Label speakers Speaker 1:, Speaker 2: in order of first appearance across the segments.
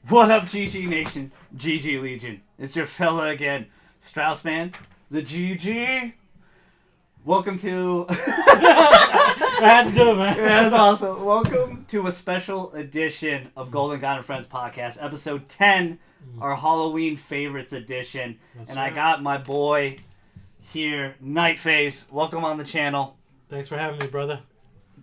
Speaker 1: What up, GG Nation, GG Legion? It's your fella again, Strauss Man, the GG. Welcome to...
Speaker 2: That's good, man.
Speaker 1: That's awesome. Welcome to a special edition of Golden God and Friends podcast, episode 10, our Halloween favorites edition.
Speaker 2: That's
Speaker 1: and
Speaker 2: right.
Speaker 1: I got my boy here, Nightface. Welcome on the channel.
Speaker 2: Thanks for having me, brother.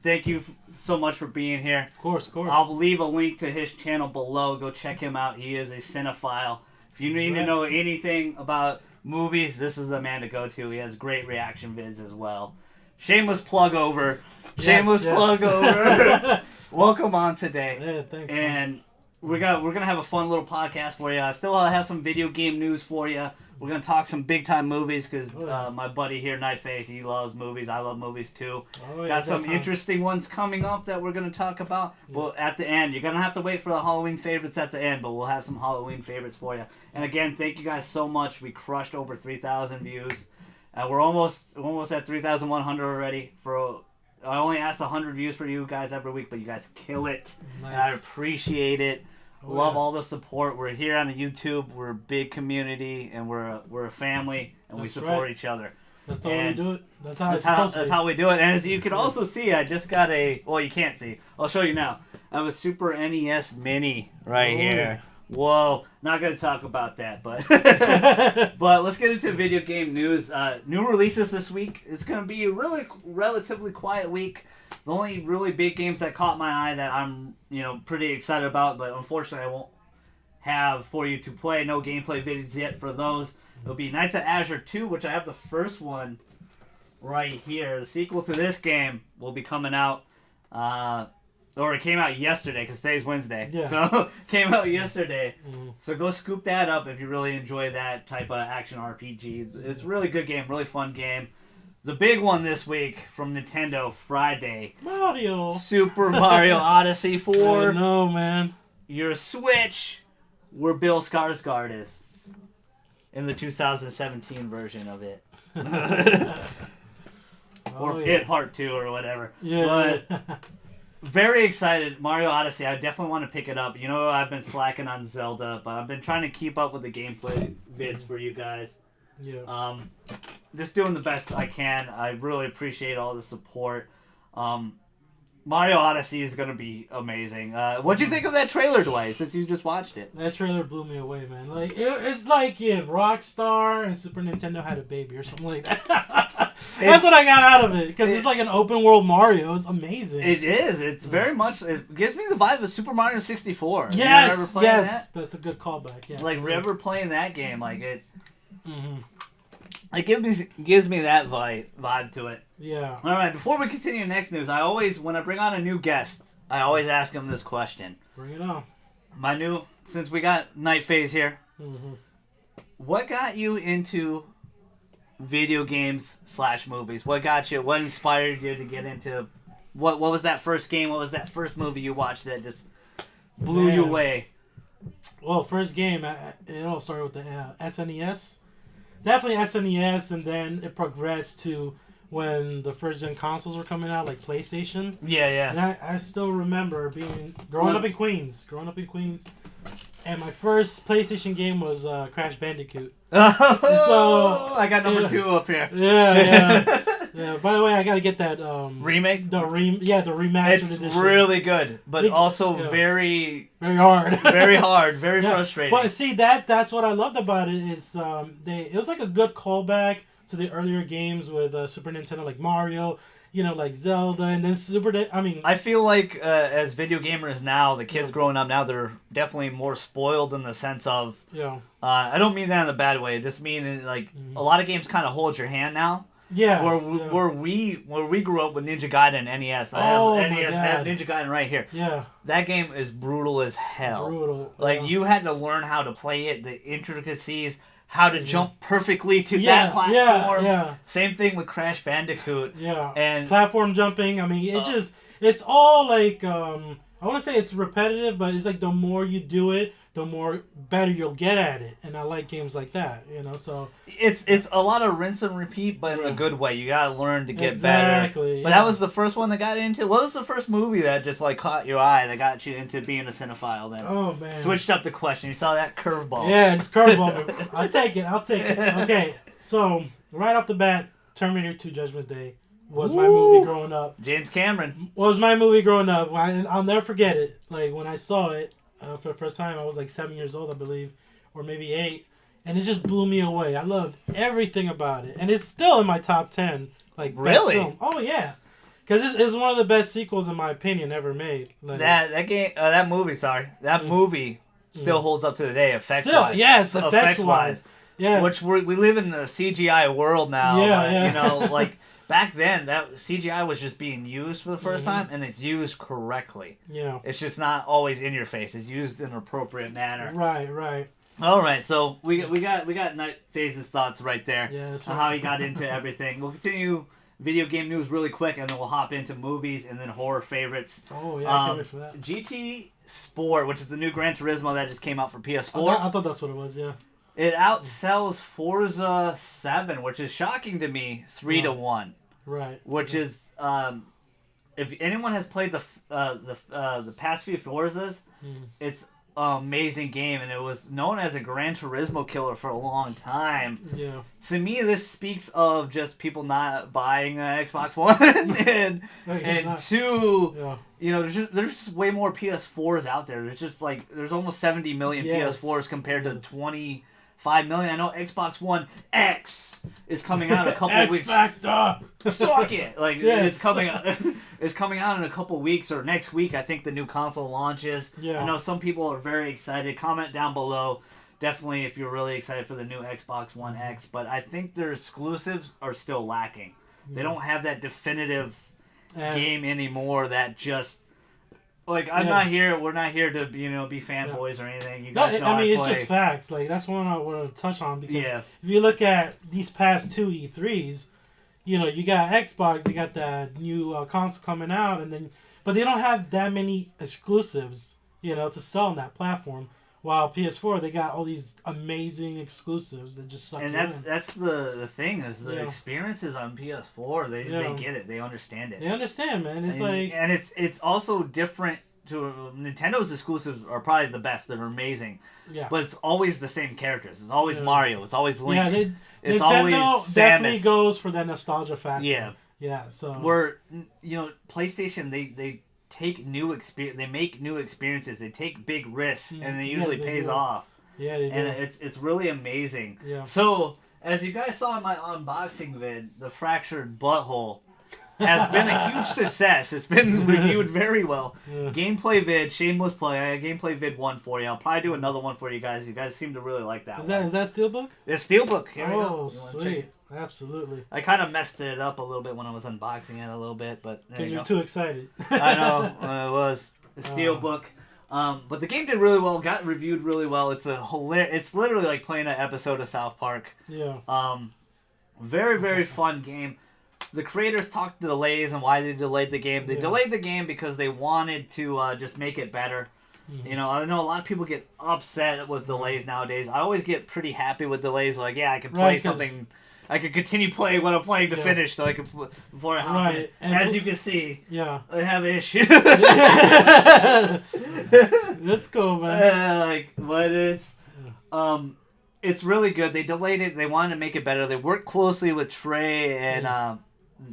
Speaker 1: Thank you so much for being here.
Speaker 2: Of course.
Speaker 1: I'll leave a link to his channel below. Go check him out. He is a cinephile. If you need to know anything about movies, this is the man to go to. He has great reaction vids as well. Shameless plug over.
Speaker 2: Yes.
Speaker 1: Plug over. Welcome on today.
Speaker 2: Yeah, thanks.
Speaker 1: And we're gonna have a fun little podcast for you. I still have some video game news for you. We're gonna talk some big time movies because my buddy here, Nightface, he loves movies. I love movies too. Got some interesting ones coming up that we're gonna talk about. Well, at the end, you're gonna have to wait for the Halloween favorites at the end, but we'll have some Halloween favorites for you. And again, thank you guys so much. We crushed over 3,000 views. We're almost at 3,100 already. I only ask 100 views for you guys every week, but you guys kill it.
Speaker 2: Nice.
Speaker 1: And I appreciate it. Love all the support. We're here on YouTube. We're a big community, and we're a family, and we support each other.
Speaker 2: That's the way we do it. That's
Speaker 1: how we do it. And as you can also see, I just got well, you can't see. I'll show you now. I have a Super NES Mini right here. Whoa. Not going to talk about that, but but let's get into video game news. New releases this week. It's going to be a relatively quiet week. The only really big games that caught my eye that I'm, pretty excited about, but unfortunately I won't have for you to play. No gameplay videos yet for those. It'll be Knights of Azure 2, which I have the first one right here. The sequel to this game will be coming out, or it came out yesterday because today's Wednesday.
Speaker 2: Yeah.
Speaker 1: So came out yesterday.
Speaker 2: Mm-hmm.
Speaker 1: So go scoop that up if you really enjoy that type of action RPG. It's a really good game, really fun game. The big one this week from Nintendo, Friday.
Speaker 2: Mario.
Speaker 1: Super Mario Odyssey 4.
Speaker 2: I know, man.
Speaker 1: Your Switch, where Bill Skarsgård is. In the 2017 version of it. Or It Part 2 or whatever.
Speaker 2: Yeah.
Speaker 1: But very excited. Mario Odyssey, I definitely want to pick it up. I've been slacking on Zelda, but I've been trying to keep up with the gameplay vids for you guys.
Speaker 2: Yeah.
Speaker 1: Just doing the best I can. I really appreciate all the support. Mario Odyssey is going to be amazing. What'd you think of that trailer, Dwight, since you just watched it?
Speaker 2: That trailer blew me away, man. Like it's like if Rockstar and Super Nintendo had a baby or something like that. That's what I got out of it, because it's like an open world Mario. It's amazing.
Speaker 1: It is. It's very much. It gives me the vibe of Super Mario 64.
Speaker 2: Yes,
Speaker 1: that?
Speaker 2: That's a good callback. Yes.
Speaker 1: Like ever playing that game, like it.
Speaker 2: Mm-hmm.
Speaker 1: It gives me that vibe to it.
Speaker 2: Yeah.
Speaker 1: All right. Before we continue to next news, when I bring on a new guest, I always ask them this question.
Speaker 2: Bring it on.
Speaker 1: Since we got Nightface here,
Speaker 2: Mm-hmm.
Speaker 1: what got you into video games / movies? What got you? What inspired you to get into? What was that first game? What was that first movie you watched that just blew you away?
Speaker 2: Well, first game, it all started with the SNES. Definitely SNES, and then it progressed to when the first gen consoles were coming out, like PlayStation.
Speaker 1: Yeah.
Speaker 2: And I still remember growing up in Queens, and my first PlayStation game was Crash Bandicoot.
Speaker 1: So I got number 2 up here.
Speaker 2: Yeah. By the way, I gotta get that
Speaker 1: remake.
Speaker 2: The remastered edition.
Speaker 1: It's really good, but also very
Speaker 2: hard.
Speaker 1: very hard, very frustrating.
Speaker 2: But see, that's what I loved about it is it was like a good callback to the earlier games with Super Nintendo, like Mario, like Zelda, and then
Speaker 1: I feel like as video gamers now, the kids growing up now, they're definitely more spoiled in the sense of. I don't mean that in a bad way. I just mean like a lot of games kind of hold your hand now.
Speaker 2: Yeah.
Speaker 1: Where we grew up with Ninja Gaiden and NES. I have Ninja Gaiden right here.
Speaker 2: Yeah.
Speaker 1: That game is brutal as hell.
Speaker 2: Brutal.
Speaker 1: Like you had to learn how to play it, the intricacies, how to jump perfectly to that platform.
Speaker 2: Yeah.
Speaker 1: Same thing with Crash Bandicoot.
Speaker 2: Yeah.
Speaker 1: And
Speaker 2: platform jumping. It's all like I want to say it's repetitive, but it's like the more you do it, the more better you'll get at it. And I like games like that, so
Speaker 1: it's a lot of rinse and repeat, but in a good way. You gotta learn to get better.
Speaker 2: Exactly.
Speaker 1: But that was the first one that got into. What was the first movie that just like caught your eye that got you into being a cinephile? Then
Speaker 2: oh man,
Speaker 1: switched up the question. You saw that curveball.
Speaker 2: Yeah, just curveball. I'll take it. Okay, so right off the bat, Terminator 2: Judgment Day was my movie growing up.
Speaker 1: James Cameron
Speaker 2: Was my movie growing up. I'll never forget it. Like when I saw it for the first time, I was like 7 years old, I believe, or maybe 8, and it just blew me away. I loved everything about it, and it's still in my top 10. Like
Speaker 1: really?
Speaker 2: Best film. Oh yeah, because it's one of the best sequels in my opinion ever made. Like,
Speaker 1: that movie still holds up to the day. Effects
Speaker 2: wise. Yeah,
Speaker 1: which we live in a CGI world now.
Speaker 2: Yeah.
Speaker 1: Like. Back then, that CGI was just being used for the first time, and it's used correctly.
Speaker 2: Yeah.
Speaker 1: It's just not always in your face. It's used in an appropriate manner.
Speaker 2: Right.
Speaker 1: All right, so we got Night Phase's thoughts right there.
Speaker 2: Yeah, that's
Speaker 1: on how he got into everything. We'll continue video game news really quick, and then we'll hop into movies and then horror favorites.
Speaker 2: Oh yeah, I can't wait for that.
Speaker 1: GT Sport, which is the new Gran Turismo that just came out for PS4.
Speaker 2: I thought that's what it was. Yeah.
Speaker 1: It outsells Forza 7, which is shocking to me, 3-1.
Speaker 2: Right.
Speaker 1: Which is, if anyone has played the past few Forzas, it's an amazing game, and it was known as a Gran Turismo killer for a long time.
Speaker 2: Yeah.
Speaker 1: To me, this speaks of just people not buying an Xbox One, and two, there's just way more PS4s out there. There's almost 70 million PS4s compared to 25 million. I know Xbox One X is coming out in a couple of weeks.
Speaker 2: X Factor.
Speaker 1: Suck it! It's coming out. It's coming out in a couple weeks or next week. I think the new console launches.
Speaker 2: Yeah.
Speaker 1: I know some people are very excited. Comment down below, definitely if you're really excited for the new Xbox One X. But I think their exclusives are still lacking. They don't have that definitive game anymore. That just. I'm not here. We're not here to be fanboys or anything. You guys know
Speaker 2: it's just facts. That's one I want to touch on because if you look at these past 2 E3s, you got Xbox, they got that new console coming out, but they don't have that many exclusives, to sell on that platform. While PS4, they got all these amazing exclusives that just suck.
Speaker 1: And that's the thing is the experiences on PS4. They get it. They understand it.
Speaker 2: They understand, man.
Speaker 1: It's also different. Nintendo's exclusives are probably the best. They're amazing. Yeah. But it's always the same characters. It's always Mario. It's always Link. Yeah, it's
Speaker 2: Nintendo
Speaker 1: always
Speaker 2: definitely
Speaker 1: Samus.
Speaker 2: Goes for that nostalgia factor.
Speaker 1: Yeah.
Speaker 2: Yeah. So
Speaker 1: where PlayStation they take they make new experiences. They take big risks, and it usually pays off.
Speaker 2: Yeah, they do.
Speaker 1: And it's really amazing.
Speaker 2: Yeah.
Speaker 1: So as you guys saw in my unboxing vid, the Fractured Butthole has been a huge success. It's been reviewed very well. Yeah. Gameplay vid, shameless play. I gameplay vid 1 for you. I'll probably do another one for you guys. You guys seem to really like that.
Speaker 2: Is that Steelbook?
Speaker 1: It's Steelbook. Here we go.
Speaker 2: Oh, sweet. Absolutely.
Speaker 1: I kind of messed it up a little bit when I was unboxing it a little bit, but
Speaker 2: because you're too excited.
Speaker 1: I know it was a Steelbook. But the game did really well. Got reviewed really well. It's It's literally like playing an episode of South Park.
Speaker 2: Yeah.
Speaker 1: Very very fun game. The creators talked to delays and why they delayed the game. They delayed the game because they wanted to just make it better. Mm-hmm. I know a lot of people get upset with delays nowadays. I always get pretty happy with delays. I can play something. I can continue playing what I'm playing to finish, so I can before I hop in. And as you can see, I have issues.
Speaker 2: Let's go, man.
Speaker 1: But it's really good. They delayed it. They wanted to make it better. They worked closely with Trey and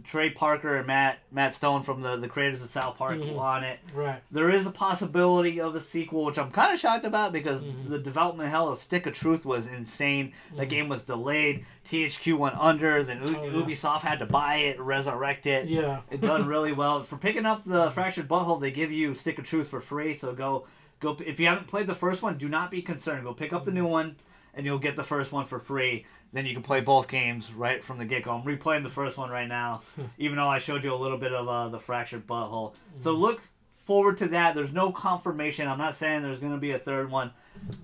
Speaker 1: Trey Parker and Matt Stone from the creators of South Park on it.
Speaker 2: Right.
Speaker 1: There is a possibility of a sequel, which I'm kind of shocked about because the development hell of Stick of Truth was insane. The game was delayed. THQ went under. Then Ubisoft had to buy it, resurrect it.
Speaker 2: Yeah.
Speaker 1: It done really well. For picking up the Fractured Butthole, they give you Stick of Truth for free. So go. If you haven't played the first one, do not be concerned. Go pick up the new one, and you'll get the first one for free. Then you can play both games right from the get-go. I'm replaying the first one right now, even though I showed you a little bit of the Fractured Butthole. So look forward to that. There's no confirmation. I'm not saying there's going to be a third one,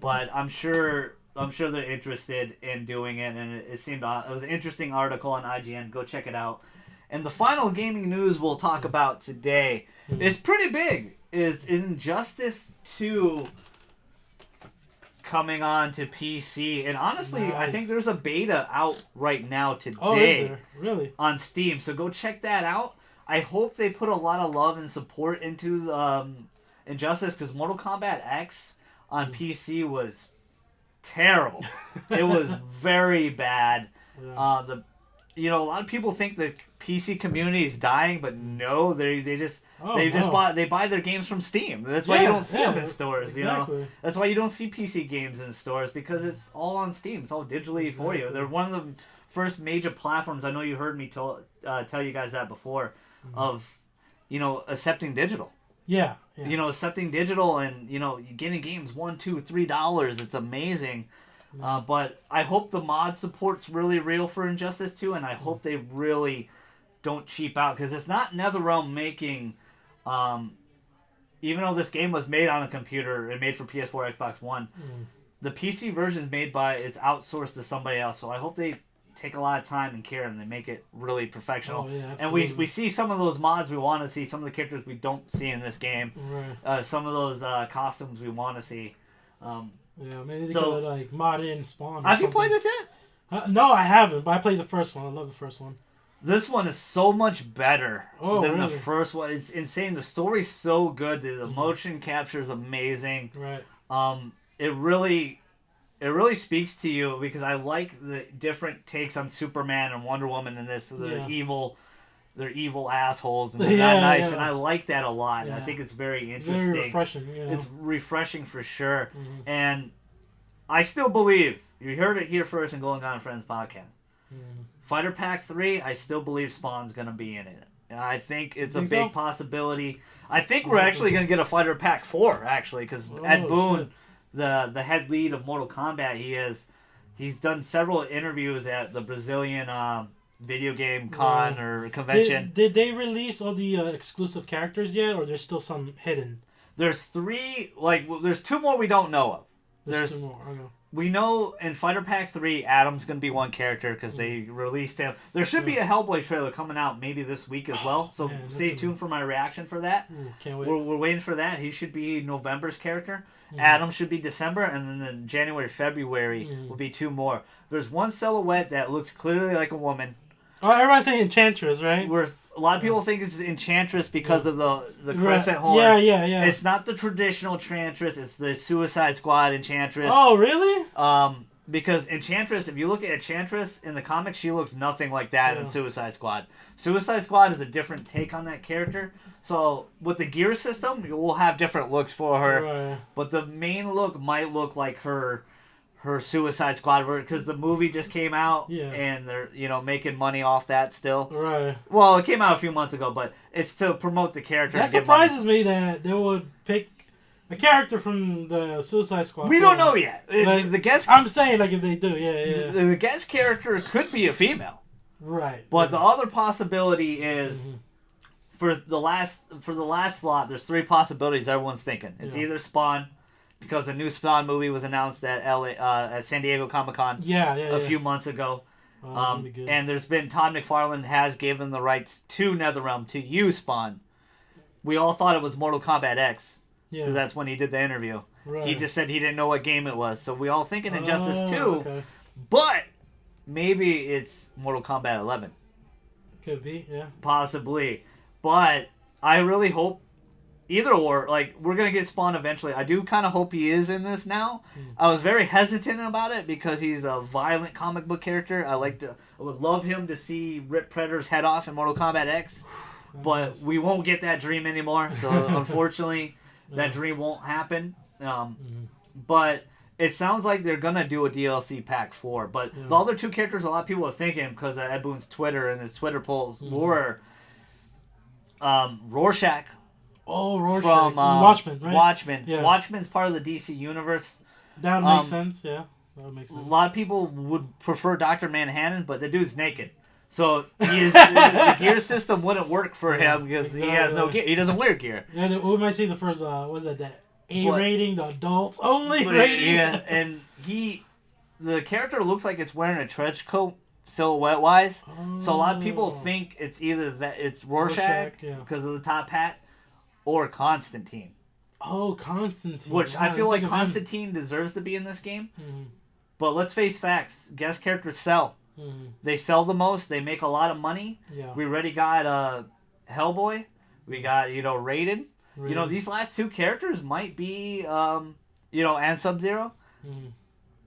Speaker 1: but I'm sure they're interested in doing it. And it was an interesting article on IGN. Go check it out. And the final gaming news we'll talk about today is pretty big. is Injustice 2 coming on to PC, and honestly, nice. I think there's a beta out right now today.
Speaker 2: Oh, is there? Really?
Speaker 1: On Steam, so go check that out. I hope they put a lot of love and support into the Injustice, because Mortal Kombat X on PC was terrible. It was very bad. Yeah. A lot of people think the PC community is dying, but no, they just buy their games from Steam. That's why you don't see them in stores.
Speaker 2: Exactly.
Speaker 1: That's why you don't see PC games in stores, because it's all on Steam. It's all digitally for you. They're one of the first major platforms. I know you heard me tell you guys that before, of accepting digital.
Speaker 2: Yeah.
Speaker 1: Accepting digital, and you getting games $1, $2, $3. It's amazing. But I hope the mod support's really real for Injustice 2, and I hope they really don't cheap out, because it's not NetherRealm making, even though this game was made on a computer and made for PS4, Xbox One, the PC version is made by, it's outsourced to somebody else, so I hope they take a lot of time and care and they make it really professional.
Speaker 2: Oh, yeah,
Speaker 1: and we see some of those mods we want to see, some of the characters we don't see in this game, some of those costumes we want to see.
Speaker 2: Yeah, maybe they could mod in Spawn.
Speaker 1: Have you played this yet?
Speaker 2: No, I haven't, but I played the first one. I love the first one.
Speaker 1: This one is so much better than
Speaker 2: really?
Speaker 1: The first one. It's insane. The story's so good. The motion capture is amazing.
Speaker 2: Right.
Speaker 1: It really speaks to you, because I like the different takes on Superman and Wonder Woman in this. They're evil assholes, and they're not nice, and I like that a lot. And I think it's very interesting.
Speaker 2: Very refreshing.
Speaker 1: It's refreshing for sure. And I still believe, you heard it here first in Golden Gone Friends podcast, Fighter Pack 3, I still believe Spawn's going to be in it. And I think it's a big possibility. I think we're actually going to get a Fighter Pack 4, actually, because Ed Boon, the head lead of Mortal Kombat, he's done several interviews at the Brazilian video game con or convention.
Speaker 2: Did they release all the exclusive characters yet, or there's still some hidden?
Speaker 1: There's 3, there's 2 more we don't know of.
Speaker 2: There's 2 more, okay.
Speaker 1: We know in Fighter Pack 3, Adam's going to be one character, because they released him. There should be a Hellboy trailer coming out maybe this week as well, so stay tuned for my reaction for that.
Speaker 2: Can't wait.
Speaker 1: We're waiting for that. He should be November's character. Adam should be December, and then January, February will be 2 more. There's one silhouette that looks clearly like a woman.
Speaker 2: Oh, everyone's saying Enchantress, right?
Speaker 1: Where a lot of people think it's Enchantress because of the crescent horn.
Speaker 2: Yeah.
Speaker 1: It's not the traditional Enchantress. It's the Suicide Squad Enchantress.
Speaker 2: Oh, really?
Speaker 1: Because Enchantress, if you look at Enchantress in the comics, she looks nothing like that in Suicide Squad. Suicide Squad is a different take on that character. So with the gear system, we'll have different looks for her.
Speaker 2: Right.
Speaker 1: But the main look might look like her Suicide Squad, because the movie just came out, and they're making money off that still.
Speaker 2: Right.
Speaker 1: Well, it came out a few months ago, but it's to promote the character.
Speaker 2: That surprises me that they would pick a character from the Suicide Squad.
Speaker 1: We don't know yet. The guest.
Speaker 2: I'm saying if they do,
Speaker 1: The guest character could be a female.
Speaker 2: Right.
Speaker 1: But the other possibility is. For the last slot, there's 3 possibilities everyone's thinking. It's either Spawn, because a new Spawn movie was announced at at San Diego Comic-Con a few months ago. And there's been Todd McFarlane has given the rights to NetherRealm to use Spawn. We all thought it was Mortal Kombat X, because that's when he did the interview.
Speaker 2: Right.
Speaker 1: He just said he didn't know what game it was, so we all thinking Injustice 2, but maybe it's Mortal Kombat 11.
Speaker 2: Could be, yeah.
Speaker 1: Possibly. But I really hope either or, we're going to get Spawn eventually. I do kind of hope he is in this now. I was very hesitant about it because he's a violent comic book character. I would love him to see rip Predator's head off in Mortal Kombat X. But we won't get that dream anymore. So unfortunately, that dream won't happen. But it sounds like they're going to do a DLC Pack 4. But the other 2 characters a lot of people are thinking, because of Ed Boon's Twitter and his Twitter polls, were Rorschach.
Speaker 2: Oh, Rorschach.
Speaker 1: From
Speaker 2: Watchmen, right?
Speaker 1: Watchmen.
Speaker 2: Yeah.
Speaker 1: Watchmen's part of the DC universe.
Speaker 2: That makes sense, yeah. That would make sense.
Speaker 1: A lot of people would prefer Dr. Manhattan, but the dude's naked. So the gear system wouldn't work for him, because he has no gear. He doesn't wear gear.
Speaker 2: Yeah, we might see the first, the A rating, the adults only rating.
Speaker 1: Yeah, and the character looks like it's wearing a trench coat, silhouette wise. So a lot of people think it's either that it's Rorschach because of the top hat, or Constantine.
Speaker 2: Oh, Constantine.
Speaker 1: Which I feel like Constantine deserves to be in this game.
Speaker 2: Mm-hmm.
Speaker 1: But let's face facts. Guest characters sell. Mm-hmm. They sell the most. They make a lot of money.
Speaker 2: Yeah.
Speaker 1: We already got Hellboy. We got, Raiden. These last two characters might be, and Sub-Zero. Mm-hmm.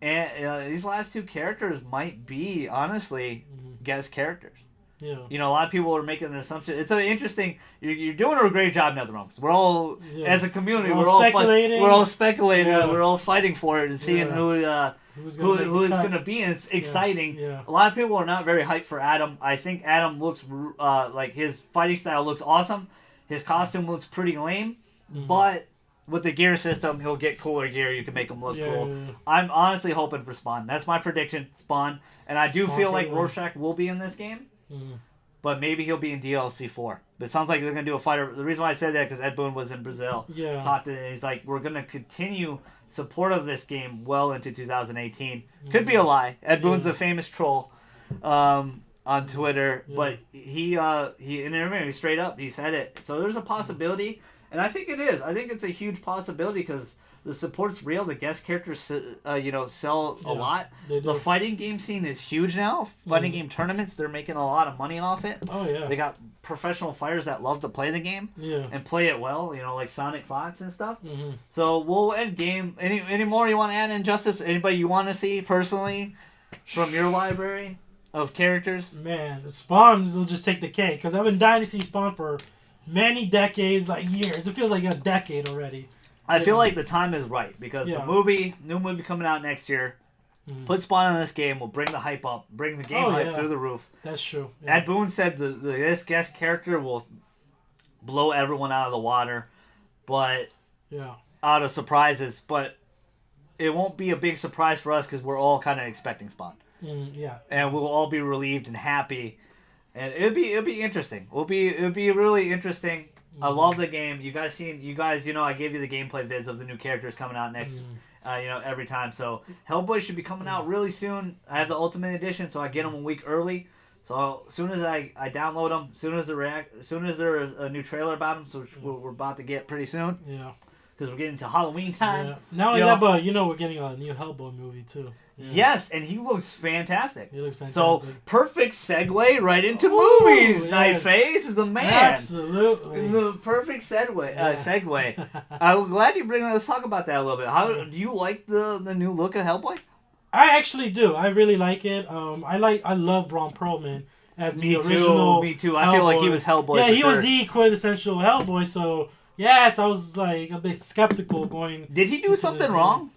Speaker 1: And these last two characters might be, honestly, guest characters. Yeah. A lot of people are making the assumption. It's an interesting. You're doing a great job, NetherRealms. We're all, as a community, we're all speculating. We're all speculating. Yeah. We're all fighting for it and seeing who it's going to be. And it's exciting. Yeah. A lot of people are not very hyped for Adam. I think Adam looks like his fighting style looks awesome. His costume looks pretty lame, but with the gear system, he'll get cooler gear. You can make him look cool. Yeah. I'm honestly hoping for Spawn. That's my prediction, Spawn. And I do feel like Rorschach will be in this game. But maybe he'll be in DLC 4. But it sounds like they're going to do a fighter. The reason why I said that because Ed Boon was in Brazil. Yeah. Talked to him. He's like, we're going to continue support of this game well into 2018. Could be a lie. Ed Boon's a famous troll on Twitter. Yeah. But he in an interview, straight up, he said it. So there's a possibility. And I think it is. I think it's a huge possibility because the support's real. The guest characters, sell a lot. The fighting game scene is huge now. Fighting game tournaments, they're making a lot of money off it. Oh, yeah. They got professional fighters that love to play the game and play it well, like Sonic Fox and stuff. Mm-hmm. So we'll end game. Any more you want to add, Injustice? Anybody you want to see personally from your library of characters?
Speaker 2: Man, the Spawns will just take the cake because I've been dying to see Spawn for many decades, like years. It feels like a decade already.
Speaker 1: I feel like the time is right because the new movie coming out next year, put Spawn in this game will bring the hype up, bring the game hype through the roof.
Speaker 2: That's true. Yeah.
Speaker 1: Ed Boon said this guest character will blow everyone out of the water, but out of surprises. But it won't be a big surprise for us because we're all kind of expecting Spawn. And we'll all be relieved and happy, and it'll be interesting. It'll be really interesting. I love the game. You guys, I gave you the gameplay vids of the new characters coming out next, every time. So Hellboy should be coming out really soon. I have the Ultimate Edition, so I get them a week early. So as soon as I download them, as soon as there's a new trailer about them, which we're about to get pretty soon. Yeah. Because we're getting to Halloween time. Yeah.
Speaker 2: Not only that, but we're getting a new Hellboy movie too. Yeah.
Speaker 1: Yes, and he looks fantastic. So, perfect segue right into movies. Yes. Nightface is the man.
Speaker 2: Absolutely.
Speaker 1: The perfect segue. I'm glad you bring that. Let's talk about that a little bit. How do you like the new look of Hellboy?
Speaker 2: I actually do. I really like it. I love Ron Perlman as the original.
Speaker 1: Me too. I feel like he was Hellboy.
Speaker 2: Yeah, he was the quintessential Hellboy. So yes, I was like a bit skeptical going.
Speaker 1: Did he do something wrong?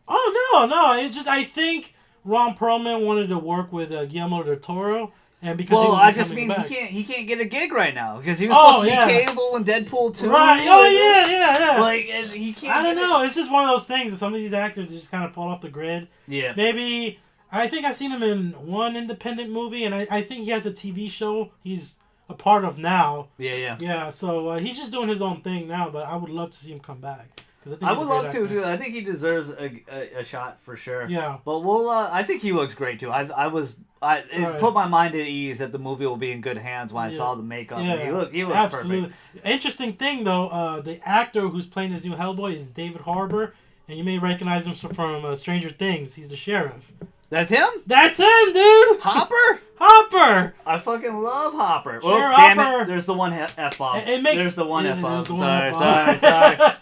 Speaker 2: Oh no! It's just I think Ron Perlman wanted to work with Guillermo del Toro, and because
Speaker 1: he can't get a gig right now because he was supposed to be Cable in Deadpool 2.
Speaker 2: Right? Oh yeah.
Speaker 1: Like and he can't.
Speaker 2: I don't know. It's just one of those things. Some of these actors just kind of fall off the grid.
Speaker 1: Yeah.
Speaker 2: Maybe I think I've seen him in one independent movie, and I think he has a TV show he's a part of now.
Speaker 1: Yeah.
Speaker 2: Yeah. So he's just doing his own thing now, but I would love to see him come back.
Speaker 1: I would love to too. I think he deserves a shot for sure.
Speaker 2: Yeah.
Speaker 1: But I think he looks great too. It put my mind at ease that the movie will be in good hands when I saw the makeup. Yeah. He looks
Speaker 2: absolutely
Speaker 1: perfect.
Speaker 2: Interesting thing though, the actor who's playing this new Hellboy is David Harbour, and you may recognize him from Stranger Things. He's the sheriff.
Speaker 1: That's him?
Speaker 2: That's him, dude!
Speaker 1: Hopper! I fucking love Hopper.
Speaker 2: Sure, well, damn
Speaker 1: Hopper. There's the one F-bomb.
Speaker 2: There's
Speaker 1: the one F-bomb.
Speaker 2: Sorry.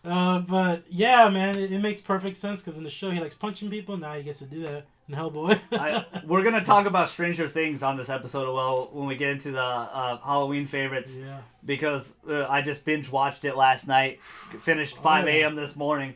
Speaker 2: But yeah, man, it makes perfect sense because in the show he likes punching people. Now he gets to do that in Hellboy.
Speaker 1: We're gonna talk about Stranger Things on this episode when we get into the Halloween favorites.
Speaker 2: Yeah.
Speaker 1: Because I just binge watched it last night, finished 5 a.m. this morning.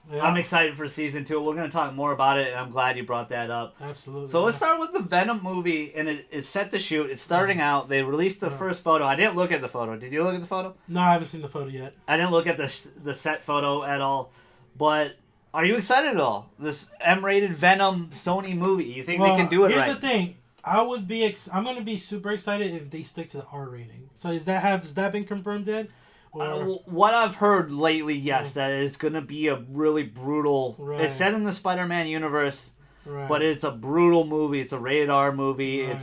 Speaker 1: I'm excited for season 2. We're going to talk more about it, and I'm glad you brought that up.
Speaker 2: Absolutely.
Speaker 1: So let's start with the Venom movie, and it's set to shoot. It's starting out. They released the first photo. I didn't look at the photo. Did you look at the photo?
Speaker 2: No, I haven't seen the photo yet.
Speaker 1: I didn't look at the set photo at all. But are you excited at all? This M-rated Venom Sony movie. You think they can do it right?
Speaker 2: Here's the thing. I'm going to be super excited if they stick to the R rating. So has that been confirmed yet?
Speaker 1: What I've heard lately, yes, that it's going to be a really brutal... Right. It's set in the Spider-Man universe, but it's a brutal movie. It's a rated R movie. Right.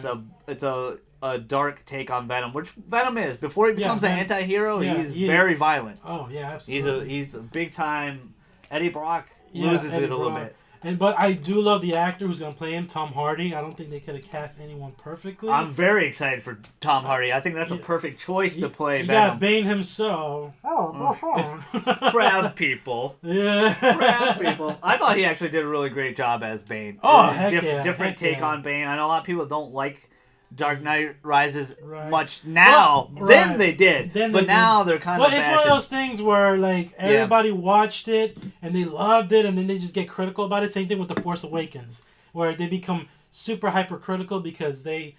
Speaker 1: It's a a dark take on Venom, which Venom is. Before he becomes an anti-hero, he's very violent.
Speaker 2: Oh, yeah, absolutely.
Speaker 1: He's a big-time... Eddie Brock loses it a little bit.
Speaker 2: But I do love the actor who's going to play him, Tom Hardy. I don't think they could have cast anyone perfectly.
Speaker 1: I'm very excited for Tom Hardy. I think that's a perfect choice to play Venom.
Speaker 2: Yeah, Bane himself.
Speaker 1: Crab people.
Speaker 2: Yeah.
Speaker 1: Crab people. I thought he actually did a really great job as Bane.
Speaker 2: Oh, heck yeah.
Speaker 1: Different take on Bane. I know a lot of people don't like Dark Knight Rises much now. Then they did. But now they're kind of
Speaker 2: But it's one of those things where, like, everybody watched it and they loved it and then they just get critical about it. Same thing with The Force Awakens, where they become super hypercritical because they,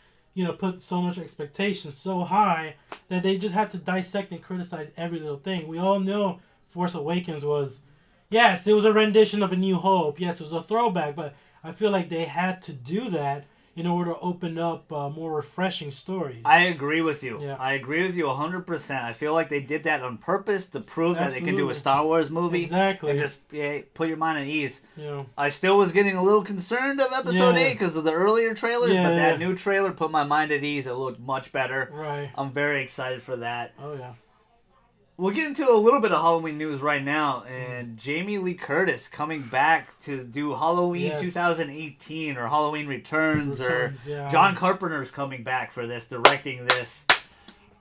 Speaker 2: put so much expectation so high that they just have to dissect and criticize every little thing. We all know Force Awakens was, yes, it was a rendition of A New Hope. Yes, it was a throwback, but I feel like they had to do that in order to open up more refreshing stories.
Speaker 1: I agree with you.
Speaker 2: Yeah.
Speaker 1: I agree with you 100%. I feel like they did that on purpose to prove that they can do a Star Wars movie.
Speaker 2: Exactly.
Speaker 1: And just put your mind at ease.
Speaker 2: Yeah.
Speaker 1: I still was getting a little concerned of Episode 8 because of the earlier trailers, but that new trailer put my mind at ease. It looked much better.
Speaker 2: Right.
Speaker 1: I'm very excited for that.
Speaker 2: Oh, yeah.
Speaker 1: We'll get into a little bit of Halloween news right now, and Jamie Lee Curtis coming back to do Halloween 2018 or Halloween Returns or John Carpenter's coming back for this, directing this.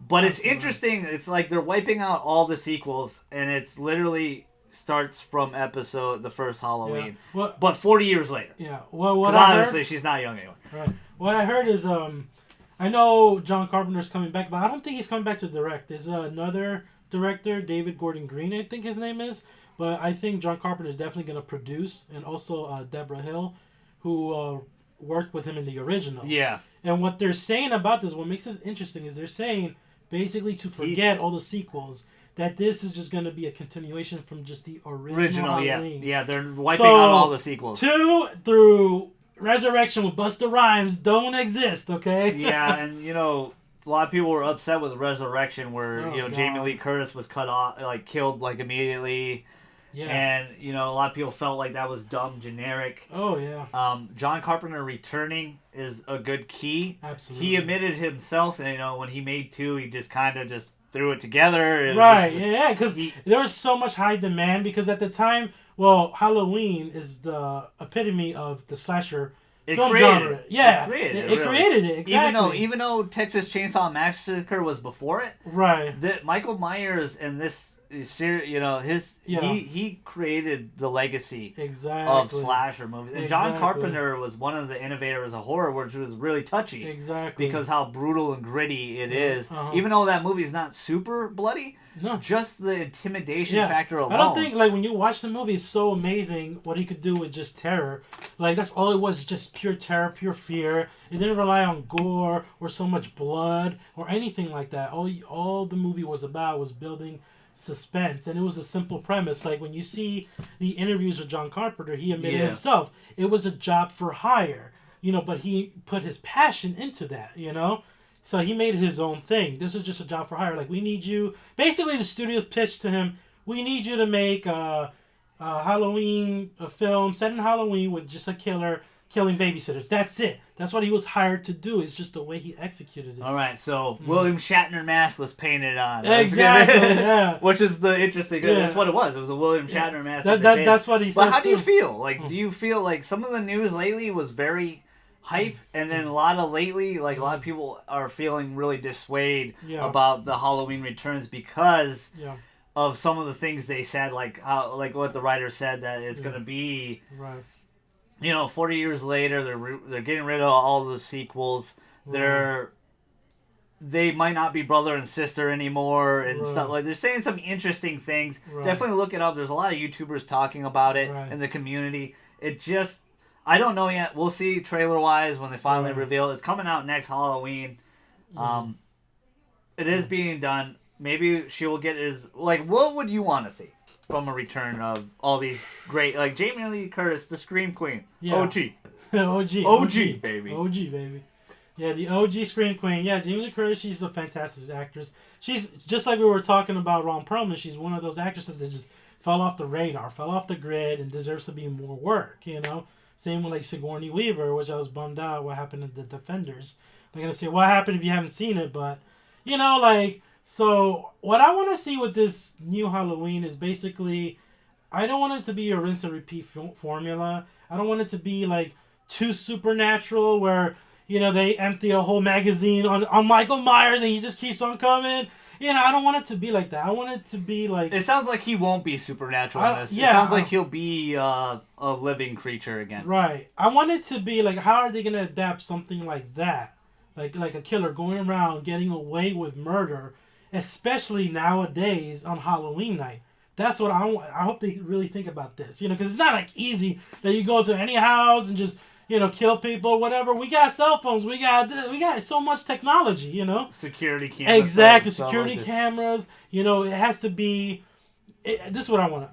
Speaker 1: But it's interesting. It's like they're wiping out all the sequels, and it's literally starts from the first Halloween, but 40 years later.
Speaker 2: Yeah. Well, what
Speaker 1: obviously she's not young anymore.
Speaker 2: Right. What I heard is, I know John Carpenter's coming back, but I don't think he's coming back to direct. There's another director, David Gordon Green, I think his name is. But I think John Carpenter is definitely going to produce, and also Deborah Hill, who worked with him in the original.
Speaker 1: Yeah.
Speaker 2: And what they're saying about this, what makes this interesting, is they're saying basically to forget all the sequels, that this is just going to be a continuation from just the original Halloween.
Speaker 1: Yeah, they're wiping out all the sequels.
Speaker 2: 2 through Resurrection with Busta Rhymes don't exist, okay?
Speaker 1: Yeah, and a lot of people were upset with Resurrection where, Jamie Lee Curtis was cut off, killed, immediately. Yeah. And, a lot of people felt like that was dumb, generic.
Speaker 2: Oh, yeah.
Speaker 1: John Carpenter returning is a good key.
Speaker 2: Absolutely.
Speaker 1: He admitted himself, when he made 2, he just kind of just threw it together.
Speaker 2: Right, because there was so much high demand because at the time, Halloween is the epitome of the slasher film genre. Yeah, it created it, exactly.
Speaker 1: Even though Texas Chainsaw Massacre was before it,
Speaker 2: right?
Speaker 1: Michael Myers and this series, he created the legacy of slasher movies. And John Carpenter was one of the innovators of horror, which was really touchy.
Speaker 2: Exactly.
Speaker 1: Because how brutal and gritty it is. Even though that movie is not super bloody, just the intimidation factor alone.
Speaker 2: I don't think, when you watch the movie, it's so amazing what he could do with just terror. That's all it was, just pure terror, pure fear. It didn't rely on gore or so much blood or anything like that. All the movie was about was building suspense, and it was a simple premise. When you see the interviews with John Carpenter, he admitted himself it was a job for hire, but he put his passion into that, so he made it his own thing. This is just a job for hire. We need you, basically the studio pitched to him, we need you to make a Halloween film set in Halloween with just a killer killing babysitters. That's it. That's what he was hired to do. It's just the way he executed it.
Speaker 1: All right, so William Shatner mask was painted on.
Speaker 2: Exactly, yeah.
Speaker 1: Which is the interesting thing. That's what it was. It was a William Shatner mask.
Speaker 2: That's what he said.
Speaker 1: But how do you feel? Do you feel like some of the news lately was very hype, and then a lot of people are feeling really dissuaded about the Halloween Returns because of some of the things they said, like what the writer said, that it's going to be...
Speaker 2: Right.
Speaker 1: 40 years later, they're getting rid of all the sequels. They might not be brother and sister anymore and stuff. They're saying some interesting things. Definitely look it up. There's a lot of YouTubers talking about it in the community. It just, I don't know yet. We'll see trailer wise when they finally reveal it. It's coming out next Halloween. It is being done. Maybe she will get what would you want to see from a return of all these great, Jamie Lee Curtis, the Scream Queen.
Speaker 2: Yeah.
Speaker 1: OG, baby.
Speaker 2: OG, baby. Yeah, the OG Scream Queen. Yeah, Jamie Lee Curtis, she's a fantastic actress. She's, just like we were talking about Ron Perlman, she's one of those actresses that just fell off the radar, fell off the grid, and deserves to be more work, Same with Sigourney Weaver, which I was bummed out what happened to The Defenders. they're gonna say what happened if you haven't seen it, but you know, like, so what I want to see with this new Halloween is basically, I don't want it to be a rinse and repeat formula. I don't want it to be like too supernatural where, you know, they empty a whole magazine on Michael Myers and he just keeps on coming. You know, I don't want it to be like that. I want it to be like...
Speaker 1: It sounds like he won't be supernatural in this. Yeah, it sounds like he'll be a living creature again.
Speaker 2: Right. I want it to be like, how are they going to adapt something like that? Like a killer going around getting away with murder, especially nowadays on Halloween night. That's what I want. I hope they really think about this. You know, because it's not like easy that you go to any house and just... you know, kill people or whatever. We got cell phones. We got so much technology, you know.
Speaker 1: Security cameras.
Speaker 2: Exactly, security cameras. You know, it has to be... this is what I want.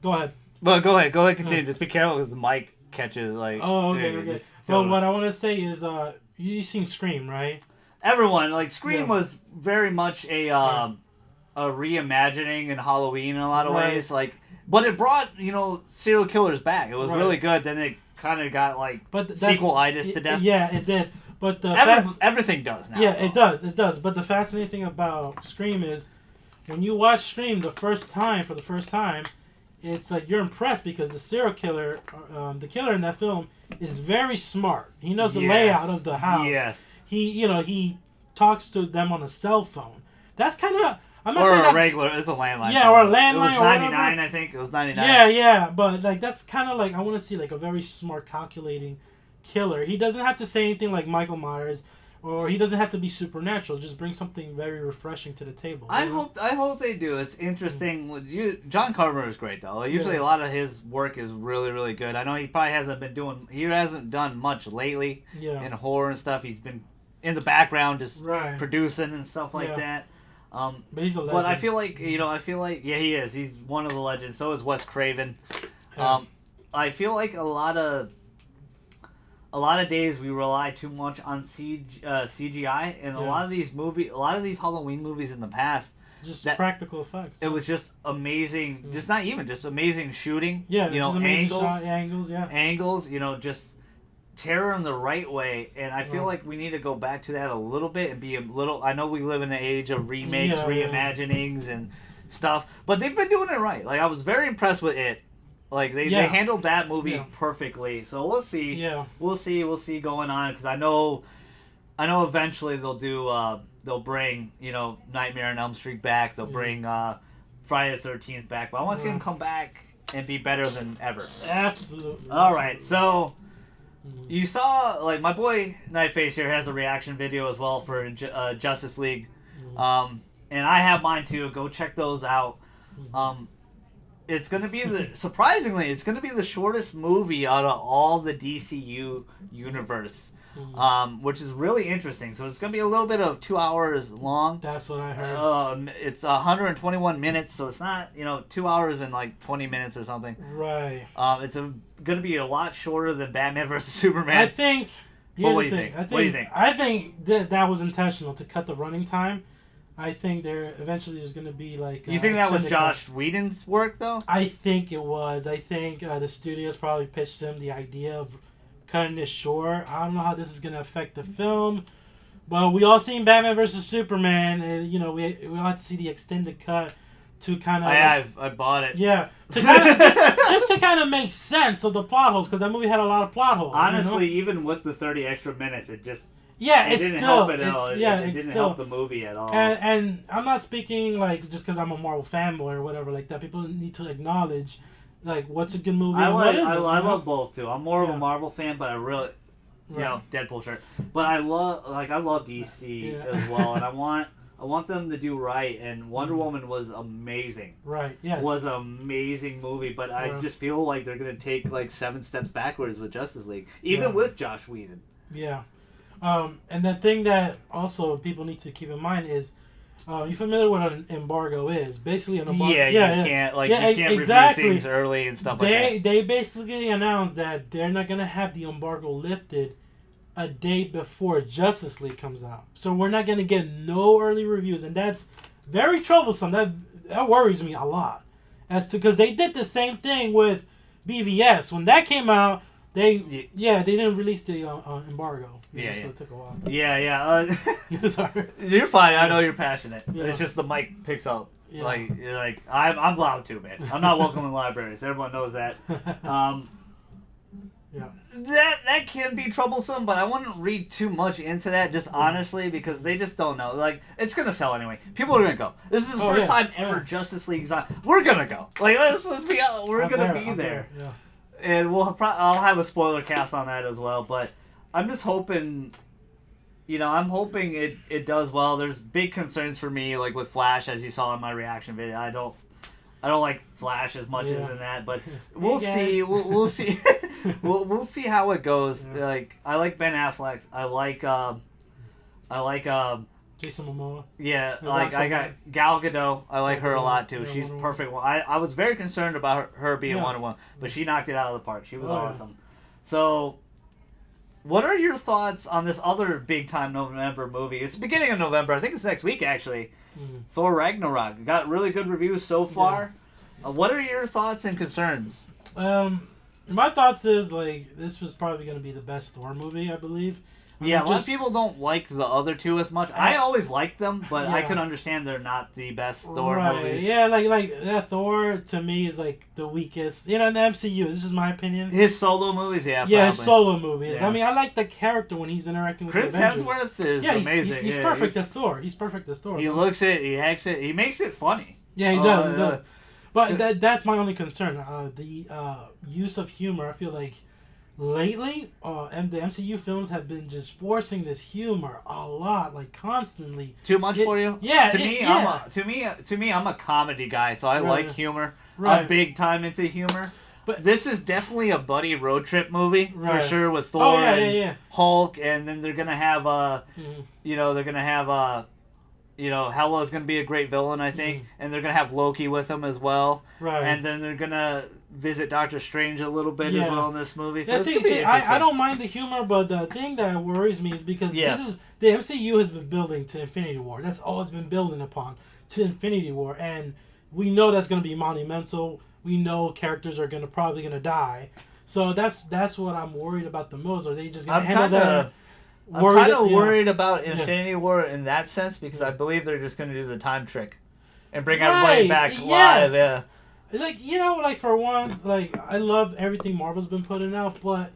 Speaker 2: Go ahead.
Speaker 1: Well, go ahead. Continue. Just be careful because the mic catches, like...
Speaker 2: Oh, okay. Well, what I want to say is, you seen Scream, right?
Speaker 1: Everyone, like, Scream was very much a reimagining in Halloween in a lot of ways. Like... But it brought, you know, serial killers back. It was really good. Then it kind of got, like, sequelitis to death.
Speaker 2: Yeah, it did. But
Speaker 1: everything does now.
Speaker 2: Yeah, it does. But the fascinating thing about Scream is when you watch Scream for the first time, it's like you're impressed because the serial killer, the killer in that film is very smart. He knows the layout of the house. Yes. He talks to them on a cell phone. That's kind of...
Speaker 1: Or a regular, it's a landline.
Speaker 2: Yeah, or a landline.
Speaker 1: It was 99, I think. It was 99.
Speaker 2: Yeah, but like that's kind of like I want to see like a very smart, calculating killer. He doesn't have to say anything like Michael Myers, or he doesn't have to be supernatural. Just bring something very refreshing to the table.
Speaker 1: I hope they do. It's interesting. John Carpenter is great though. Usually a lot of his work is really, really good. I know he probably hasn't done much lately in horror and stuff. He's been in the background just producing and stuff like that.
Speaker 2: But he's a legend.
Speaker 1: But I feel like he is. He's one of the legends. So is Wes Craven. I feel like a lot of days we rely too much on CGI, and a lot of these Halloween movies in the past,
Speaker 2: just practical effects.
Speaker 1: It was just amazing. Just not even just amazing shooting.
Speaker 2: Yeah,
Speaker 1: you know,
Speaker 2: angles.
Speaker 1: Angles. You know, just terror in the right way, and I feel like we need to go back to that a little bit and be a little... I know we live in an age of remakes, reimaginings, and stuff, but they've been doing it right. Like, I was very impressed with it. Like, they handled that movie perfectly, so we'll see. We'll see going on, because I know eventually they'll bring, you know, Nightmare on Elm Street back, they'll bring Friday the 13th back, but I want to see them come back and be better than ever.
Speaker 2: Absolutely.
Speaker 1: Alright, so... you saw, like, my boy Nightface here has a reaction video as well for Justice League. And I have mine too. Go check those out. It's going to be surprisingly, it's going to be the shortest movie out of all the DCU universe. Which is really interesting. So it's going to be a little bit of 2 hours long.
Speaker 2: That's what I heard.
Speaker 1: It's 121 minutes, so it's not, 2 hours and like 20 minutes or something.
Speaker 2: Right.
Speaker 1: It's going to be a lot shorter than Batman vs. Superman.
Speaker 2: I think...
Speaker 1: What do you think? What do you think?
Speaker 2: I think that was intentional to cut the running time. I think eventually there's going to be like...
Speaker 1: You think that was Josh Whedon's work, though?
Speaker 2: I think it was. I think the studios probably pitched him the idea of cutting this short. I don't know how this is going to affect the film. But we all seen Batman vs. Superman. And, we all to see the extended cut to kind of...
Speaker 1: I bought it.
Speaker 2: Yeah. To kind of, just to kind of make sense of the plot holes, because that movie had a lot of plot holes.
Speaker 1: Honestly, even with the 30 extra minutes, it just...
Speaker 2: Yeah,
Speaker 1: it didn't help at all. It didn't help the movie at all.
Speaker 2: And I'm not speaking like just because I'm a Marvel fanboy or whatever like that. People need to acknowledge like what's a good movie.
Speaker 1: I love both too. I'm more of a Marvel fan, but I really, Deadpool shirt. But I love DC as well, and I want them to do right. And Wonder Woman was amazing.
Speaker 2: Right. Yes.
Speaker 1: Was an amazing movie, but I just feel like they're gonna take like 7 steps backwards with Justice League, even with Josh Whedon.
Speaker 2: Yeah. And the thing that also people need to keep in mind is, you familiar with what an embargo is? Basically, an embargo.
Speaker 1: You can't review things early and stuff like that.
Speaker 2: They basically announced that they're not gonna have the embargo lifted a day before Justice League comes out. So we're not gonna get no early reviews, and that's very troublesome. That worries me a lot, because they did the same thing with BVS when that came out. They didn't release the embargo. So it took a while.
Speaker 1: Yeah.
Speaker 2: Sorry.
Speaker 1: You're fine. I know you're passionate.
Speaker 2: Yeah.
Speaker 1: It's just the mic picks up.
Speaker 2: Yeah.
Speaker 1: Like I'm loud too, man. I'm not welcome in libraries. Everyone knows that.
Speaker 2: Yeah.
Speaker 1: That can be troublesome, but I wouldn't read too much into that, just honestly, because they just don't know. Like, it's gonna sell anyway. People are gonna go. This is the first time ever Justice League's on. We're gonna go. Like, let's be out. We're gonna be there.
Speaker 2: Yeah.
Speaker 1: And I'll have a spoiler cast on that as well. But I'm just hoping. I'm hoping it does well. There's big concerns for me, like with Flash, as you saw in my reaction video. I don't like Flash as much as in that, but we'll see. We'll see. we'll see how it goes.
Speaker 2: Yeah.
Speaker 1: Like, I like Ben Affleck. I like
Speaker 2: Jason Momoa.
Speaker 1: Yeah, like I got Gal Gadot. I like her a lot too. She's perfect. I was very concerned about her being Wonder Woman, but she knocked it out of the park. She was awesome. So, what are your thoughts on this other big time November movie? It's the beginning of November. I think it's next week actually. Thor Ragnarok. Got really good reviews so far. Yeah. What are your thoughts and concerns?
Speaker 2: My thoughts is like this was probably going to be the best Thor movie, I believe.
Speaker 1: A lot of people don't like the other two as much. I always liked them, but I can understand they're not the best Thor movies.
Speaker 2: Yeah, like that Thor to me is like the weakest. In the MCU. This is my opinion.
Speaker 1: His solo movies,
Speaker 2: his solo movies. Yeah. I mean, I like the character when he's interacting with
Speaker 1: Chris
Speaker 2: the Avengers.
Speaker 1: Hemsworth is amazing.
Speaker 2: He's perfect as Thor. He's perfect as Thor.
Speaker 1: He looks it, he acts it, he makes it funny.
Speaker 2: Yeah, he does. He does. But that's my only concern. The use of humor. I feel like lately, and the MCU films have been just forcing this humor a lot, like constantly.
Speaker 1: Too much for you?
Speaker 2: Yeah.
Speaker 1: To me, I'm a comedy guy, so I like humor.
Speaker 2: Right.
Speaker 1: I'm big time into humor. But this is definitely a buddy road trip movie for sure with Thor and Hulk, and then they're gonna have Hela's gonna be a great villain, I think, and they're gonna have Loki with them as well. Right. And then they're gonna visit Doctor Strange a little bit as well in this movie. So
Speaker 2: I don't mind the humor, but the thing that worries me is because this is the MCU has been building to Infinity War. That's all it's been building upon to Infinity War, and we know that's going to be monumental. We know characters are probably gonna die, so that's what I'm worried about the most. Are they just gonna handle that?
Speaker 1: I'm kind of worried about Infinity War in that sense because I believe they're just going to do the time trick and bring everybody back live. Yeah.
Speaker 2: Like for once, like I love everything Marvel's been putting out, but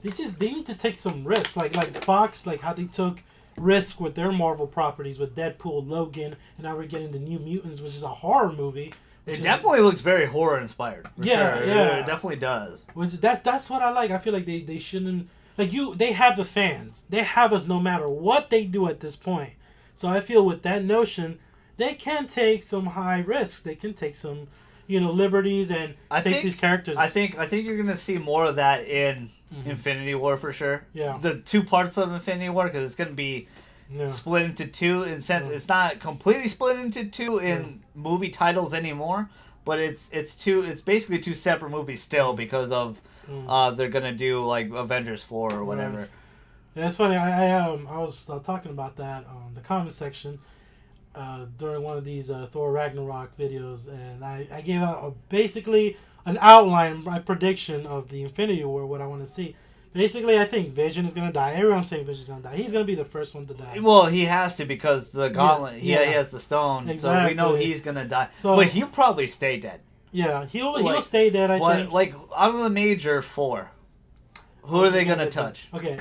Speaker 2: they need to take some risks. Like Fox, like how they took risk with their Marvel properties with Deadpool, Logan, and now we're getting the New Mutants, which is a horror movie.
Speaker 1: It definitely looks very horror inspired. Yeah, it definitely does.
Speaker 2: That's what I like. I feel like they shouldn't. Like they have the fans. They have us no matter what they do at this point. So I feel with that notion, they can take some high risks. They can take some, liberties and take these characters.
Speaker 1: I think you're gonna see more of that in Infinity War for sure. Yeah. The two parts of Infinity War because it's gonna be split into two. In sense, it's not completely split into two in movie titles anymore, but it's basically two separate movies still because of. They're gonna do like Avengers 4 or whatever.
Speaker 2: Yeah, it's funny. I was talking about that on the comment section during one of these Thor Ragnarok videos, and I gave out basically an outline, my prediction of the Infinity War, what I want to see. Basically, I think Vision is gonna die. Everyone's saying Vision's gonna die. He's gonna be the first one to die.
Speaker 1: Well, he has to because the gauntlet. He has the stone, so we know he's gonna die. But he'll probably stay dead.
Speaker 2: Yeah, he'll stay dead, I think.
Speaker 1: Like, out of the major four, who are they going to touch?
Speaker 2: Okay,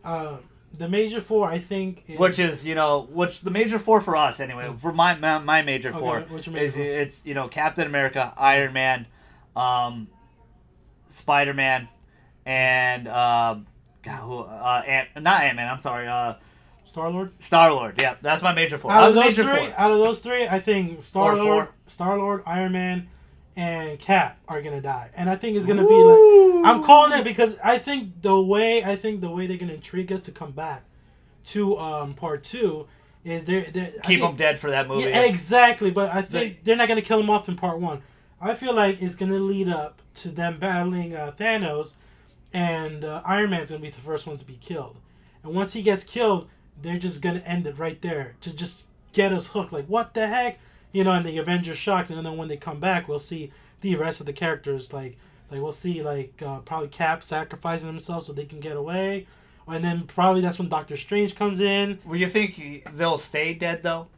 Speaker 2: the major four, I think...
Speaker 1: Which the major four for us, anyway. For my major four,
Speaker 2: what's your major four?
Speaker 1: It's Captain America, Iron Man, Spider-Man, and... not Ant-Man, I'm sorry,
Speaker 2: Star-Lord?
Speaker 1: Star-Lord, yeah. That's my major four.
Speaker 2: Out of those three, I think Star-Lord, Iron Man... and Cap are gonna die, and I think it's gonna be like I'm calling it because I think the way they're gonna intrigue us to come back to part 2 is they
Speaker 1: keep them dead for that movie.
Speaker 2: Yeah, exactly, but I think they're not gonna kill him off in part 1. I feel like it's gonna lead up to them battling Thanos, and Iron Man's gonna be the first one to be killed, and once he gets killed, they're just gonna end it right there to just get us hooked. Like what the heck. And the Avengers shocked, and then when they come back, we'll see the rest of the characters like Like we'll see probably Cap sacrificing himself so they can get away, and then probably that's when Doctor Strange comes in.
Speaker 1: Well, you think they'll stay dead though?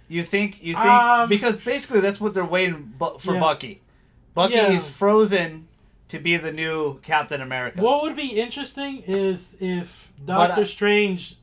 Speaker 1: You think because basically that's what they're waiting for Bucky. Bucky's frozen to be the new Captain America.
Speaker 2: What would be interesting is if Doctor Strange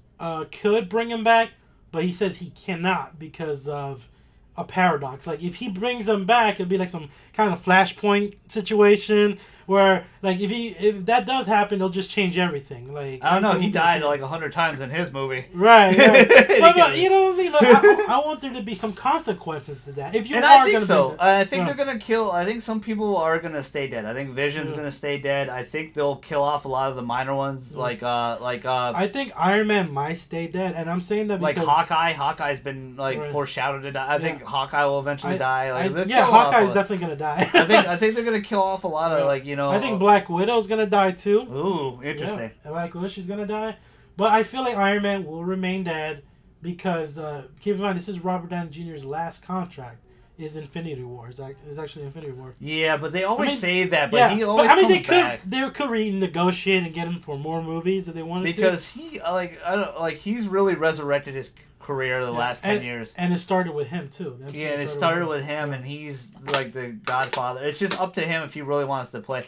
Speaker 2: could bring him back, but he says he cannot because of a paradox. Like if he brings him back, it'd be like some kind of Flashpoint situation where like if that does happen, they'll just change everything. Like
Speaker 1: I don't know, he died like 100 times in his movie.
Speaker 2: Right. but you know what I mean? Like I want there to be some consequences to that. If you
Speaker 1: I think so. I think they're gonna kill. I think some people are gonna stay dead. I think Vision's gonna stay dead. I think they'll kill off a lot of the minor ones. I
Speaker 2: think Iron Man might stay dead, and I'm saying that because
Speaker 1: Hawkeye. Hawkeye's been foreshadowed to die. I think Hawkeye will eventually die.
Speaker 2: Hawkeye's definitely gonna die.
Speaker 1: I think they're gonna kill off a lot of
Speaker 2: I think Black Widow's gonna die too.
Speaker 1: Ooh, interesting.
Speaker 2: Yeah, Black Widow, she's gonna die. But I feel like Iron Man will remain dead because keep in mind this is Robert Downey Jr.'s last contract. Is Infinity War? Is actually Infinity War.
Speaker 1: Yeah, but they always say that. But he always comes back.
Speaker 2: They could renegotiate and get him for more movies if they wanted
Speaker 1: because he's really resurrected his career the last 10 years.
Speaker 2: And it started with him too.
Speaker 1: And it started with him, and he's like the Godfather. It's just up to him if he really wants to play.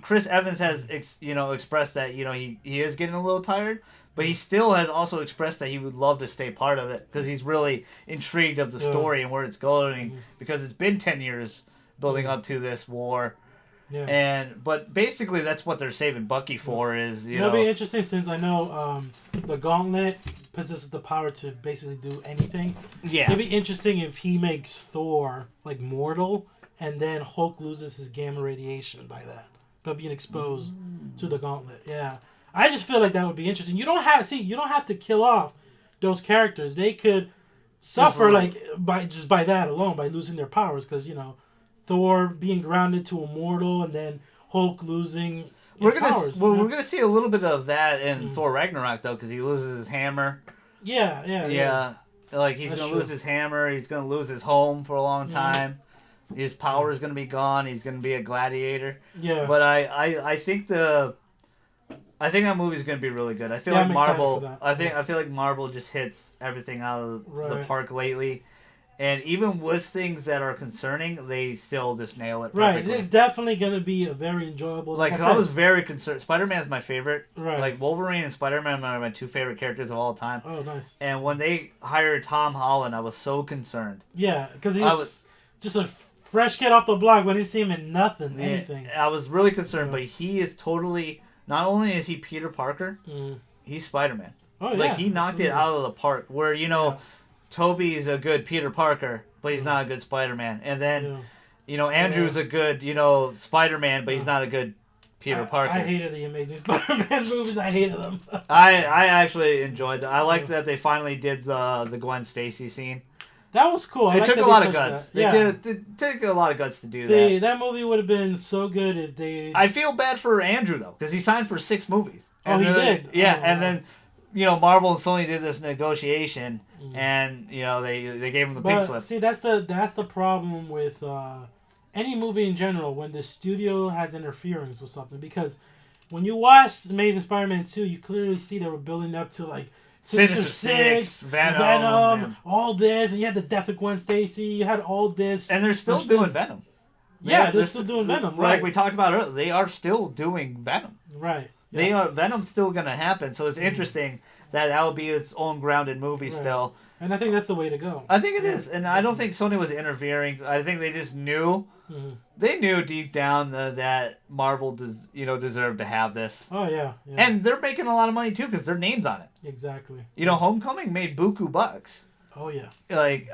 Speaker 1: Chris Evans has expressed that he is getting a little tired, but he still has also expressed that he would love to stay part of it because he's really intrigued of the story and where it's going because it's been 10 years building up to this war. Yeah. But basically that's what they're saving Bucky for is
Speaker 2: It'll be interesting since I know the Gauntlet possesses the power to basically do anything.
Speaker 1: Yeah.
Speaker 2: It'd be interesting if he makes Thor like mortal and then Hulk loses his gamma radiation by that. By being exposed to the Gauntlet. Yeah. I just feel like that would be interesting. You don't have to kill off those characters. They could suffer by that alone, by losing their powers, because Thor being grounded to immortal, and then Hulk losing his powers.
Speaker 1: We're gonna see a little bit of that in Thor Ragnarok though, because he loses his hammer.
Speaker 2: Yeah.
Speaker 1: Like he's gonna lose his hammer. He's gonna lose his home for a long time. His power is gonna be gone. He's gonna be a gladiator.
Speaker 2: Yeah.
Speaker 1: But I think that movie's gonna be really good. I feel like Marvel. I feel like Marvel just hits everything out of the park lately, and even with things that are concerning, they still just nail it perfectly.
Speaker 2: Right, it's definitely gonna be a very enjoyable.
Speaker 1: I was very concerned. Spider-Man's my favorite.
Speaker 2: Right.
Speaker 1: Like Wolverine and Spider-Man are my two favorite characters of all time.
Speaker 2: Oh, nice.
Speaker 1: And when they hired Tom Holland, I was so concerned.
Speaker 2: Yeah, because he was just a fresh kid off the block. When I didn't see him in anything.
Speaker 1: I was really concerned, but he is totally. Not only is he Peter Parker, he's Spider-Man.
Speaker 2: Oh, yeah.
Speaker 1: He knocked it out of the park. Where, Toby's a good Peter Parker, but he's not a good Spider-Man. And then, Andrew's a good, Spider-Man, but he's not a good Peter Parker.
Speaker 2: I hated the Amazing Spider-Man movies. I hated them.
Speaker 1: I actually enjoyed that. I liked that they finally did the Gwen Stacy scene.
Speaker 2: That was cool.
Speaker 1: It took a lot of guts. It took a lot of guts to do that.
Speaker 2: See, that movie would have been so good if they...
Speaker 1: I feel bad for Andrew, though, because he signed for 6 movies.
Speaker 2: And he did?
Speaker 1: Yeah, and then, Marvel and Sony did this negotiation, and, they gave him the pink slip.
Speaker 2: See, that's the problem with any movie in general, when the studio has interference with something. Because when you watch Amazing Spider-Man 2, you clearly see they were building up to,
Speaker 1: Sinister Six, Venom,
Speaker 2: all this, and you had the death of Gwen Stacy, you had all this.
Speaker 1: And they're still doing Venom.
Speaker 2: Yeah, they're still doing Venom, right.
Speaker 1: Like we talked about earlier, they are still doing Venom.
Speaker 2: Right. Yeah.
Speaker 1: Venom's still going to happen, so it's interesting that will be its own grounded movie still.
Speaker 2: And I think that's the way to go.
Speaker 1: I think it is, and I don't think Sony was interfering. I think they just knew. They knew deep down that Marvel deserved to have this.
Speaker 2: Oh yeah.
Speaker 1: And they're making a lot of money too because their name's on it.
Speaker 2: Exactly.
Speaker 1: Homecoming made buku bucks.
Speaker 2: Oh yeah.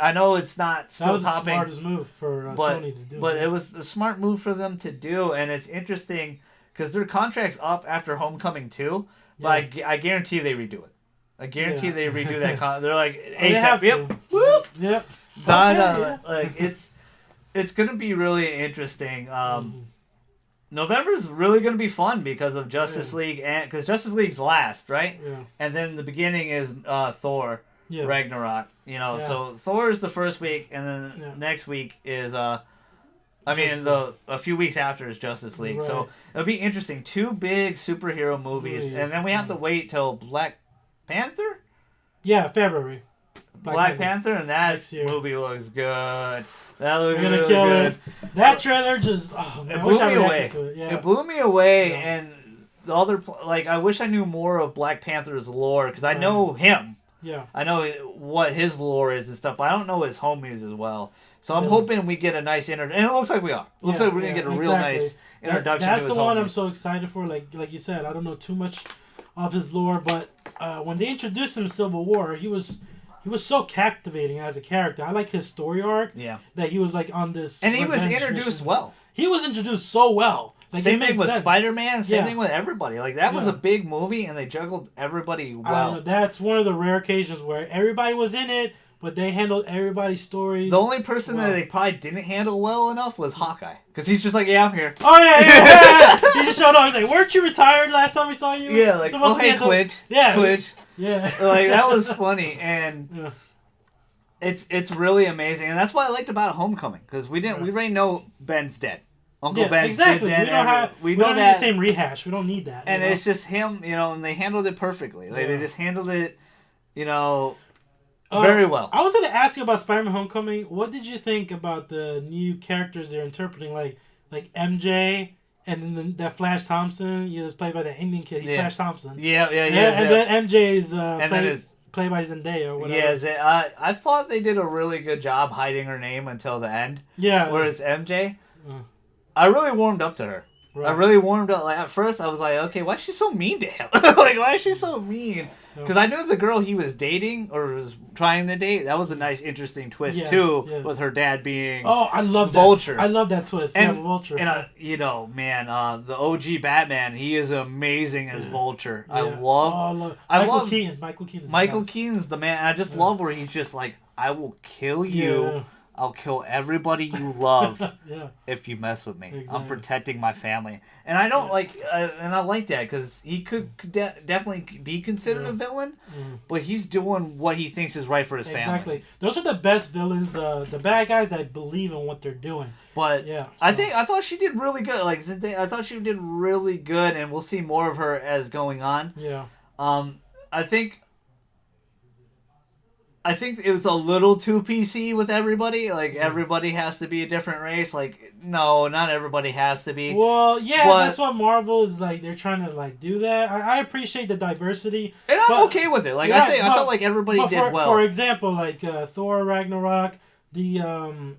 Speaker 1: I know it's not still topping.
Speaker 2: That was the smartest move for Sony to do.
Speaker 1: But it was the smart move for them to do, and it's interesting because their contract's up after Homecoming 2. But I guarantee they redo it. I guarantee they redo that. They're like, ASAP. Yep. Whoop.
Speaker 2: Yep.
Speaker 1: Done. It's gonna be really interesting. November's really gonna be fun because of Justice League, and because Justice League's last, right?
Speaker 2: Yeah.
Speaker 1: And then the beginning is Thor Ragnarok. So Thor is the first week, and then next week is I I mean, a few weeks after is Justice League. Right. So it'll be interesting. 2 big superhero movies. And then we have to wait till Black Panther?
Speaker 2: Yeah, February.
Speaker 1: Black Panther, and that movie looks good. That looks
Speaker 2: really
Speaker 1: kill
Speaker 2: good. That trailer just
Speaker 1: it blew me away. It blew me away,
Speaker 2: yeah.
Speaker 1: And the other I wish I knew more of Black Panther's lore because I know him.
Speaker 2: Yeah,
Speaker 1: I know what his lore is and stuff, but I don't know his homies as well. So I'm hoping we get a nice and it looks like we are. It looks like we're gonna get a real nice introduction.
Speaker 2: That's
Speaker 1: to his
Speaker 2: the one
Speaker 1: homies.
Speaker 2: I'm so excited for. Like you said, I don't know too much of his lore, but when they introduced him in Civil War, he was so captivating as a character. I like his story arc.
Speaker 1: Yeah.
Speaker 2: That he was on this.
Speaker 1: And he was introduced well.
Speaker 2: He was introduced so well.
Speaker 1: Same thing with Spider-Man. Same thing with everybody. That was a big movie, and they juggled everybody well.
Speaker 2: That's one of the rare occasions where everybody was in it, but they handled everybody's stories.
Speaker 1: The only person that they probably didn't handle well enough was Hawkeye, because he's just yeah, I'm here.
Speaker 2: Oh yeah. He just showed up. He's like, weren't you retired last time we saw you?
Speaker 1: Yeah, hey, Clint.
Speaker 2: Yeah,
Speaker 1: Clint.
Speaker 2: Yeah.
Speaker 1: That was funny, and it's really amazing, and that's what I liked about Homecoming, because we already know Ben's dead. Uncle Ben's
Speaker 2: exactly.
Speaker 1: dead.
Speaker 2: We don't need the same rehash. We don't need that.
Speaker 1: And it's just him, and they handled it perfectly. They just handled it, very well.
Speaker 2: I was going to ask you about Spider-Man Homecoming. What did you think about the new characters they're interpreting, like MJ, and then that Flash Thompson? Is played by the Indian kid. He's Flash Thompson.
Speaker 1: Yeah.
Speaker 2: And then MJ is played by Zendaya or whatever.
Speaker 1: Yeah, I thought they did a really good job hiding her name until the end.
Speaker 2: Yeah.
Speaker 1: Whereas MJ, I really warmed up to her. Right. I really warmed up. At first, I was like, okay, why is she so mean to him? Why is she so mean? Because I knew the girl he was dating or was trying to date. That was a nice, interesting twist too, with her dad being.
Speaker 2: Oh, I love
Speaker 1: Vulture.
Speaker 2: That. I love that twist.
Speaker 1: And
Speaker 2: Vulture.
Speaker 1: And the OG Batman, he is amazing as Vulture.
Speaker 2: Yeah. Michael Keaton.
Speaker 1: Michael Keaton's the man. I just love where he's just like, I will kill you. Yeah. I'll kill everybody you love if you mess with me. Exactly. I'm protecting my family. And I don't and I like that because he could definitely be considered a villain, but he's doing what he thinks is right for his family.
Speaker 2: Exactly. Those are the best villains, the bad guys that believe in what they're doing.
Speaker 1: But I thought she did really good. I thought she did really good, and we'll see more of her as going on.
Speaker 2: Yeah.
Speaker 1: I think it was a little too PC with everybody. Everybody has to be a different race. No, not everybody has to be.
Speaker 2: Well, that's what Marvel is they're trying to do that. I appreciate the diversity.
Speaker 1: And I'm okay with it. I felt like everybody did well.
Speaker 2: For example, Thor Ragnarok, the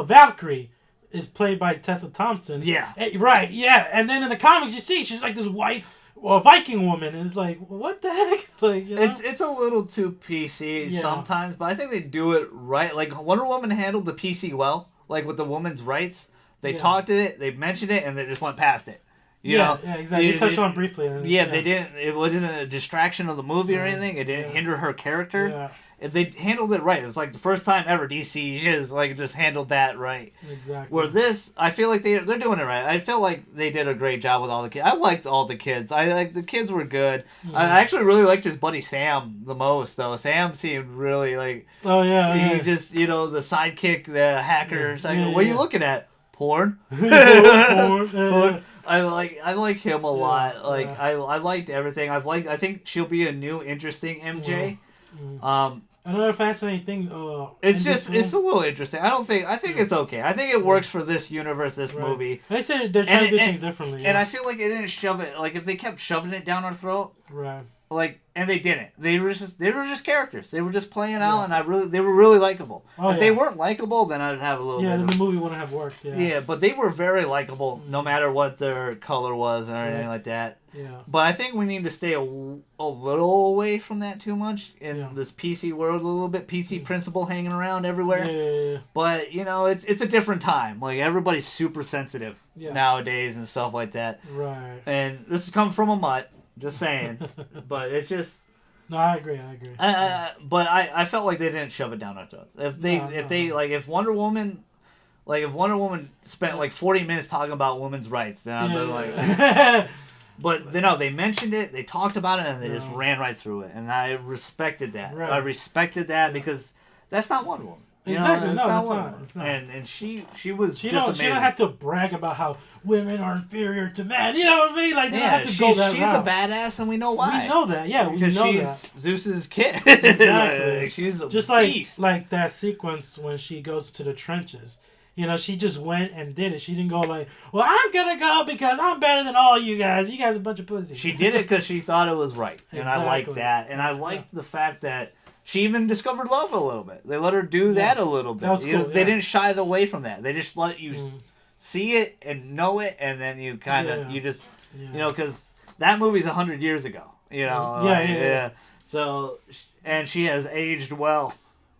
Speaker 2: Valkyrie is played by Tessa Thompson.
Speaker 1: Yeah.
Speaker 2: Right, yeah. And then in the comics you see she's this white Viking woman, and it's what the heck?
Speaker 1: It's a little too PC sometimes, but I think they do it right. Wonder Woman handled the PC well, with the women's rights. They talked it, they mentioned it, and they just went past it. You know?
Speaker 2: Yeah, exactly. They touched on briefly.
Speaker 1: They didn't. It wasn't a distraction of the movie or anything. It didn't hinder her character.
Speaker 2: Yeah.
Speaker 1: They handled it right. It's the first time ever DC has just handled that right.
Speaker 2: Exactly.
Speaker 1: Where this, I feel like they're doing it right. I feel like they did a great job with all the kids. I liked all the kids. The kids were good. Mm-hmm. I actually really liked his buddy Sam the most, though. Sam seemed really
Speaker 2: Oh yeah.
Speaker 1: He just the sidekick, the hacker.
Speaker 2: Yeah.
Speaker 1: What are you looking at? Porn. Porn. I like him a lot. I liked everything. I think she'll be a new interesting MJ.
Speaker 2: Mm-hmm. Another fascinating thing.
Speaker 1: It's a little interesting. I think it's okay. I think it works for this universe, this movie.
Speaker 2: They said they're trying to do things differently.
Speaker 1: And I feel like they didn't shove it. If they kept shoving it down our throat,
Speaker 2: right?
Speaker 1: And they didn't. They were just characters. They were just playing out, and they were really likable. If they weren't likable, then I'd have a little.
Speaker 2: Yeah, then the movie wouldn't have worked. Yeah.
Speaker 1: Yeah, but they were very likable, no matter what their color was or anything like that.
Speaker 2: Yeah.
Speaker 1: But I think we need to stay a little away from that too much in this PC world. A little bit PC principle hanging around everywhere.
Speaker 2: Yeah.
Speaker 1: But it's a different time. Everybody's super sensitive nowadays and stuff like that.
Speaker 2: Right.
Speaker 1: And this is coming from a mutt. Just saying, but it's just.
Speaker 2: No, I agree.
Speaker 1: But I felt like they didn't shove it down our throats. If Wonder Woman, if Wonder Woman spent 40 minutes talking about women's rights, then I'd be like. But they mentioned it, they talked about it, and they just ran right through it, and I respected that. Right. I respected that because that's not Wonder Woman.
Speaker 2: Exactly.
Speaker 1: It's
Speaker 2: No,
Speaker 1: not
Speaker 2: it's
Speaker 1: one
Speaker 2: not.
Speaker 1: of them.
Speaker 2: It's not.
Speaker 1: And she was
Speaker 2: She
Speaker 1: just
Speaker 2: don't.
Speaker 1: amazing.
Speaker 2: She don't have to brag about how women are inferior to men. You know what I mean? Like they don't have to go that
Speaker 1: she's
Speaker 2: route.
Speaker 1: a badass, and we know why.
Speaker 2: We know that. Yeah,
Speaker 1: because
Speaker 2: we know
Speaker 1: she's
Speaker 2: that.
Speaker 1: Zeus's kid.
Speaker 2: Exactly.
Speaker 1: Like, she's a
Speaker 2: just
Speaker 1: beast.
Speaker 2: like that sequence when she goes to the trenches. You know, she just went and did it. She didn't go like, "Well, I'm gonna go because I'm better than all you guys. You guys are a bunch of pussies."
Speaker 1: She did it because she thought it was right, and
Speaker 2: Exactly.
Speaker 1: I liked that. And I liked the fact that she even discovered love a little bit. They let her do that a little bit.
Speaker 2: That was cool,
Speaker 1: They didn't shy away from that. They just let you see it and know it, and then you kind of you just because that movie's 100 years ago. You know,
Speaker 2: yeah.
Speaker 1: So, and she has aged well.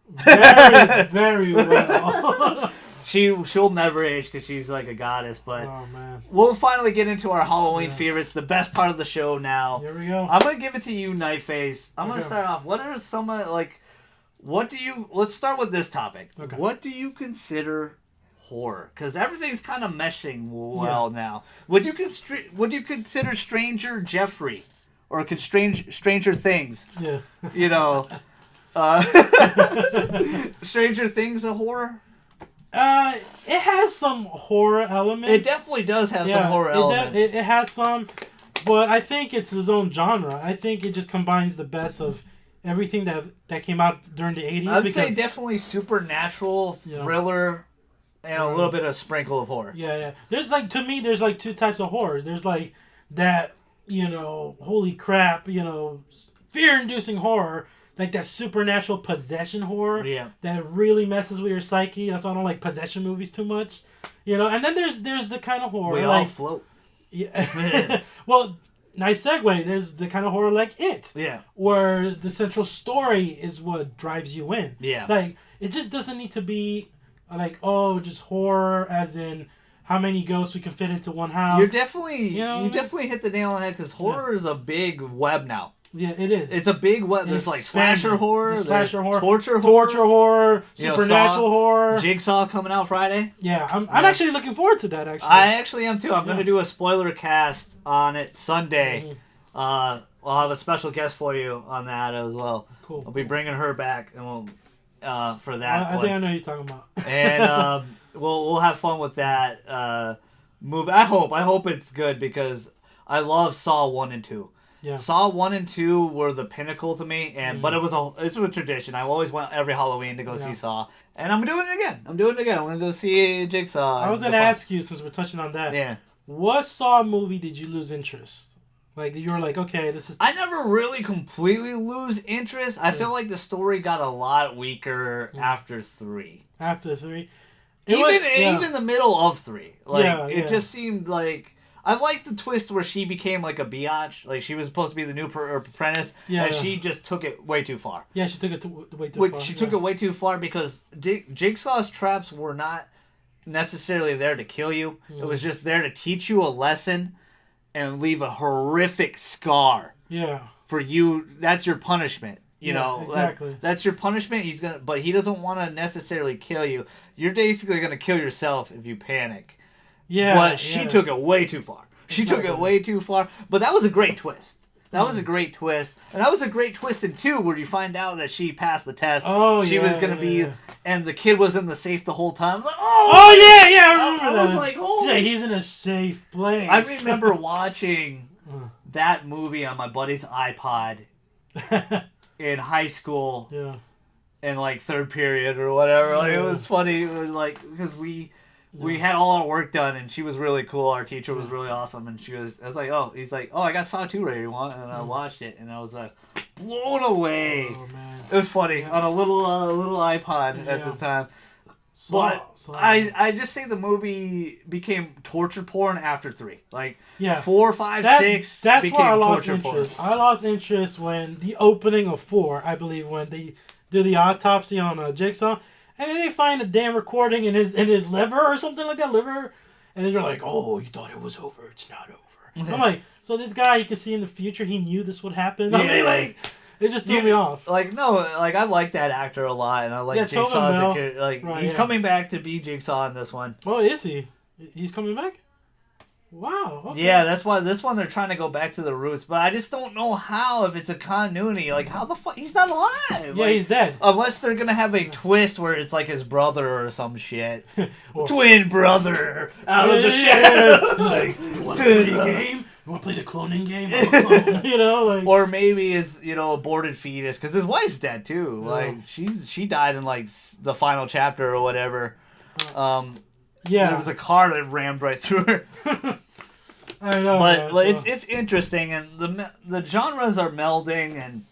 Speaker 2: Very, very well.
Speaker 1: She'll never age because she's like a goddess. But
Speaker 2: oh man,
Speaker 1: we'll finally get into our Halloween favorites, the best part of the show now.
Speaker 2: Here we go.
Speaker 1: I'm gonna give it to you, Nightface. I'm gonna start off. What are some what do you? Let's start with this topic.
Speaker 2: Okay.
Speaker 1: What do you consider horror? Because everything's kind of meshing well now. Would you consider Stranger Jeffrey or Stranger Things?
Speaker 2: Yeah.
Speaker 1: You know. Stranger Things a horror?
Speaker 2: It has some horror elements.
Speaker 1: It definitely does have some horror elements.
Speaker 2: It has some, but I think it's its own genre. I think it just combines the best of everything that came out during the 80s.
Speaker 1: I would say definitely supernatural, thriller, and a little bit of sprinkle of horror.
Speaker 2: Yeah. There's to me, there's two types of horrors. There's that, holy crap, fear-inducing horror. Like that supernatural possession horror that really messes with your psyche. That's why I don't like possession movies too much. And then there's the kind of horror
Speaker 1: we all float.
Speaker 2: Yeah. Well, nice segue. There's the kind of horror like It.
Speaker 1: Yeah.
Speaker 2: Where the central story is what drives you in.
Speaker 1: Yeah.
Speaker 2: Like it just doesn't need to be just horror as in how many ghosts we can fit into one house.
Speaker 1: You definitely hit the nail on the head because horror is a big web now.
Speaker 2: Yeah, it is.
Speaker 1: It's a big web. There's slasher horror,
Speaker 2: torture
Speaker 1: horror,
Speaker 2: supernatural horror.
Speaker 1: Jigsaw coming out Friday.
Speaker 2: Yeah, I'm actually looking forward to that. Actually,
Speaker 1: I actually am too. I'm going to do a spoiler cast on it Sunday. I'll have a special guest for you on that as well.
Speaker 2: Cool.
Speaker 1: I'll be bringing her back, and we'll for that.
Speaker 2: I think I know who you're talking about.
Speaker 1: And we'll have fun with that movie. I hope it's good because I love Saw 1 and 2.
Speaker 2: Yeah.
Speaker 1: Saw 1 and 2 were the pinnacle to me, but it's a tradition. I always went every Halloween to go see Saw, and I'm doing it again. I'm going to go see Jigsaw.
Speaker 2: I was going to ask you, since we're touching on that.
Speaker 1: Yeah.
Speaker 2: What Saw movie did you lose interest? Like you were like, okay, this is.
Speaker 1: I never really completely lose interest. I feel like the story got a lot weaker after 3.
Speaker 2: After 3,
Speaker 1: even the middle of 3, it just seemed like. I liked the twist where she became like a biatch. Like she was supposed to be the new apprentice, and she just took it way too far.
Speaker 2: Yeah, she took it way too far.
Speaker 1: She took it way too far because Jigsaw's traps were not necessarily there to kill you. It was just there to teach you a lesson and leave a horrific scar.
Speaker 2: Yeah.
Speaker 1: For you, that's your punishment. You know,
Speaker 2: exactly.
Speaker 1: That's your punishment. But he doesn't want to necessarily kill you. You're basically gonna kill yourself if you panic.
Speaker 2: Yeah,
Speaker 1: but she took it way too far. But that was a great twist. That was a great twist. And that was a great twist in 2 where you find out that she passed the test. She was going to be... And the kid was in the safe the whole time. I was like,
Speaker 2: I remember that.
Speaker 1: I was like, oh...
Speaker 2: Yeah, he's in a safe place.
Speaker 1: I remember watching that movie on my buddy's iPod in high school.
Speaker 2: Yeah.
Speaker 1: In like 3rd period or whatever. Like, it was funny. It was like... Because we had all our work done, and she was really cool. Our teacher was really awesome, and I was like, he's like, I got Saw 2 ready, you want? And I watched it, and I was like, blown away.
Speaker 2: Oh, man.
Speaker 1: It was funny on a little iPod at the time. But I just think the movie became torture porn after 3. Like 4, 5, 6
Speaker 2: that's
Speaker 1: became
Speaker 2: where I lost
Speaker 1: torture
Speaker 2: interest.
Speaker 1: porn.
Speaker 2: I lost interest when the opening of 4, I believe, when they do the autopsy on Jigsaw. And then they find a damn recording in his liver or something like that, and then they're like, "Oh, you thought it was over? It's not over." I'm like, so this guy, he could see in the future. He knew this would happen. I mean, like, it just threw me off.
Speaker 1: Like I like that actor a lot, and I like Jigsaw as a kid. Like he's coming back to be Jigsaw in this one.
Speaker 2: Oh, is he? He's coming back? Wow. Okay.
Speaker 1: Yeah, that's why this one they're trying to go back to the roots, but I just don't know how if it's a continuity. Like, how the fuck he's not alive?
Speaker 2: Yeah,
Speaker 1: like,
Speaker 2: he's dead.
Speaker 1: Unless they're gonna have a twist where it's like his brother or some shit, twin brother out of the shadow.
Speaker 2: Like, you want to play a game? You want to play the cloning game? You know, like,
Speaker 1: or maybe his aborted fetus because his wife's dead too. Like she died in like the final chapter or whatever. Yeah, there was a car that rammed right through her.
Speaker 2: I know,
Speaker 1: but it's interesting, and the genres are melding, and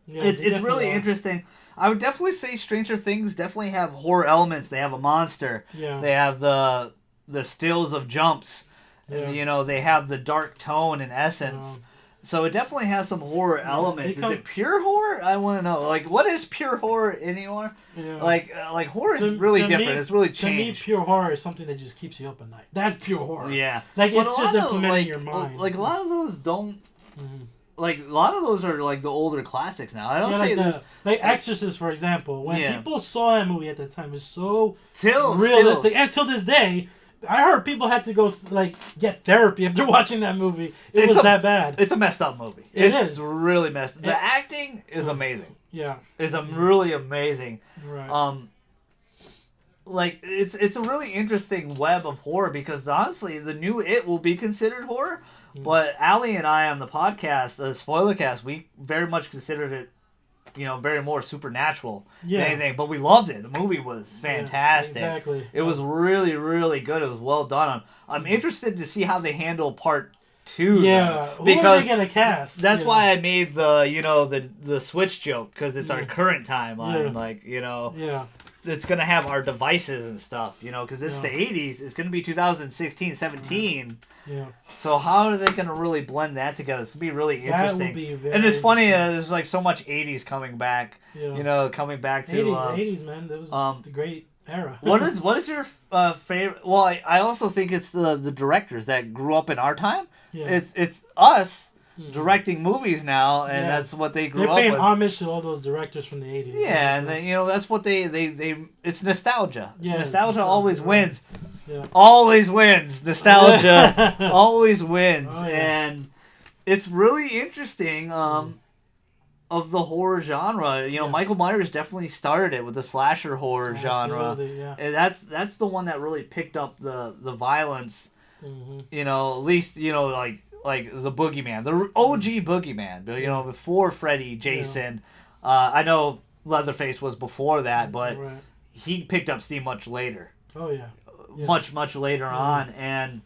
Speaker 1: it's really interesting. I would definitely say Stranger Things definitely have horror elements. They have a monster.
Speaker 2: Yeah.
Speaker 1: They have the stills of jumps.
Speaker 2: Yeah.
Speaker 1: They have the dark tone and essence. So it definitely has some horror elements. Is it pure horror? I want to know. Like, what is pure horror anymore? Yeah. Like horror is really different. It's really changed.
Speaker 2: To me, pure horror is something that just keeps you up at night. That's pure horror.
Speaker 1: Yeah.
Speaker 2: Like, it's just implementing your mind.
Speaker 1: Like, a lot of those don't... Mm-hmm. Like, a lot of those are, like, the older classics now. I don't say that...
Speaker 2: Like, Exorcist, for example. When people saw that movie at the time, it was so realistic. And till this day... I heard people had to go like get therapy after watching that movie. It was that bad.
Speaker 1: It's a messed up movie. It's really messed. The acting is amazing.
Speaker 2: Yeah,
Speaker 1: it's really amazing.
Speaker 2: Right.
Speaker 1: Like it's a really interesting web of horror because honestly, the new It will be considered horror, but Allie and I on the podcast, the spoiler cast, we very much considered it. Very more supernatural than anything. But we loved it. The movie was fantastic.
Speaker 2: Yeah, exactly.
Speaker 1: It was really, really good. It was well done. I'm interested to see how they handle part 2.
Speaker 2: Yeah.
Speaker 1: Because
Speaker 2: who are they gonna cast?
Speaker 1: That's why I made the Switch joke because it's our current timeline.
Speaker 2: Yeah.
Speaker 1: Like
Speaker 2: Yeah.
Speaker 1: It's gonna have our devices and stuff. Because it's the 80s. It's gonna be 2016, 17.
Speaker 2: Yeah.
Speaker 1: So how are they gonna really blend that together? It's gonna be really interesting.
Speaker 2: That would be very
Speaker 1: and it's funny. There's like so much 80s coming back.
Speaker 2: Yeah.
Speaker 1: Coming back to
Speaker 2: 80s, man. That was the great era.
Speaker 1: what is your favorite? Well, I also think it's the directors that grew up in our time. Yeah. It's us. Directing movies now, and that's what they grew up with.
Speaker 2: They're paying homage to all those directors from the 80s.
Speaker 1: Yeah, and that's what they it's nostalgia. Nostalgia always wins.
Speaker 2: Yeah.
Speaker 1: Always wins. Nostalgia always wins.
Speaker 2: Oh, yeah.
Speaker 1: And it's really interesting of the horror genre. Michael Myers definitely started it with the slasher horror genre.
Speaker 2: Yeah.
Speaker 1: And that's the one that really picked up the violence.
Speaker 2: Mm-hmm.
Speaker 1: At least, like the Boogeyman, the OG Boogeyman, before Freddy, Jason. I know Leatherface was before that, but he picked up steam much later.
Speaker 2: Oh, yeah.
Speaker 1: Much later on. And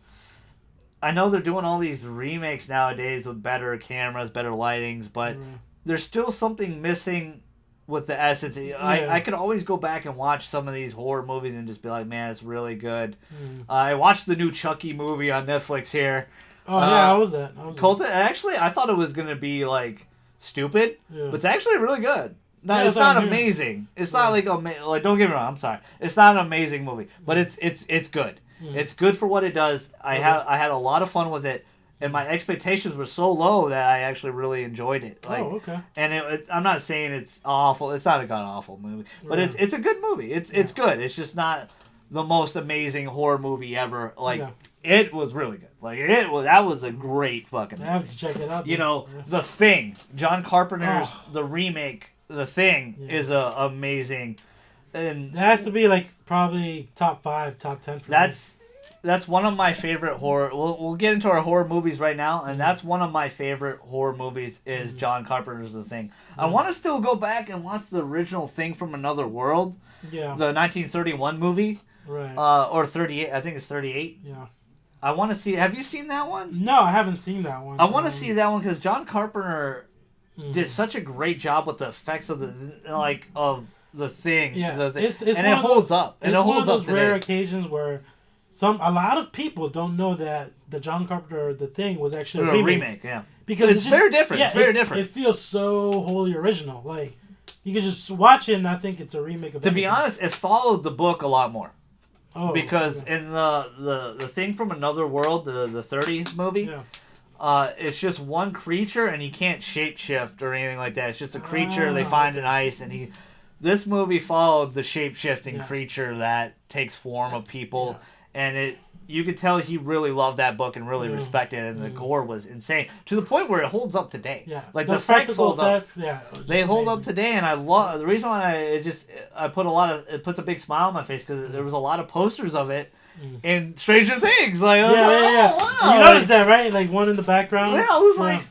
Speaker 1: I know they're doing all these remakes nowadays with better cameras, better lightings, but there's still something missing with the essence. I could always go back and watch some of these horror movies and just be like, man, it's really good. I watched the new Chucky movie on Netflix here.
Speaker 2: Oh, yeah, how was that?
Speaker 1: Actually, I thought it was going to be, like, stupid, but it's actually really good. No, it's not amazing. It's not like, don't get me wrong, I'm sorry. It's not an amazing movie, but it's good. It's good for what it does. I had a lot of fun with it, and my expectations were so low that I actually really enjoyed it.
Speaker 2: Okay.
Speaker 1: And I'm not saying it's awful. It's not a god-awful movie, but it's a good movie. It's good. It's just not the most amazing horror movie ever. It was really good. That was a great fucking movie.
Speaker 2: I have to check it out.
Speaker 1: The Thing, John Carpenter's the remake, The Thing is amazing, and
Speaker 2: that has to be like probably top 5, top 10 for me.
Speaker 1: That's one of my favorite horror. We'll get into our horror movies right now, and that's one of my favorite horror movies is John Carpenter's The Thing. I want to still go back and watch the original Thing from Another World.
Speaker 2: Yeah.
Speaker 1: The 1931 movie.
Speaker 2: Right.
Speaker 1: Or 38. I think it's 38.
Speaker 2: Yeah.
Speaker 1: I want to see. Have you seen that one?
Speaker 2: No, I haven't seen that one.
Speaker 1: I want to see that one because John Carpenter did such a great job with the effects of the Thing.
Speaker 2: Yeah,
Speaker 1: it holds up.
Speaker 2: It's one of those rare occasions where a lot of people don't know that the John Carpenter The Thing was actually a remake.
Speaker 1: Yeah,
Speaker 2: because
Speaker 1: it's very different.
Speaker 2: Yeah,
Speaker 1: it's very different.
Speaker 2: It feels so wholly original. Like you can just watch it and I think it's a remake of.
Speaker 1: To be honest, it followed the book a lot more.
Speaker 2: Oh,
Speaker 1: because in the Thing from Another World, the 30s movie, it's just one creature and he can't shapeshift or anything like that. It's just a creature they find in ice, and this movie followed the shape-shifting creature that takes form of people, and you could tell he really loved that book and really respected it, and the gore was insane to the point where it holds up today.
Speaker 2: Yeah,
Speaker 1: like the effects hold up.
Speaker 2: Yeah,
Speaker 1: they hold up today, and I love the reason why it puts a big smile on my face because there was a lot of posters of it in Stranger Things. Like,
Speaker 2: wow. You noticed that, right? Like one in the background.
Speaker 1: Yeah, I was like,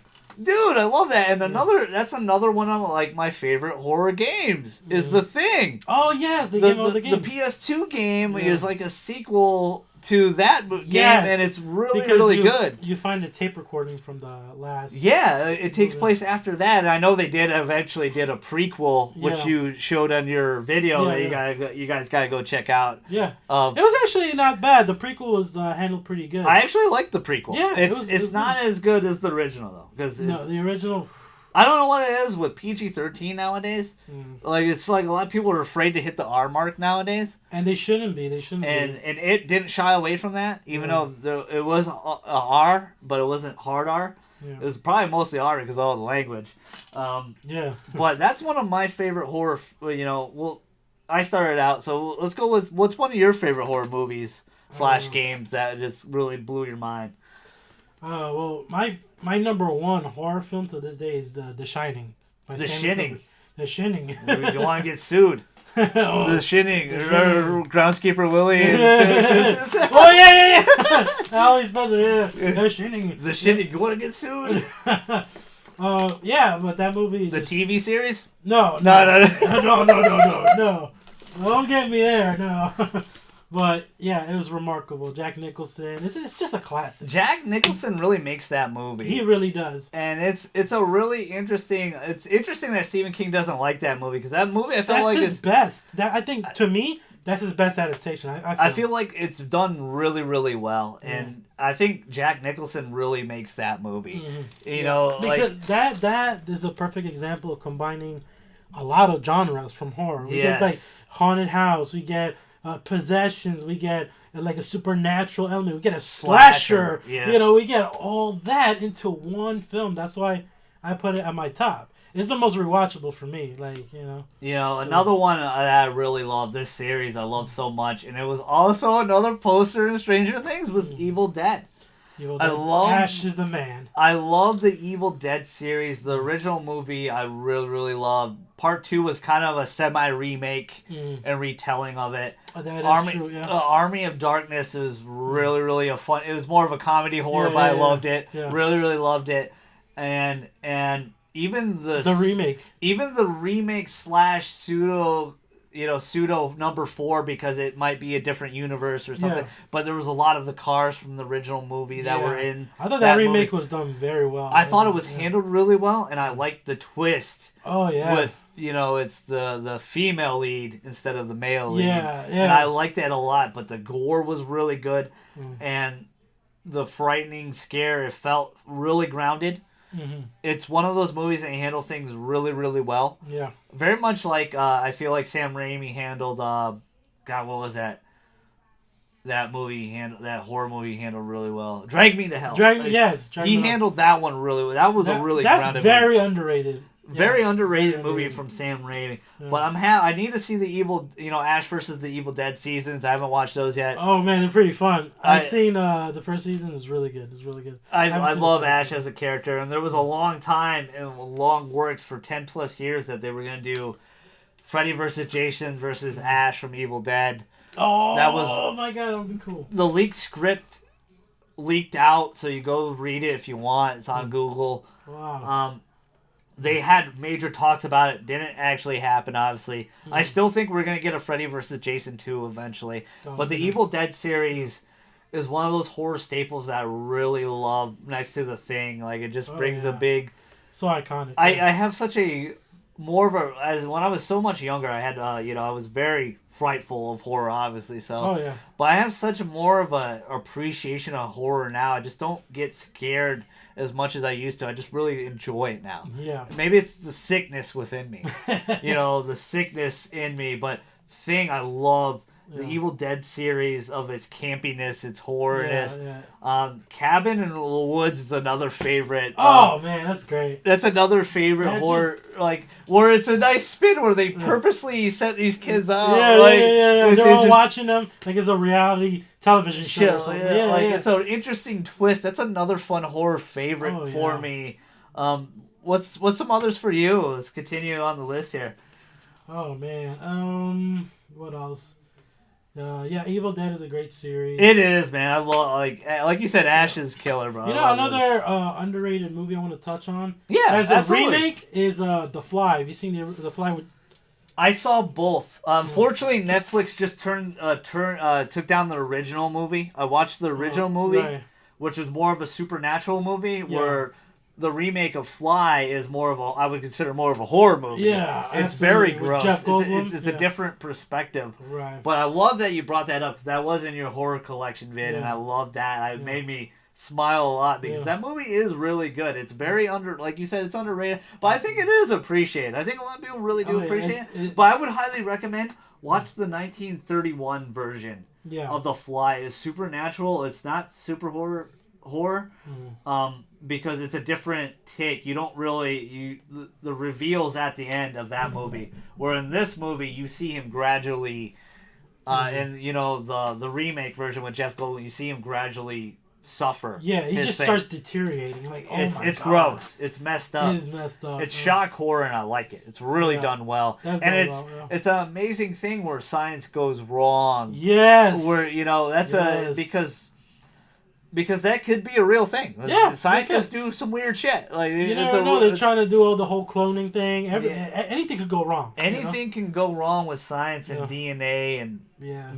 Speaker 1: dude, I love that. And that's another one of like my favorite horror games is The Thing.
Speaker 2: Oh yes, the
Speaker 1: PS2 game is like a sequel to that game, and it's really good.
Speaker 2: You find a tape recording from the last.
Speaker 1: Yeah, it takes place after that, and I know they eventually did a prequel, which you showed on your video that you guys gotta go check out.
Speaker 2: Yeah, it was actually not bad. The prequel was handled pretty good.
Speaker 1: I actually liked the prequel.
Speaker 2: Yeah,
Speaker 1: it's not as good as the original though, because
Speaker 2: the original.
Speaker 1: I don't know what it is with PG-13 nowadays. Like it's like a lot of people are afraid to hit the R mark nowadays,
Speaker 2: and they shouldn't be.
Speaker 1: And it didn't shy away from that, even though it was a R, but it wasn't hard R. Yeah. It was probably mostly R because of all the language. But that's one of my favorite horror. I started out. So let's go with what's one of your favorite horror movies / games that just really blew your mind.
Speaker 2: Well, my number one horror film to this day is The Shining.
Speaker 1: The Shining.
Speaker 2: The Shining.
Speaker 1: You want to get sued. The Shining. Groundskeeper Willie. Yeah.
Speaker 2: Always The Shining.
Speaker 1: The Shining. You want to get sued?
Speaker 2: Yeah, but that movie is
Speaker 1: TV series?
Speaker 2: No. Don't get me there, no. But yeah, it was remarkable. Jack Nicholson. It's just a classic.
Speaker 1: Jack Nicholson really makes that movie.
Speaker 2: He really does.
Speaker 1: And it's a really interesting. It's interesting that Stephen King doesn't like that movie because that movie
Speaker 2: that's his best. I think to me that's his best adaptation. I
Speaker 1: feel like it's done really really well, and I think Jack Nicholson really makes that movie. You know,
Speaker 2: because like that is a perfect example of combining a lot of genres from horror. We get like haunted house. We get possessions, we get like a supernatural element, we get a slasher. We get all that into one film. That's why I put it at my top. It's the most rewatchable for me.
Speaker 1: Another one that I really love, this series I love so much, and it was also another poster in Stranger Things, was Evil Dead.
Speaker 2: Ash is the man.
Speaker 1: I love the Evil Dead series. The original movie I really, really loved. Part 2 was kind of a semi-remake and retelling of it.
Speaker 2: That is true, yeah.
Speaker 1: Army of Darkness was really, really a fun... It was more of a comedy horror, but I loved it. Yeah. Really, really loved it. And even
Speaker 2: the remake.
Speaker 1: Even the remake / pseudo number 4 because it might be a different universe or something. Yeah. But there was a lot of the cars from the original movie that were in.
Speaker 2: I thought that remake was done very well.
Speaker 1: I thought it was handled really well, and I liked the twist.
Speaker 2: Oh yeah.
Speaker 1: With it's the female lead instead of the male lead.
Speaker 2: Yeah.
Speaker 1: And I liked it a lot, but the gore was really good, and the frightening scare, it felt really grounded. It's one of those movies that handle things really, really well.
Speaker 2: Yeah.
Speaker 1: Very much like I feel like Sam Raimi handled. God, what was that? That horror movie he handled really well. Drag Me to Hell. He handled that one really well. That was a really grounded
Speaker 2: movie. That's very underrated.
Speaker 1: Very underrated movie from Sam Raimi. Yeah. But I need to see the Ash versus the Evil Dead seasons. I haven't watched those yet.
Speaker 2: Oh man, they're pretty fun. I've seen the first season is really good. It's really good.
Speaker 1: I love Ash as a character, and there was a long time and long works for 10 plus years that they were going to do Freddy versus Jason versus Ash from Evil Dead.
Speaker 2: Oh my god, that would be cool.
Speaker 1: The leaked script leaked out, so you go read it if you want. It's on Google.
Speaker 2: Wow.
Speaker 1: They had major talks about it. Didn't actually happen, obviously. I still think we're going to get a Freddy vs. Jason 2 eventually. But the Evil Dead series is one of those horror staples that I really love next to The Thing. Like, it just brings a big...
Speaker 2: So iconic.
Speaker 1: I have such a... More of a... When I was so much younger, I had, I was very frightful of horror, obviously. So, but I have such more of a appreciation of horror now. I just don't get scared as much as I used to. I just really enjoy it now.
Speaker 2: Yeah.
Speaker 1: Maybe it's the sickness within me. The sickness in me. But Thing, I love The Evil Dead series of its campiness, its horrorness.
Speaker 2: Yeah.
Speaker 1: Cabin in the Woods is another favorite.
Speaker 2: Oh man, that's great.
Speaker 1: That's another favorite horror, like where it's a nice spin where they purposely set these kids up.
Speaker 2: Yeah. They're all watching them like it's a reality television show. Or something.
Speaker 1: It's an interesting twist. That's another fun horror favorite for me. What's some others for you? Let's continue on the list here.
Speaker 2: Oh man. What else? Evil Dead is a great series.
Speaker 1: It is, man. I love like you said, Ash is killer, bro.
Speaker 2: You know another underrated movie I want to touch on.
Speaker 1: Yeah,
Speaker 2: as a remake is The Fly. Have you seen the Fly with?
Speaker 1: I saw both. Fortunately, Netflix just took down the original movie. I watched the original movie, which is more of a supernatural movie, where the remake of Fly is I would consider more of a horror movie.
Speaker 2: Yeah,
Speaker 1: it's very gross. It's a different perspective.
Speaker 2: Right.
Speaker 1: But I love that you brought that up because that was in your horror collection vid, and I love that. It made me smile a lot because that movie is really good. It's very like you said, it's underrated, but I think it is appreciated. I think a lot of people really do appreciate it. But I would highly recommend watch the 1931 version of The Fly. It's supernatural. It's not super horror. Because it's a different take. You don't really the reveals at the end of that movie. Where in this movie you see him gradually, in the remake version with Jeff Goldblum, you see him gradually suffer.
Speaker 2: Yeah, he just starts deteriorating. Like
Speaker 1: it's gross. It's messed up.
Speaker 2: It is messed up.
Speaker 1: It's shock horror, and I like it. It's really done well. It's an amazing thing where science goes wrong.
Speaker 2: Yes.
Speaker 1: Where because that could be a real thing.
Speaker 2: Yeah,
Speaker 1: scientists do some weird shit. Like
Speaker 2: they're trying to do all the whole cloning thing. Anything could go wrong.
Speaker 1: Anything can go wrong with science and DNA and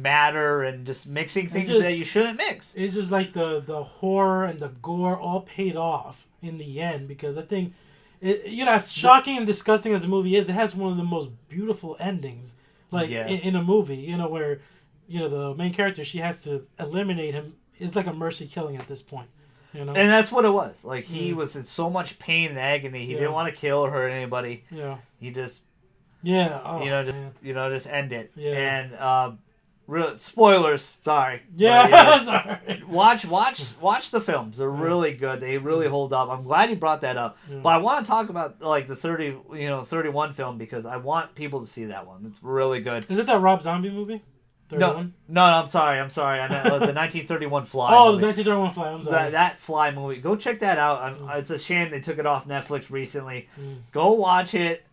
Speaker 1: matter and just mixing things that you shouldn't mix.
Speaker 2: It's just like the horror and the gore all paid off in the end because I think, as shocking and disgusting as the movie is, it has one of the most beautiful endings. In a movie, where the main character, she has to eliminate him. It's like a mercy killing at this point, And
Speaker 1: that's what it was. Like he was in so much pain and agony. He didn't want to kill or hurt anybody.
Speaker 2: Yeah.
Speaker 1: He just.
Speaker 2: Yeah.
Speaker 1: Oh, just end it.
Speaker 2: Yeah.
Speaker 1: And real spoilers. Sorry.
Speaker 2: Yeah. Sorry.
Speaker 1: Watch the films. They're really good. They really hold up. I'm glad you brought that up. Yeah. But I want to talk about the 31 film because I want people to see that one. It's really good.
Speaker 2: Is it that Rob Zombie movie? 31?
Speaker 1: No, I'm sorry. I meant the 1931 Fly.
Speaker 2: Oh,
Speaker 1: movie.
Speaker 2: The 1931 Fly. I'm sorry.
Speaker 1: That Fly movie. Go check that out. It's a shame they took it off Netflix recently. Go watch it.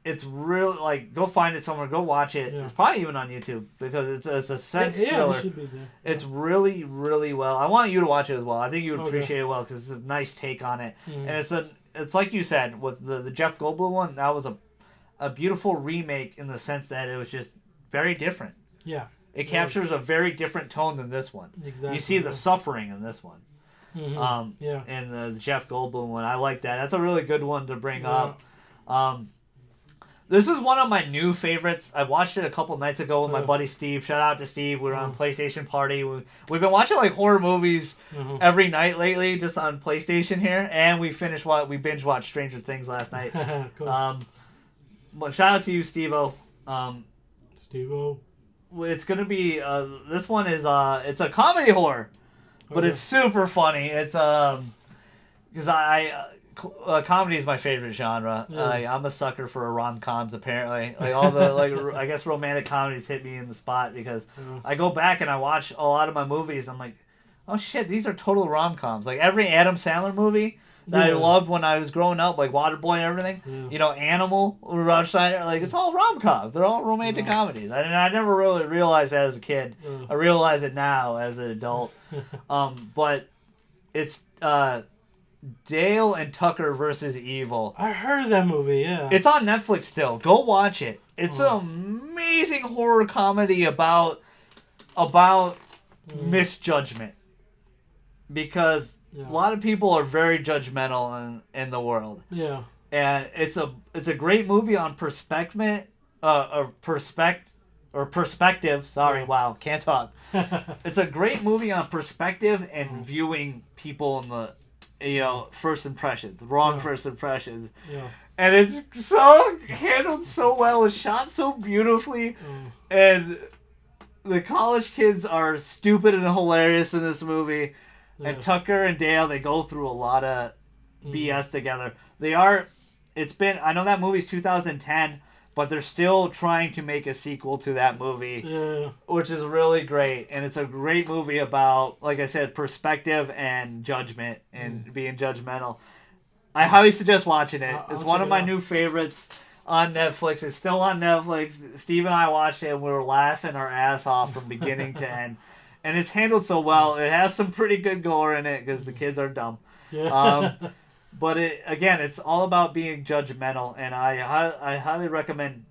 Speaker 1: It's real. Go find it somewhere. Go watch it. Yeah. It's probably even on YouTube because it's a sense thriller.
Speaker 2: It should be there.
Speaker 1: It's really, really well. I want you to watch it as well. I think you would appreciate it well because it's a nice take on it. And it's like you said with the Jeff Goldblum one. That was a beautiful remake in the sense that it was just very different.
Speaker 2: Yeah.
Speaker 1: It captures a very different tone than this one.
Speaker 2: Exactly.
Speaker 1: You see the suffering in this one.
Speaker 2: Mm-hmm.
Speaker 1: And the Jeff Goldblum one. I like that. That's a really good one to bring up. This is one of my new favorites. I watched it a couple nights ago with my buddy Steve. Shout out to Steve. We were on PlayStation Party. We've been watching horror movies every night lately, just on PlayStation here. And we binge watched Stranger Things last night.
Speaker 2: Cool.
Speaker 1: But shout out to you, Steve-O.
Speaker 2: Steve-O.
Speaker 1: It's gonna be this one is it's a comedy horror, but it's super funny. It's because comedy is my favorite genre.
Speaker 2: Yeah.
Speaker 1: I'm a sucker for rom-coms apparently. All the I guess romantic comedies hit me in the spot because I go back and I watch a lot of my movies. I'm like, oh shit, these are total rom-coms. Every Adam Sandler movie that I loved when I was growing up, like Waterboy and everything. Animal, Rod Schneider, it's all rom-coms. They're all romantic comedies. I never really realized that as a kid. I realize it now as an adult. But it's Dale and Tucker versus Evil.
Speaker 2: I heard of that movie, yeah.
Speaker 1: It's on Netflix still. Go watch it. It's an amazing horror comedy about misjudgment. Because a lot of people are very judgmental in the world.
Speaker 2: Yeah.
Speaker 1: And it's a great movie on perspective. Sorry, wow, can't talk. It's a great movie on perspective and viewing people in the first impressions, first impressions.
Speaker 2: Yeah.
Speaker 1: And it's so handled so well. It's shot so beautifully. And the college kids are stupid and hilarious in this movie. Yeah. And Tucker and Dale, they go through a lot of BS together. They are. It's been. I know that movie's 2010, but they're still trying to make a sequel to that movie, which is really great. And it's a great movie about, like I said, perspective and judgment and being judgmental. I highly suggest watching it. It's one of my new favorites on Netflix. It's still on Netflix. Steve and I watched it, and we were laughing our ass off from beginning to end. And it's handled so well. It has some pretty good gore in it because the kids are dumb. Yeah. But it's all about being judgmental, and I highly recommend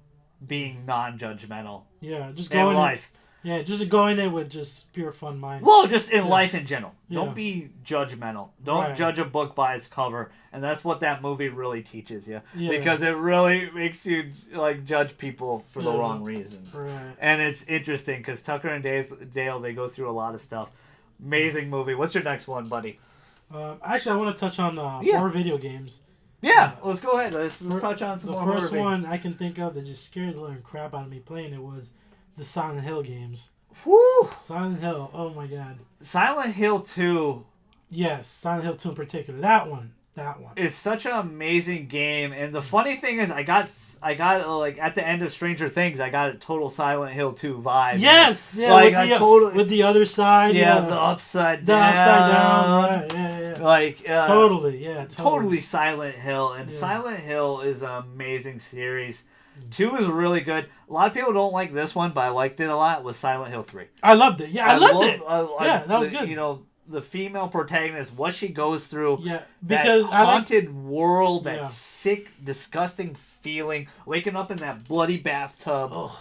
Speaker 1: being non-judgmental.
Speaker 2: Yeah, just
Speaker 1: in life.
Speaker 2: Just go in there with just pure fun mind.
Speaker 1: Well, just in life in general. Don't be judgmental. Don't judge a book by its cover, and that's what that movie really teaches you. Yeah. Because it really makes you judge people for the wrong reasons. Right. And it's interesting because Tucker and Dale, they go through a lot of stuff. Amazing movie. What's your next one, buddy?
Speaker 2: Actually, I want to touch on horror video games.
Speaker 1: Yeah, let's go ahead. Let's touch on some more horror.
Speaker 2: The first one I can think of that just scared the living crap out of me playing it was the Silent Hill games.
Speaker 1: Woo!
Speaker 2: Silent Hill, oh my god.
Speaker 1: Silent Hill 2.
Speaker 2: Yes, Silent Hill 2 in particular. That one.
Speaker 1: It's such an amazing game, and the funny thing is, I got at the end of Stranger Things, I got a total Silent Hill 2 vibe.
Speaker 2: Yes, yeah, with the other side.
Speaker 1: Yeah, the upside down.
Speaker 2: Right? Yeah.
Speaker 1: Totally Silent Hill, and Silent Hill is an amazing series. 2 is really good. A lot of people don't like this one, but I liked it a lot. Was Silent Hill 3.
Speaker 2: I loved it. Yeah, I loved it. That was good.
Speaker 1: You know, the female protagonist, what she goes through,
Speaker 2: because
Speaker 1: that haunted world, that sick, disgusting feeling, waking up in that bloody bathtub.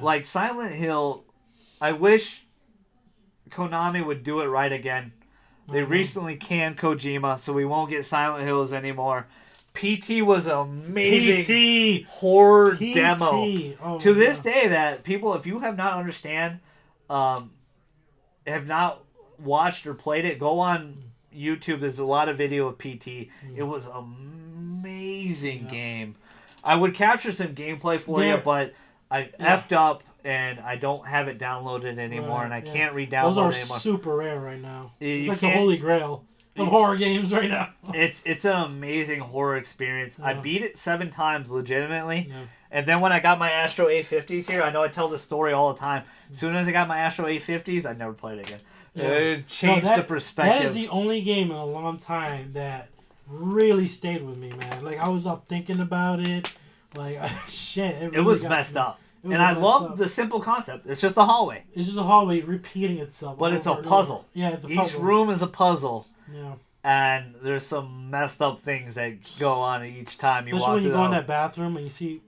Speaker 1: Like Silent Hill, I wish Konami would do it right again. They recently canned Kojima, so we won't get Silent Hills anymore. PT was an amazing horror demo. To this day, that people, if you have not have not watched or played it, go on YouTube. There's a lot of video of PT. It was an amazing game. I would capture some gameplay for you, but I effed up and I don't have it downloaded anymore, and I can't re-download it anymore.
Speaker 2: Those are super rare right now. It's like the holy grail of horror games right now.
Speaker 1: It's an amazing horror experience. I beat it 7 times legitimately. And then when I got my Astro A50s here, I know I tell this story all the time. As soon as I got my Astro A50s, I never played it again. It changed the perspective.
Speaker 2: That is the only game in a long time that really stayed with me, man. Like, I was up thinking about it. Like, shit. It really
Speaker 1: was messed up. And I love the simple concept. It's just a hallway.
Speaker 2: It's just a hallway repeating itself.
Speaker 1: But it's a puzzle.
Speaker 2: Yeah, it's a puzzle.
Speaker 1: Each room is a puzzle.
Speaker 2: Yeah.
Speaker 1: And there's some messed up things that go on each time you walk through.
Speaker 2: Especially when you go in that bathroom and you see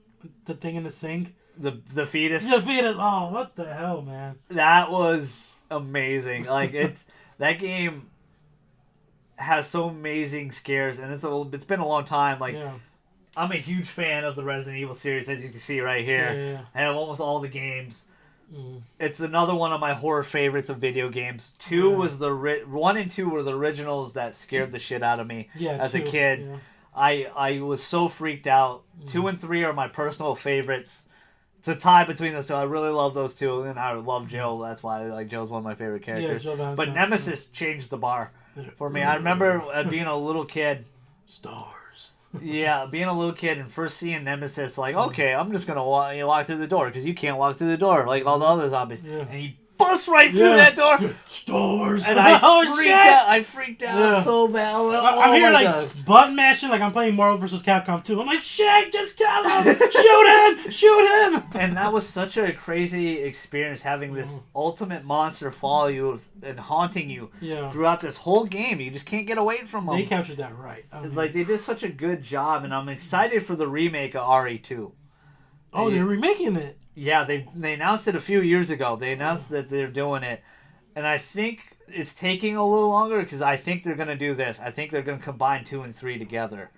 Speaker 2: the thing in the sink.
Speaker 1: The fetus.
Speaker 2: The fetus. Oh, what the hell, man.
Speaker 1: That was amazing. Like, that game has so amazing scares, and it's been a long time. Like, I'm a huge fan of the Resident Evil series, as you can see right here. I have almost all the games. It's another one of my horror favorites of video games. 1 and 2 were the originals that scared the shit out of me as a kid. I was so freaked out. 2 and 3 are my personal favorites. It's a tie between those two. I really love those two, and I love Jill. That's why Jill's one of my favorite characters. But Nemesis changed the bar for me. I remember being a little kid.
Speaker 2: Stars.
Speaker 1: Being a little kid and first seeing Nemesis, like, okay, I'm just gonna walk through the door because you can't walk through the door like all the other zombies. And he busts right through that door.
Speaker 2: Stars.
Speaker 1: And I freaked out so bad.
Speaker 2: I'm here button mashing like I'm playing Marvel vs. Capcom 2. I'm like, shit, just kill him! Shoot him!
Speaker 1: And that was such a crazy experience, having this ultimate monster follow you and haunting you throughout this whole game. You just can't get away from them.
Speaker 2: They captured that right.
Speaker 1: They did such a good job, and I'm excited for the remake of RE2.
Speaker 2: Oh, they're remaking it.
Speaker 1: Yeah, they announced it a few years ago. They announced that they're doing it. And I think it's taking a little longer because I think they're going to do this. I think they're going to combine 2 and 3 together.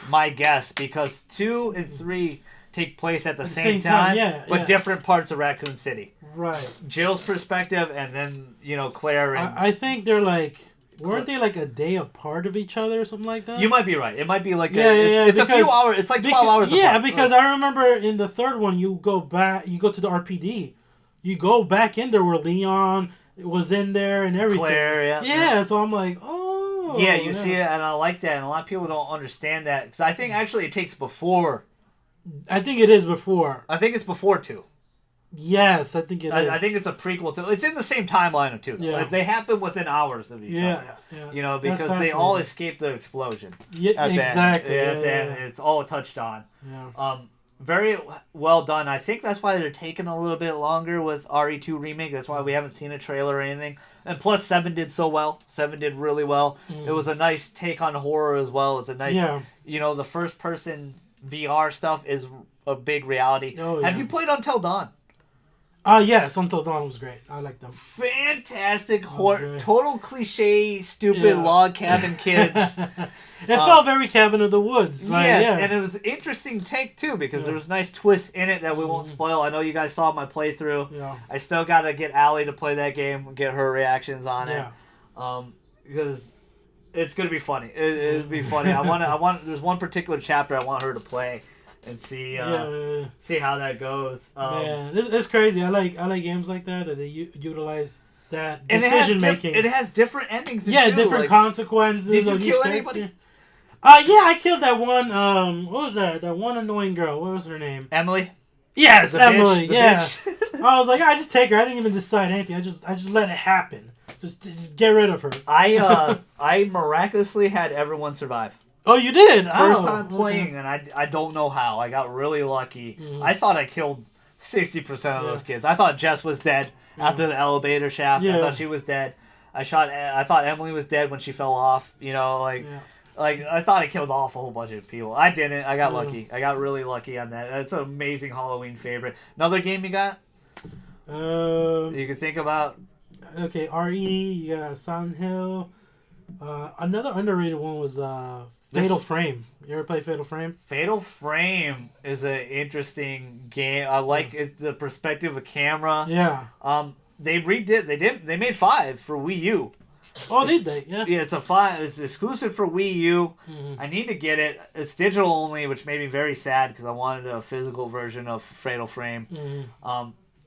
Speaker 1: My guess, because 2 and 3 take place at the same time, but different parts of Raccoon City.
Speaker 2: Right.
Speaker 1: Jill's perspective and then, Claire and...
Speaker 2: I think they're like Weren't they like a day apart of each other or something like that?
Speaker 1: You might be right. It might be like
Speaker 2: it's
Speaker 1: a few hours. It's like 12 hours apart.
Speaker 2: Yeah, because I remember in the third one, you go to the RPD. You go back in there where Leon was in there and everything.
Speaker 1: Claire, yeah.
Speaker 2: Yeah, so I'm like, oh.
Speaker 1: Yeah, you see it, and I like that. And a lot of people don't understand that. Because I think actually it takes before.
Speaker 2: I think it is before.
Speaker 1: I think it's before 2.
Speaker 2: Yes, I think it is.
Speaker 1: I think it's a prequel to. It's in the same timeline of 2. Yeah. Like, they happen within hours of each other. Yeah. You know, because they all escape the explosion.
Speaker 2: Yeah, exactly.
Speaker 1: It's all touched on.
Speaker 2: Yeah.
Speaker 1: Very well done. I think that's why they're taking a little bit longer with RE2 Remake. That's why we haven't seen a trailer or anything. And plus, 7 did so well. 7 did really well. It was a nice take on horror as well. It's a nice, you know, the first-person VR stuff is a big reality. Have you played Until Dawn?
Speaker 2: Yes, Until Dawn was great. I like them.
Speaker 1: Fantastic horror, total cliche, stupid log cabin kids.
Speaker 2: It felt very Cabin of the Woods.
Speaker 1: Yes, and it was an interesting take too because there was nice twists in it that we won't spoil. I know you guys saw my playthrough.
Speaker 2: Yeah.
Speaker 1: I still got to get Allie to play that game and get her reactions on it. Because it's gonna be funny. It'll be funny. I want. There's one particular chapter I want her to play. And see how that goes.
Speaker 2: It's crazy. I like games like that they utilize that decision making.
Speaker 1: It has different endings.
Speaker 2: Different consequences.
Speaker 1: Did you kill anybody?
Speaker 2: I killed that one. What was that? That one annoying girl. What was her name?
Speaker 1: Emily.
Speaker 2: Yes, Emily. Bitch. I was like, I just take her. I didn't even decide anything. I just let it happen. Just get rid of her.
Speaker 1: I miraculously had everyone survive.
Speaker 2: Oh, you did?
Speaker 1: First time playing, and I don't know how. I got really lucky. I thought I killed 60% of those kids. I thought Jess was dead after the elevator shaft. I thought she was dead. I thought Emily was dead when she fell off. You know, like I thought I killed off a whole bunch of people. I didn't. I got lucky. I got really lucky on that. That's an amazing Halloween favorite. Another game you got? You can think about.
Speaker 2: Okay, RE. You got Silent Hill. Another underrated one was Fatal Frame. You ever play Fatal Frame?
Speaker 1: Fatal Frame is an interesting game. I like the perspective of camera.
Speaker 2: Yeah.
Speaker 1: They made 5 for Wii U.
Speaker 2: Oh, did they? Yeah.
Speaker 1: Yeah, it's a 5. It's exclusive for Wii U. I need to get it. It's digital only, which made me very sad because I wanted a physical version of Fatal Frame.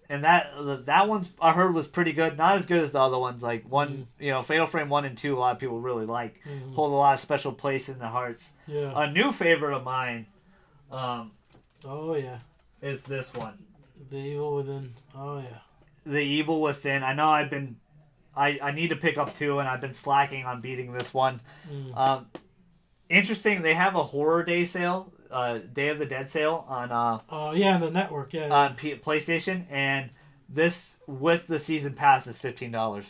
Speaker 1: And that one I heard was pretty good. Not as good as the other ones. Like Fatal Frame 1 and 2, a lot of people really like. Hold a lot of special place in their hearts.
Speaker 2: Yeah.
Speaker 1: A new favorite of mine.
Speaker 2: Is
Speaker 1: this one.
Speaker 2: The Evil Within. Oh yeah.
Speaker 1: The Evil Within. I know I need to pick up 2, and I've been slacking on beating this one. Interesting. They have a horror day sale. Day of the Dead sale on
Speaker 2: on the network
Speaker 1: on PlayStation, and this with the season pass is $15.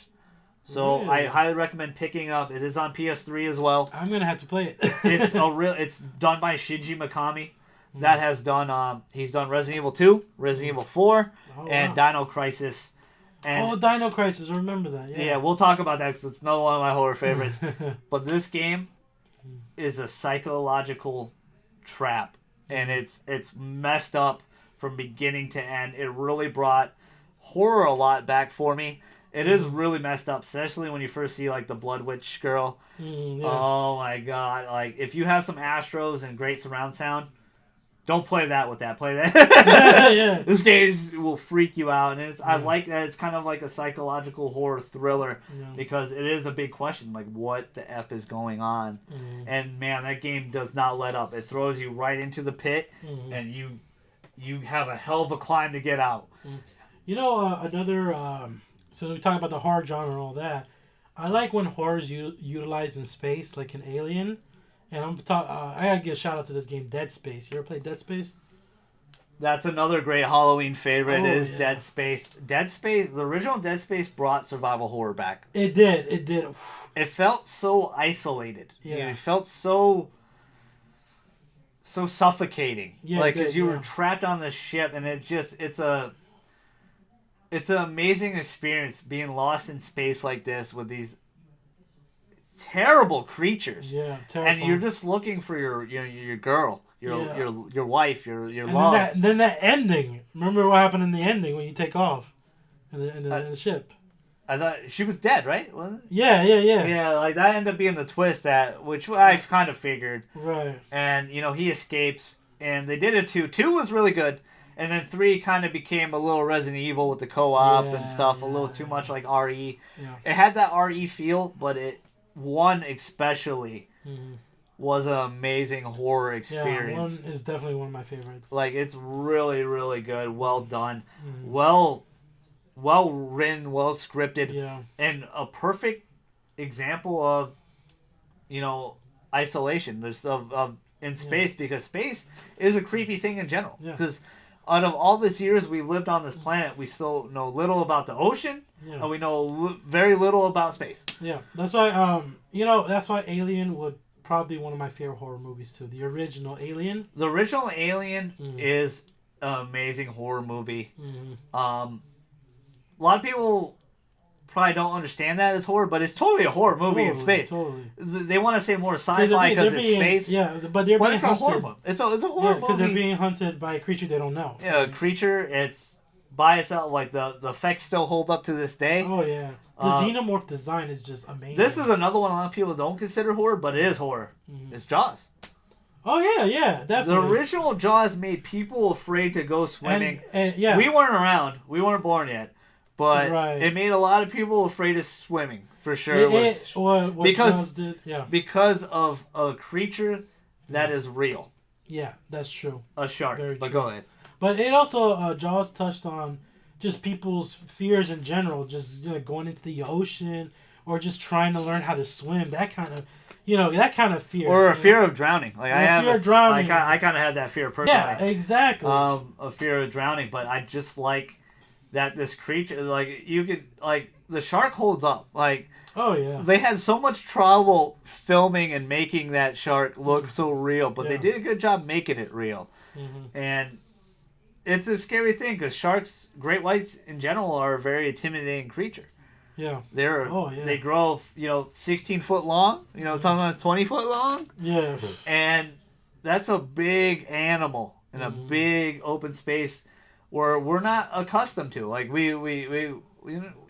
Speaker 1: So really? I highly recommend picking up. It is on PS3 as well.
Speaker 2: I'm gonna have to play it.
Speaker 1: It's done by Shinji Mikami. That has done he's done Resident Evil 2, Resident Evil 4, and Dino Crisis. And
Speaker 2: Dino Crisis, I remember that.
Speaker 1: Yeah, we'll talk about that because it's another one of my horror favorites. But this game is a psychological trap, and it's messed up from beginning to end. It really brought horror a lot back for me. It is really messed up, especially when you first see like the Blood Witch girl. Oh my god, like if you have some Astros and great surround sound, don't play that with that. Play that. This game will freak you out, and I like that it's kind of like a psychological horror thriller because it is a big question, like what the F is going on. And man, that game does not let up. It throws you right into the pit, and you have a hell of a climb to get out.
Speaker 2: You know, another. So we talk about the horror genre and all that. I like when horror's utilized in space, like an Alien. And I gotta give a shout out to this game, Dead Space. You ever played Dead Space?
Speaker 1: That's another great Halloween favorite. Dead Space. Dead Space. The original Dead Space brought survival horror back.
Speaker 2: It did.
Speaker 1: It felt so isolated.
Speaker 2: Yeah.
Speaker 1: It felt so suffocating. Yeah. Like because you were trapped on the ship, and it's an amazing experience being lost in space like this with these terrible creatures.
Speaker 2: Yeah, terrifying.
Speaker 1: And you're just looking for your girl, your wife, your love.
Speaker 2: Then that ending. Remember what happened in the ending when you take off in the ship?
Speaker 1: I thought she was dead, right? Wasn't it?
Speaker 2: Yeah.
Speaker 1: Yeah, like that ended up being the twist which I kind of figured.
Speaker 2: Right.
Speaker 1: And he escapes, and they did it 2. 2 was really good, and then 3 kind of became a little Resident Evil with the co-op and stuff, a little too much like RE.
Speaker 2: Yeah.
Speaker 1: It had that RE feel, but 1 especially was an amazing horror experience.
Speaker 2: Yeah, 1 is definitely one of my favorites.
Speaker 1: Like, it's really, really good, well done,
Speaker 2: Mm-hmm.
Speaker 1: well written, well scripted, and a perfect example of isolation in space, because space is a creepy thing in general. Because out of all these years we lived on this planet, we still know little about the ocean, and we know very little about space.
Speaker 2: Yeah, that's why that's why Alien would probably be one of my favorite horror movies too. The original Alien.
Speaker 1: The original Alien is an amazing horror movie. A lot of people probably don't understand that as horror, but it's totally a horror movie in space.
Speaker 2: Totally.
Speaker 1: They want to say more sci-fi because it's space.
Speaker 2: Yeah, but they're being
Speaker 1: it's a horror movie. It's a horror movie.
Speaker 2: Because they're being hunted by a creature they don't know.
Speaker 1: Yeah, a creature. It's by itself. Like the effects still hold up to this day.
Speaker 2: Oh yeah, the xenomorph design is just amazing.
Speaker 1: This is another one a lot of people don't consider horror, but it is horror. It's Jaws.
Speaker 2: Oh yeah, definitely.
Speaker 1: The original Jaws made people afraid to go swimming.
Speaker 2: And
Speaker 1: we weren't around. We weren't born yet. But it made a lot of people afraid of swimming, for sure. Because of a creature that is real.
Speaker 2: Yeah, that's true.
Speaker 1: A shark.
Speaker 2: Very
Speaker 1: but
Speaker 2: true.
Speaker 1: go ahead.
Speaker 2: But it also, Jaws touched on just people's fears in general, just going into the ocean or just trying to learn how to swim. That kind of, that kind of fear.
Speaker 1: Or a fear of drowning. Like I
Speaker 2: fear of drowning.
Speaker 1: I kind of had that fear personally.
Speaker 2: Yeah, exactly.
Speaker 1: A fear of drowning, but I just like that this creature, the shark holds up. Like,
Speaker 2: oh yeah,
Speaker 1: they had so much trouble filming and making that shark look so real, but they did a good job making it real. And it's a scary thing because sharks, great whites in general, are a very intimidating creature.
Speaker 2: Yeah,
Speaker 1: they grow 16 foot long. Sometimes 20 foot long.
Speaker 2: Yeah,
Speaker 1: and that's a big animal in a big open space where we're not accustomed to. Like we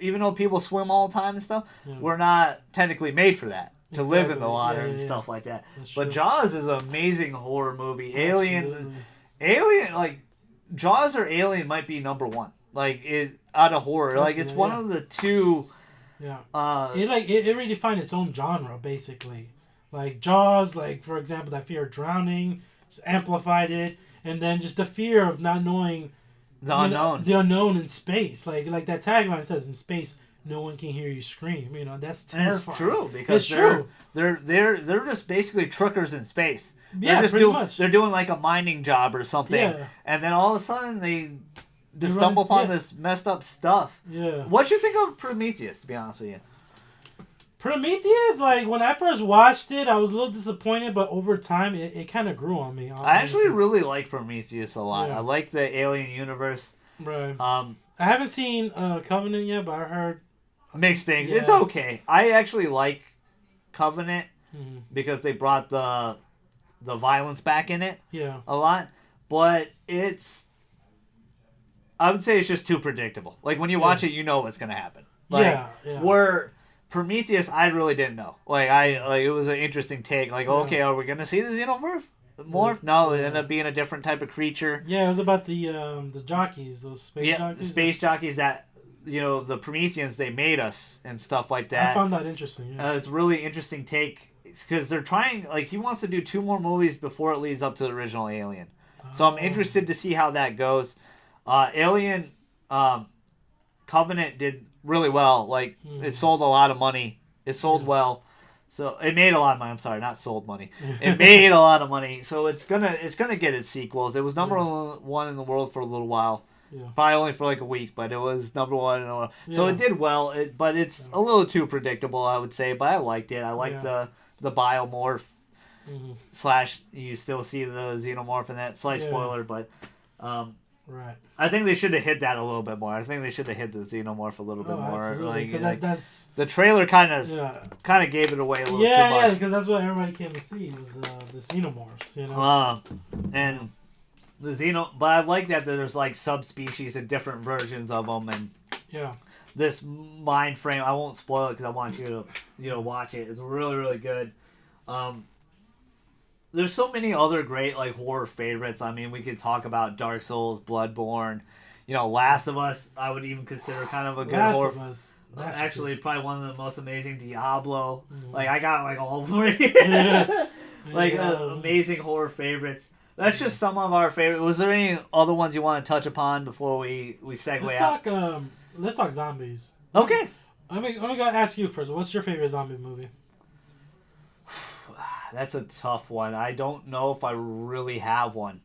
Speaker 1: even though people swim all the time and stuff, we're not technically made for that to live in the water and stuff like that. But Jaws is an amazing horror movie. Alien, like Jaws or Alien might be number 1. Like out of horror, like it's one of the 2.
Speaker 2: Yeah. It redefined its own genre basically. Like Jaws, like for example, that fear of drowning just amplified it, and then just the fear of not knowing. The unknown in space, like that tagline says, in space, no one can hear you scream. That's terrifying.
Speaker 1: It's true because they're just basically truckers in space. Pretty much. They're doing like a mining job or something, and then all of a sudden they stumble upon this messed up stuff.
Speaker 2: Yeah.
Speaker 1: What you think of Prometheus? To be honest with you,
Speaker 2: Prometheus, like when I first watched it, I was a little disappointed, but over time, it kind of grew on me. Honestly.
Speaker 1: I actually really like Prometheus a lot. I like the alien universe.
Speaker 2: Right. I haven't seen Covenant yet, but I heard
Speaker 1: mixed things. Yeah. It's okay. I actually like Covenant because they brought the violence back in it.
Speaker 2: Yeah.
Speaker 1: A lot, but I would say it's just too predictable. Like when you watch it, you know what's gonna happen. Like, where Prometheus, I really didn't know. It was an interesting take. Like, okay, are we gonna see the xenomorph? No, it ended up being a different type of creature.
Speaker 2: Yeah, it was about the jockeys, those space jockeys.
Speaker 1: The space jockeys that the Prometheans, they made us and stuff like that.
Speaker 2: I found that interesting. Yeah.
Speaker 1: It's a really interesting take because they're trying. Like, he wants to do 2 more movies before it leads up to the original Alien. So I'm interested to see how that goes. Alien, Covenant did really well. Like, it sold a lot of money. It sold well. So it made a lot of money. I'm sorry, not sold money. It made a lot of money. So it's gonna get its sequels. It was number 1 in the world for a little while.
Speaker 2: Yeah.
Speaker 1: Probably only for like a week, but it was number 1 in the world. So it did well. But it's a little too predictable, I would say. But I liked it. I liked the biomorph / you still see the xenomorph in that. Slight spoiler, but.
Speaker 2: Right.
Speaker 1: I think they should have hit that a little bit more. I think they should have hit the xenomorph a little bit more.
Speaker 2: Absolutely. Because that's
Speaker 1: the trailer kind of gave it away a little too much.
Speaker 2: Yeah, because that's what everybody came to see was the xenomorphs.
Speaker 1: And the but I like that there's like subspecies and different versions of them, and this mind frame. I won't spoil it because I want you to watch it. It's really, really good. There's so many other great like horror favorites. I mean, we could talk about Dark Souls, Bloodborne, Last of Us. I would even consider kind of a good horror.
Speaker 2: Last of Us.
Speaker 1: Actually, probably one of the most amazing. Diablo. Like I got like all three. Amazing horror favorites. That's just some of our favorite. Was there any other ones you want to touch upon before we segue out?
Speaker 2: Let's talk zombies.
Speaker 1: Okay.
Speaker 2: I'm gonna ask you first. What's your favorite zombie movie?
Speaker 1: That's a tough one. I don't know if I really have one.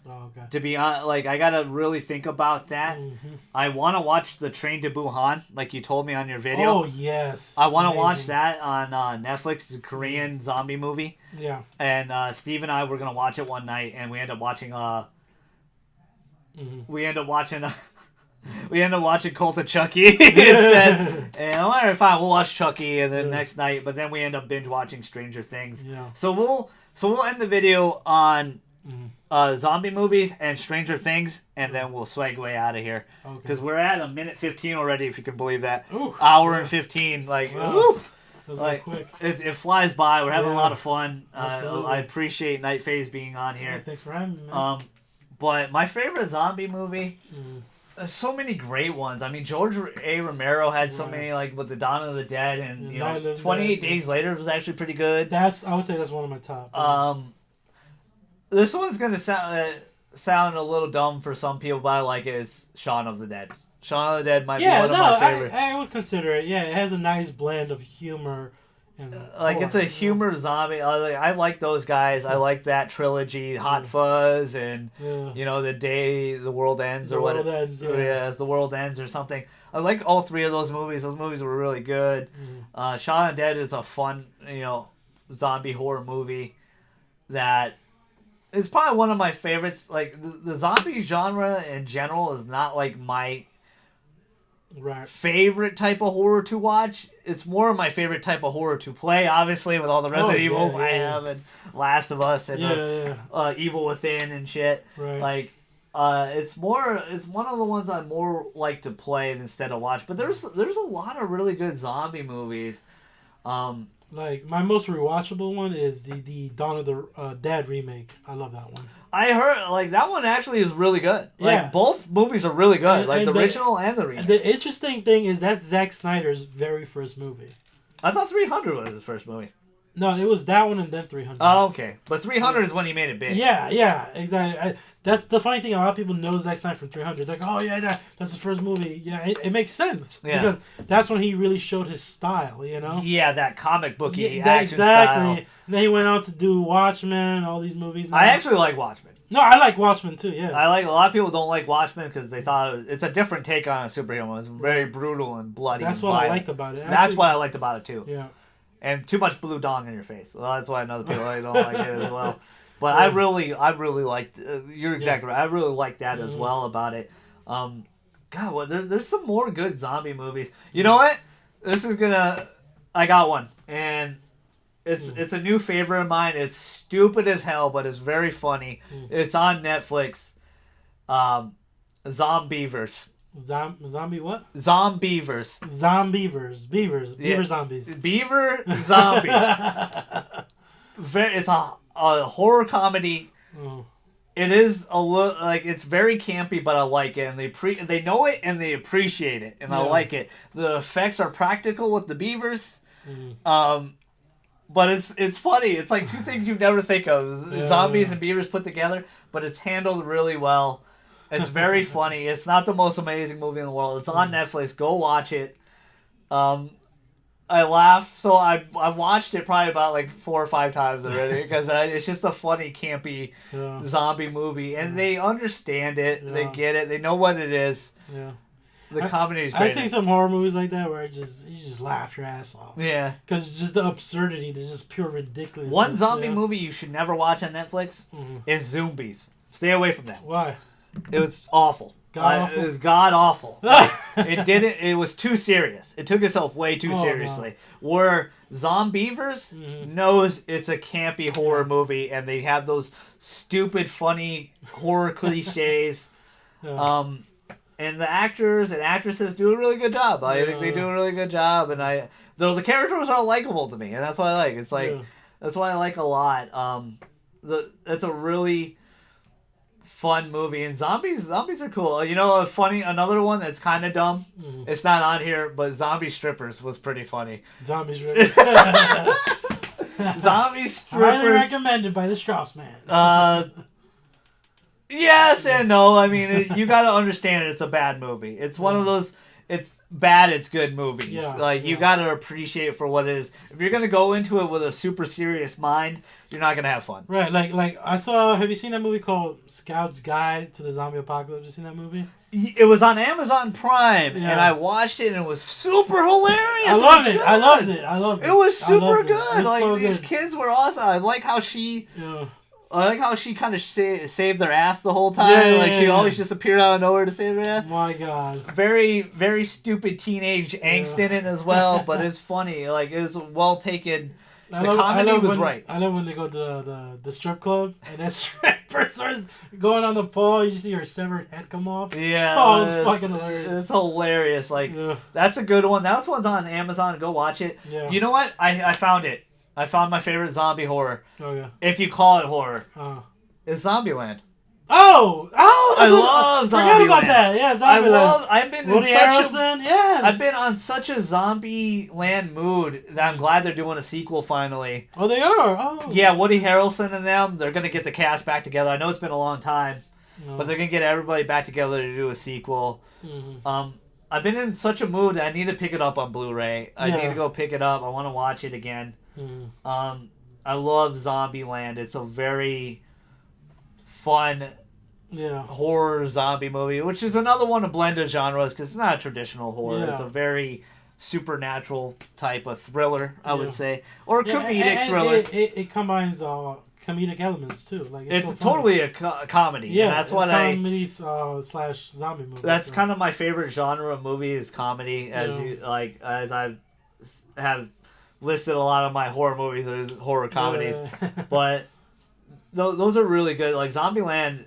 Speaker 2: Oh, okay.
Speaker 1: To be honest, I gotta really think about that. Mm-hmm. I want to watch the Train to Busan, like you told me on your video.
Speaker 2: Oh yes.
Speaker 1: I want to watch that on Netflix. It's a Korean zombie movie.
Speaker 2: Yeah.
Speaker 1: And Steve and I were gonna watch it one night, and we ended up watching. We ended up watching. We ended up watching Cult of Chucky instead. And I'm like, alright, fine, we'll watch Chucky and then next night, but then we end up binge watching Stranger Things.
Speaker 2: Yeah.
Speaker 1: So we'll end the video on zombie movies and Stranger Things, and then we'll segue out of here. Because we're at a minute 15 already, if you can believe that.
Speaker 2: Ooh,
Speaker 1: Hour and 15. Like,
Speaker 2: wow.
Speaker 1: Like quick. It flies by. We're having a lot of fun.
Speaker 2: Absolutely.
Speaker 1: I appreciate Night Phase being on here.
Speaker 2: Yeah, thanks for having me, man.
Speaker 1: But my favorite zombie movie... There's so many great ones. I mean, George A. Romero had so many, like with the Dawn of the Dead, and 28 Days Later was actually pretty good.
Speaker 2: I would say that's one of my top.
Speaker 1: This one's gonna sound a little dumb for some people, but I like it. It's Shaun of the Dead. Shaun of the Dead might be one of my favorites.
Speaker 2: I would consider it. Yeah, it has a nice blend of humor.
Speaker 1: It's a humor zombie. I like those guys. I like that trilogy, Hot Fuzz, and The Day the World Ends, or whatever. As the World Ends or something. I like all three of those movies. Those movies were really good. Shaun of the Dead is a fun, zombie horror movie that is probably one of my favorites. Like the zombie genre in general is not like my favorite type of horror to watch. It's more of my favorite type of horror to play, obviously, with all the Resident Evils I have, and Last of Us, and Evil Within and shit.
Speaker 2: Right.
Speaker 1: It's one of the ones I more like to play instead of watch. But there's a lot of really good zombie movies.
Speaker 2: Like, my most rewatchable one is the Dawn of the Dead remake. I love that one.
Speaker 1: I heard, that one actually is really good. Both movies are really good. The original and the remake.
Speaker 2: The interesting thing is that's Zack Snyder's very first movie.
Speaker 1: I thought 300 was his first movie.
Speaker 2: No, it was that one and then 300.
Speaker 1: Oh, okay. But 300 is when he made it big.
Speaker 2: Yeah, exactly. That's the funny thing. A lot of people know Zack Snyder from 300. Like, oh, yeah, that's his first movie. Yeah, it makes sense. Yeah. Because that's when he really showed his style,
Speaker 1: Yeah, that comic booky action style.
Speaker 2: And then he went on to do Watchmen, all these movies.
Speaker 1: I actually like Watchmen.
Speaker 2: No, I like Watchmen too, yeah.
Speaker 1: A lot of people don't like Watchmen because they thought it's a different take on a superhero movie. It's very brutal and bloody.
Speaker 2: That's
Speaker 1: what
Speaker 2: I liked about it.
Speaker 1: Actually, that's what I liked about it too.
Speaker 2: Yeah.
Speaker 1: And too much blue dong in your face. Well, that's why other people don't like it as well. But I really liked. You're exactly right. I really liked that as well about it. There's some more good zombie movies. You know what? I got one, and it's a new favorite of mine. It's stupid as hell, but it's very funny. It's on Netflix. Zombievers.
Speaker 2: Zombie what?
Speaker 1: Zombievers.
Speaker 2: Beaver zombies.
Speaker 1: Beaver zombies. It's a horror comedy. It is a little it's very campy, but I like it, and they know it and they appreciate it, and I like it. The effects are practical with the beavers, but it's funny. It's like two things you never think of: zombies and beavers put together. But it's handled really well. It's very funny. It's not the most amazing movie in the world. It's on Netflix. Go watch it. I laugh. So I've watched it probably about 4 or 5 times already because it's just a funny, campy zombie movie. And they understand it. They get it. They know what it is.
Speaker 2: Yeah.
Speaker 1: The comedy is great.
Speaker 2: I've seen some horror movies like that where you just laugh your ass off.
Speaker 1: Yeah.
Speaker 2: Because it's just the absurdity. There's just pure ridiculous.
Speaker 1: One zombie movie you should never watch on Netflix is Zombies. Stay away from that.
Speaker 2: Why?
Speaker 1: It was awful.
Speaker 2: God-awful?
Speaker 1: It was god awful. It was too serious. It took itself way too seriously. No. Where Zombievers knows it's a campy horror movie, and they have those stupid, funny horror cliches. and the actors and actresses do a really good job. I think they do a really good job, and though the characters are likable to me, and that's what I like. It's like that's what I like a lot. It's a really fun movie, and zombies are cool. You know, another one that's kind of dumb. Mm-hmm. It's not on here, but Zombie Strippers was pretty funny.
Speaker 2: Zombie Strippers.
Speaker 1: Zombie Strippers.
Speaker 2: Highly recommended by the Strauss man.
Speaker 1: Yes and no. I mean, you got to understand it's a bad movie. It's one of those. It's bad. It's good movies. Yeah, you got to appreciate it for what it is. If you're gonna go into it with a super serious mind, you're not gonna have fun.
Speaker 2: Right. Like I saw. Have you seen that movie called Scout's Guide to the Zombie Apocalypse? You seen that movie?
Speaker 1: It was on Amazon Prime, and I watched it, and it was super hilarious.
Speaker 2: I loved it.
Speaker 1: It was super good.
Speaker 2: It was
Speaker 1: like
Speaker 2: so
Speaker 1: these
Speaker 2: good.
Speaker 1: Kids were awesome. I like how she. Yeah. I like how she kind of saved their ass the whole time. She always just appeared out of nowhere to save their ass.
Speaker 2: My God.
Speaker 1: Very, very stupid teenage angst in it as well, but it's funny. Like, it was well taken. The comedy was right.
Speaker 2: I love when they go to the strip club and that stripper starts going on the pole. You see her severed head come off.
Speaker 1: Yeah.
Speaker 2: Oh, it's fucking hilarious.
Speaker 1: It's hilarious. Like, that's a good one. That one's on Amazon. Go watch it. Yeah. You know what? I found it. I found my favorite zombie horror. Oh, yeah. If you call it horror. It's Zombieland.
Speaker 2: Oh!
Speaker 1: I love Zombieland.
Speaker 2: Forgot about that. Yeah, Zombieland.
Speaker 1: I've been on such a Zombieland mood that I'm glad they're doing a sequel finally.
Speaker 2: Oh, they are? Oh.
Speaker 1: Yeah, Woody Harrelson and them, they're going to get the cast back together. I know it's been a long time, but they're going to get everybody back together to do a sequel. Mm-hmm. I've been in such a mood that I need to pick it up on Blu-ray. I need to go pick it up. I want to watch it again. Mm. I love Zombieland. It's a very fun horror zombie movie, which is another one to blend of genres because it's not a traditional horror. Yeah. It's a very supernatural type of thriller, I would say, or comedic thriller.
Speaker 2: It combines comedic elements too. Like
Speaker 1: it's so totally a comedy.
Speaker 2: Yeah,
Speaker 1: and that's what
Speaker 2: comedy slash zombie movie.
Speaker 1: That's kind of my favorite genre of movie is comedy. As I have listed a lot of my horror movies as horror comedies, but those are really good. Like Zombieland,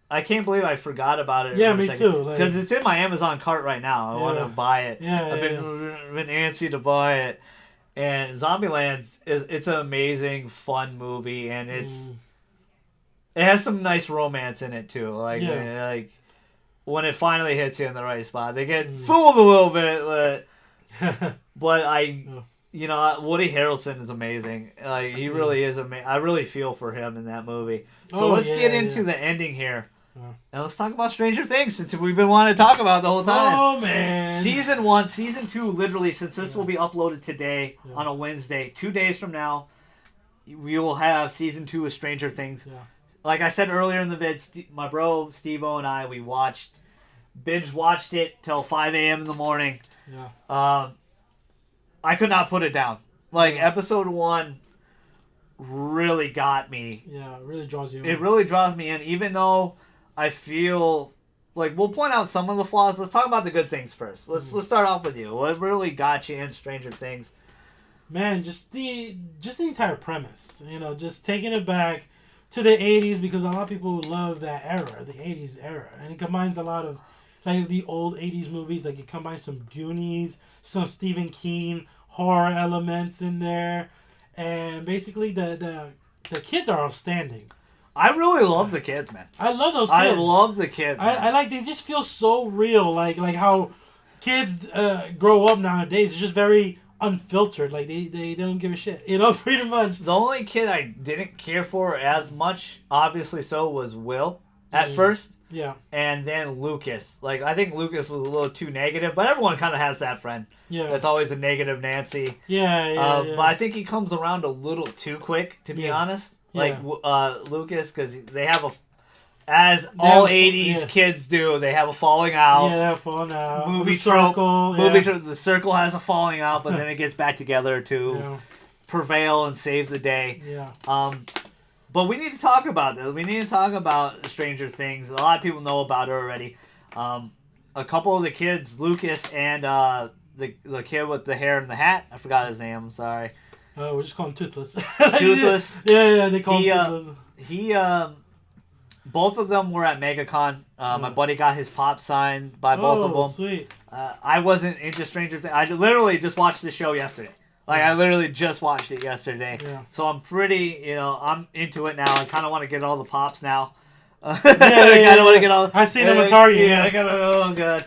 Speaker 1: I can't believe I forgot about it.
Speaker 2: Yeah, me too.
Speaker 1: Because it's in my Amazon cart right now. I want to buy it. I've been antsy to buy it. And Zombieland it's an amazing, fun movie, and it has some nice romance in it too. Like when it finally hits you in the right spot, they get fooled a little bit, but Woody Harrelson is amazing. Like he really is amazing. I really feel for him in that movie. So let's get into the ending here. And let's talk about Stranger Things since we've been wanting to talk about it the whole time.
Speaker 2: Oh, man.
Speaker 1: Season 1, Season 2, literally, since this will be uploaded today on a Wednesday, 2 days from now, we will have Season 2 of Stranger Things. Yeah. Like I said earlier in the vid, my bro Steve-O and I, we binge watched it till 5 a.m. in the morning. Yeah. I could not put it down. Like, episode 1 really got me.
Speaker 2: Yeah, it really draws you in.
Speaker 1: It really draws me in, even though I feel like we'll point out some of the flaws. Let's talk about the good things first. Let's start off with you. What really got you in Stranger Things?
Speaker 2: Man, just the entire premise. Just taking it back to the 80s because a lot of people love that era, the 80s era. And it combines a lot of like the old 80s movies. Like it combines some Goonies, some Stephen King horror elements in there. And basically the kids are outstanding.
Speaker 1: I really love the kids, man.
Speaker 2: I love those kids.
Speaker 1: I love the kids, man.
Speaker 2: I like they just feel so real. Like how kids grow up nowadays. It's just very unfiltered. Like they don't give a shit. Pretty much.
Speaker 1: The only kid I didn't care for as much, obviously so, was Will at first.
Speaker 2: Yeah.
Speaker 1: And then Lucas. Like, I think Lucas was a little too negative, but everyone kind of has that friend.
Speaker 2: Yeah.
Speaker 1: That's always a negative Nancy.
Speaker 2: Yeah.
Speaker 1: But I think he comes around a little too quick, to be honest. Like, Lucas, because they have as all 80s kids do, they have a falling out.
Speaker 2: Yeah, falling out.
Speaker 1: Movie trope. The circle has a falling out, but then it gets back together to prevail and save the day.
Speaker 2: Yeah.
Speaker 1: But we need to talk about this. We need to talk about Stranger Things. A lot of people know about it already. A couple of the kids, Lucas and the kid with the hair and the hat. I forgot his name. I'm sorry.
Speaker 2: We'll just call him Toothless.
Speaker 1: Toothless.
Speaker 2: Yeah, they call him Toothless.
Speaker 1: both of them were at MegaCon. My buddy got his pop signed by both of them.
Speaker 2: Sweet.
Speaker 1: I wasn't into Stranger Things. I literally just watched the show yesterday. Like, I literally just watched it yesterday.
Speaker 2: Yeah.
Speaker 1: So I'm pretty, I'm into it now. I kind of want to get all the pops now.
Speaker 2: I want
Speaker 1: to get all.
Speaker 2: I see them at Target.
Speaker 1: Yeah, I got. Oh god.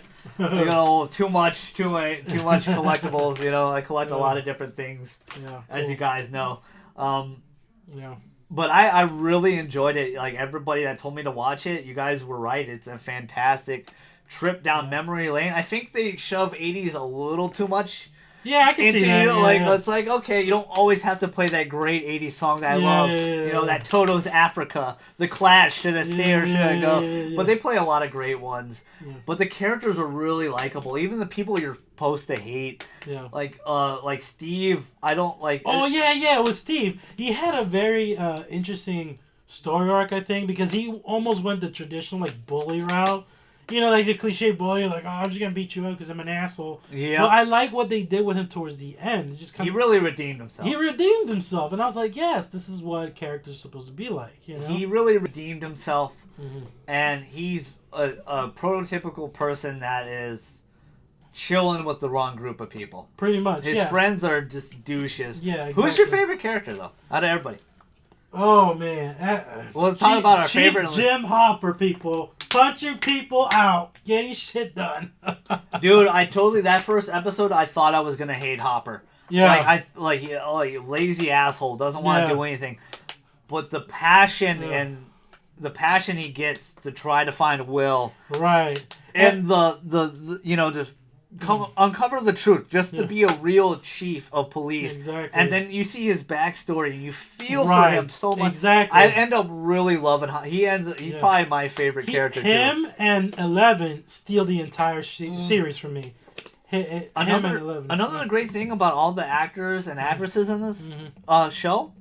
Speaker 1: Too much collectibles. I collect a lot of different things, as you guys know. But I really enjoyed it. Like, everybody that told me to watch it, you guys were right. It's a fantastic trip down memory lane. I think they shove 80s a little too much.
Speaker 2: Yeah, I can see that.
Speaker 1: It's like, okay, you don't always have to play that great 80s song that I love. That Toto's Africa, The Clash, Should I Stay or Should I Go? But they play a lot of great ones. Yeah. But the characters are really likable. Even the people you're supposed to hate. Yeah. Like Steve, I don't like...
Speaker 2: Oh, yeah, it was Steve. He had a very interesting story arc, I think, because he almost went the traditional, bully route. Like the cliche bully, like, oh, I'm just gonna beat you up because I'm an asshole. Yeah. But I like what they did with him towards the end.
Speaker 1: He really redeemed himself.
Speaker 2: He redeemed himself, and I was like, yes, this is what characters are supposed to be like.
Speaker 1: He really redeemed himself, and he's a prototypical person that is chilling with the wrong group of people.
Speaker 2: Pretty much.
Speaker 1: His friends are just douches.
Speaker 2: Yeah. Exactly.
Speaker 1: Who's your favorite character though, out of everybody?
Speaker 2: Oh man.
Speaker 1: We'll talk about our favorite.
Speaker 2: Jim Hopper, people. Punching people out, getting shit done.
Speaker 1: Dude, that first episode, I thought I was gonna hate Hopper. Yeah. Like lazy asshole, doesn't want to do anything. But the passion and the passion he gets to try to find Will.
Speaker 2: Right.
Speaker 1: And the just uncover the truth, just to be a real chief of police.
Speaker 2: Exactly.
Speaker 1: And then you see his backstory, and you feel for him so much.
Speaker 2: Exactly.
Speaker 1: I end up really loving him. He's probably my favorite character,
Speaker 2: him and 11 steal the entire series from me.
Speaker 1: Another great thing about all the actors and actresses in this show,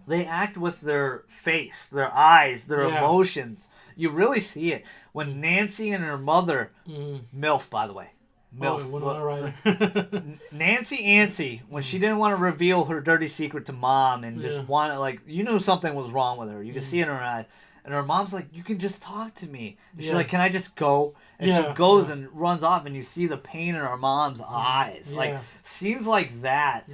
Speaker 1: they act with their face, their eyes, their emotions. You really see it. When Nancy and her mother, MILF, by the way, Nancy Ancy, when she didn't want to reveal her dirty secret to mom and just wanted, you knew something was wrong with her. You could see it in her eyes. And her mom's like, you can just talk to me. And she's like, can I just go? And she goes and runs off, and you see the pain in her mom's eyes. Like, scenes like that.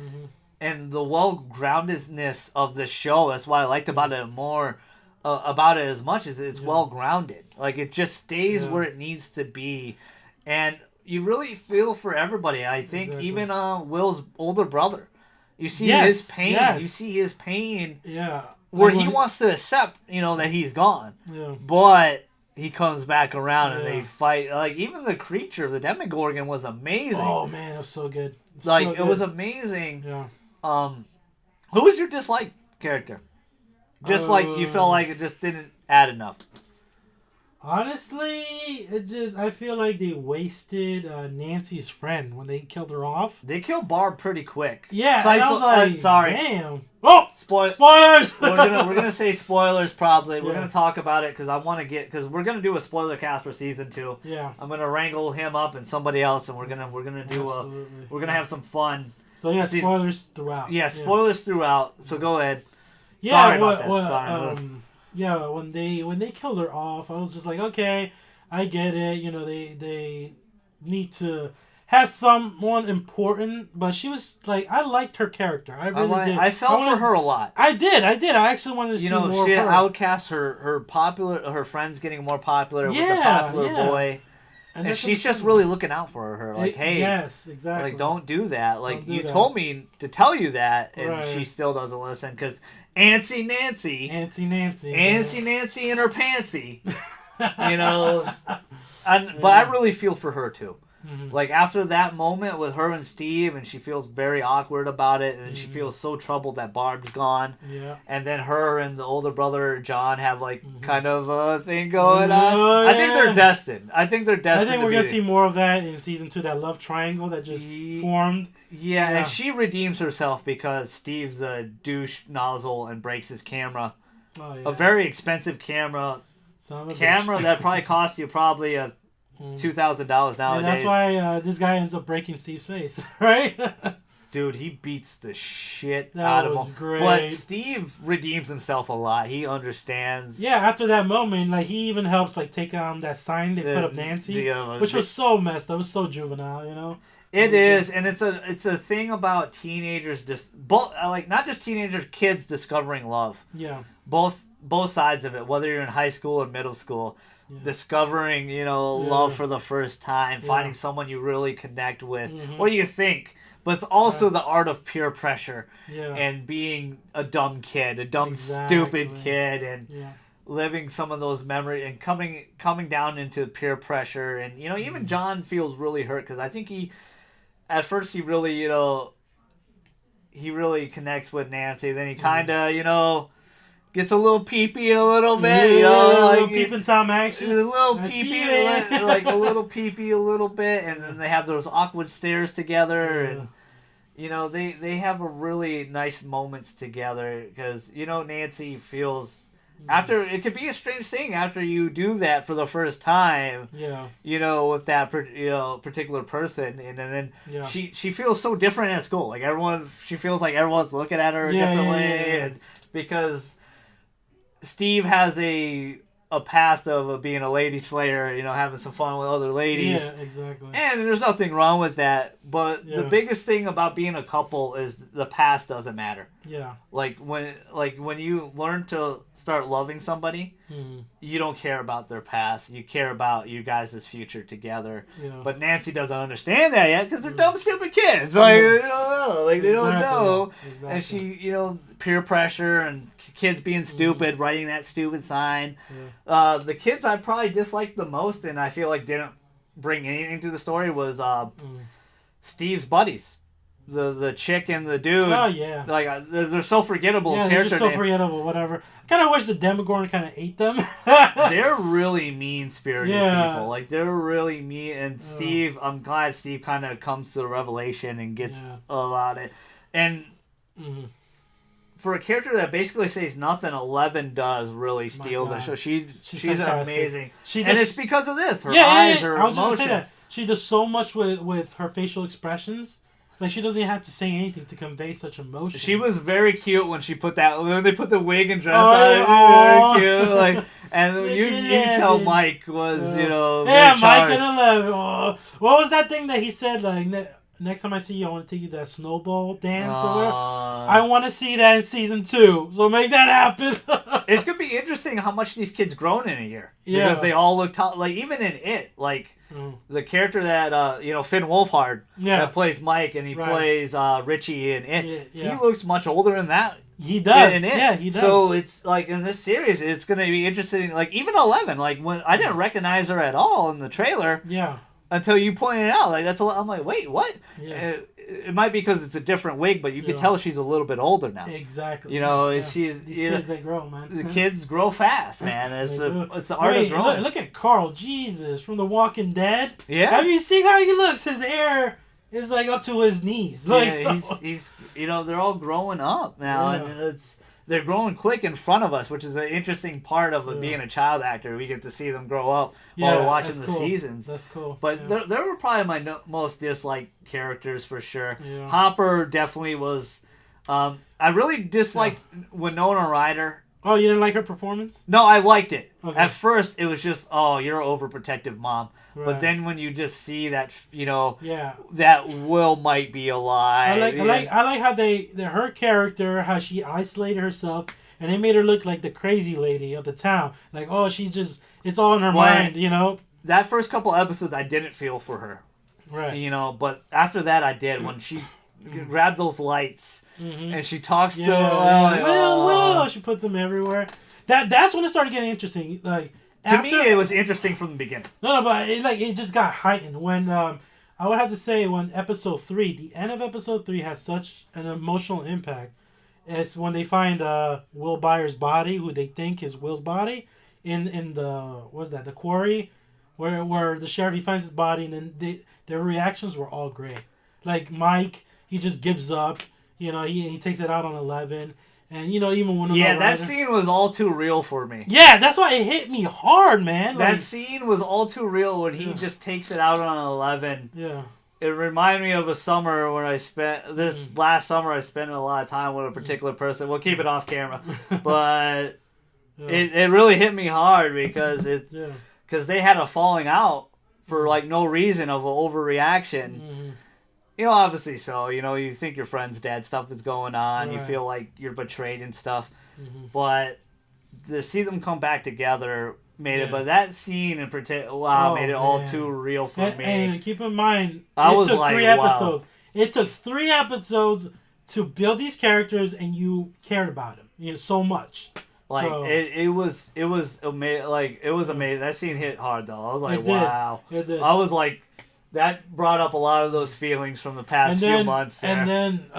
Speaker 1: And the well-groundedness of the show, that's what I liked about it more, about it as much as it's well-grounded. Like, it just stays where it needs to be. And you really feel for everybody. I think even Will's older brother. You see his pain. You see his pain.
Speaker 2: Yeah.
Speaker 1: Where he wants to accept, that he's gone. Yeah. But he comes back around and they fight. Like, even the creature, the Demogorgon, was amazing.
Speaker 2: Oh, man, it was so good.
Speaker 1: It was amazing. Yeah. Who was your dislike character? Just you felt like it just didn't add enough.
Speaker 2: Honestly, I feel like they wasted Nancy's friend when they killed her off.
Speaker 1: They killed Barb pretty quick.
Speaker 2: Yeah, so I was like,
Speaker 1: sorry.
Speaker 2: Damn. Oh, spoilers!
Speaker 1: we're gonna say spoilers probably. We're gonna talk about it because we're gonna do a spoiler cast for season 2.
Speaker 2: Yeah.
Speaker 1: I'm gonna wrangle him up and somebody else, and we're gonna have some fun.
Speaker 2: So spoilers throughout.
Speaker 1: Yeah, spoilers throughout. So go ahead.
Speaker 2: Yeah,
Speaker 1: sorry about that.
Speaker 2: Yeah, when they killed her off, I was just like, okay, I get it. They need to have someone important, but she was like, I liked her character. I really did.
Speaker 1: I felt for her a lot.
Speaker 2: I did. I actually wanted to see more of her.
Speaker 1: She outcast her friends getting more popular with the popular boy. And she's just really looking out for her. Like, hey.
Speaker 2: Yes, exactly.
Speaker 1: Like, don't do that. Like, you told me to tell you that, and she still doesn't listen because Antsy Nancy in her pantsy. But I really feel for her too. Mm-hmm. Like, after that moment with her and Steve, and she feels very awkward about it, and she feels so troubled that Barb's gone.
Speaker 2: Yeah.
Speaker 1: And then her and the older brother John have kind of a thing going on. I think they're destined. I think we're
Speaker 2: gonna see more of that in season 2. That love triangle that just formed.
Speaker 1: Yeah, and she redeems herself because Steve's a douche nozzle and breaks his camera. Oh, yeah. A very expensive camera. That probably costs you $2,000 nowadays.
Speaker 2: And that's why this guy ends up breaking Steve's face, right?
Speaker 1: Dude, he beats the shit
Speaker 2: That
Speaker 1: out of
Speaker 2: was
Speaker 1: him.
Speaker 2: great.
Speaker 1: But Steve redeems himself a lot. He understands.
Speaker 2: Yeah, after that moment, like he even helps like take on that sign they put up Nancy, which was so messed up. It was so juvenile, you know.
Speaker 1: It is, and it's a thing about teenagers both like not just teenagers, kids discovering love.
Speaker 2: Yeah.
Speaker 1: Both sides of it, whether you're in high school or middle school. Yeah. Discovering, love for the first time, finding someone you really connect with, or you think. But it's also the art of peer pressure and being a dumb kid, a dumb, stupid kid, and living some of those memories and coming down into peer pressure. And, even John feels really hurt because I think at first he really, he really connects with Nancy. Then he kind of, gets a little peepee a little bit,
Speaker 2: like a little peeping Tom action.
Speaker 1: A little peepee, like a little peepee a little bit, and then they have those awkward stares together, and they have a really nice moments together because Nancy feels after it could be a strange thing after you do that for the first time, with that particular person, and then she feels so different at school, like she feels like everyone's looking at her a different way, and because Steve has a past of being a lady slayer, having some fun with other ladies.
Speaker 2: Yeah, exactly.
Speaker 1: And there's nothing wrong with that. But the biggest thing about being a couple is the past doesn't matter.
Speaker 2: Yeah.
Speaker 1: Like when you learn to start loving somebody, you don't care about their past. You care about you guys' future together. Yeah. But Nancy doesn't understand that yet because they're dumb, stupid kids. Like, they don't know. Like, they don't know. Exactly. And she, peer pressure and kids being stupid, writing that stupid sign. Yeah. The kids I probably disliked the most and I feel like didn't bring anything to the story was Steve's buddies. The chick and the dude.
Speaker 2: Oh, yeah.
Speaker 1: Like, they're so forgettable.
Speaker 2: Yeah, they're just so forgettable, whatever. I kind of wish the Demogorgon kind of ate them.
Speaker 1: They're really mean-spirited people. Like, they're really mean. And Steve, I'm glad Steve kind of comes to the revelation and gets a lot of it. And for a character that basically says nothing, 11 does really steal the show. She's amazing. And it's because of this. Her eyes, her emotion. I was just going to say that. She does so much with her facial expressions. Like, she doesn't have to say anything to convey such emotion. She was very cute when they put the wig and dress on. Very cute. Like, and you can tell Mike was,
Speaker 2: Mike and 11. Oh. What was that thing that he said, like, next time I see you, I want to take you to that snowball dance or whatever? I want to see that in season 2. So make that happen.
Speaker 1: It's going to be interesting how much these kids grown in a year. Yeah. Because they all look, like, even in It, like, the character that, Finn Wolfhard, that plays Mike, and he plays Richie in It, he looks much older than that.
Speaker 2: He does.
Speaker 1: In It.
Speaker 2: Yeah, he does.
Speaker 1: So it's, like, in this series, it's going to be interesting. Like, even 11, like, when I didn't recognize her at all in the trailer.
Speaker 2: Yeah.
Speaker 1: Until you pointed it out. Like, that's a lot. I'm like, wait, what? Yeah. It might be because it's a different wig, but you can tell she's a little bit older now.
Speaker 2: Exactly.
Speaker 1: She's...
Speaker 2: These kids, they grow, man.
Speaker 1: The kids grow fast, man. It's the art of growing.
Speaker 2: Look at Carl, Jesus, from The Walking Dead.
Speaker 1: Yeah.
Speaker 2: Have you seen how he looks? His hair is, like, up to his knees. Like,
Speaker 1: he's they're all growing up now, and they're growing quick in front of us, which is an interesting part of being a child actor. We get to see them grow up while we're watching the seasons.
Speaker 2: That's cool.
Speaker 1: But they were probably my most disliked characters for sure. Yeah. Hopper definitely was. I really disliked Winona Ryder.
Speaker 2: Oh, you didn't like her performance?
Speaker 1: No, I liked it. Okay. At first, it was just, you're an overprotective mom. Right. But then when you just see that, that Will might be alive.
Speaker 2: I like how her character, how she isolated herself, and they made her look like the crazy lady of the town. Like, she's just, it's all in her mind,
Speaker 1: That first couple episodes, I didn't feel for her. Right. But after that, I did. When she grabbed those lights, and she talks to
Speaker 2: Will, she puts them everywhere. That's when it started getting interesting. Like,
Speaker 1: to me, it was interesting from the beginning.
Speaker 2: No, but it just got heightened when I would have to say when episode 3, the end of episode 3 has such an emotional impact. It's when they find Will Byers' body, who they think is Will's body, in the quarry, where the sheriff, he finds his body, and then their reactions were all great. Like Mike, he just gives up. He takes it out on 11. And, even when...
Speaker 1: that scene was all too real for me.
Speaker 2: Yeah, that's why it hit me hard, man.
Speaker 1: That scene was all too real when he just takes it out on 11.
Speaker 2: Yeah.
Speaker 1: it reminded me of a summer when I spent this last summer. I spent a lot of time with a particular person. We'll keep it off camera, but it really hit me hard because because they had a falling out for like no reason of an overreaction. You know, obviously so. You know, you think your friend's dead, stuff is going on. Right. You feel like you're betrayed and stuff. But to see them come back together made it. But that scene in particular, made it all too real for me.
Speaker 2: And keep in mind, it took 3 episodes. It took 3 episodes to build these characters, and you cared about them, so much.
Speaker 1: Like it was amazing. Like it was amazing. That scene hit hard though. I was like, wow.
Speaker 2: It did.
Speaker 1: I was like, that brought up a lot of those feelings from the past few months. There.
Speaker 2: And then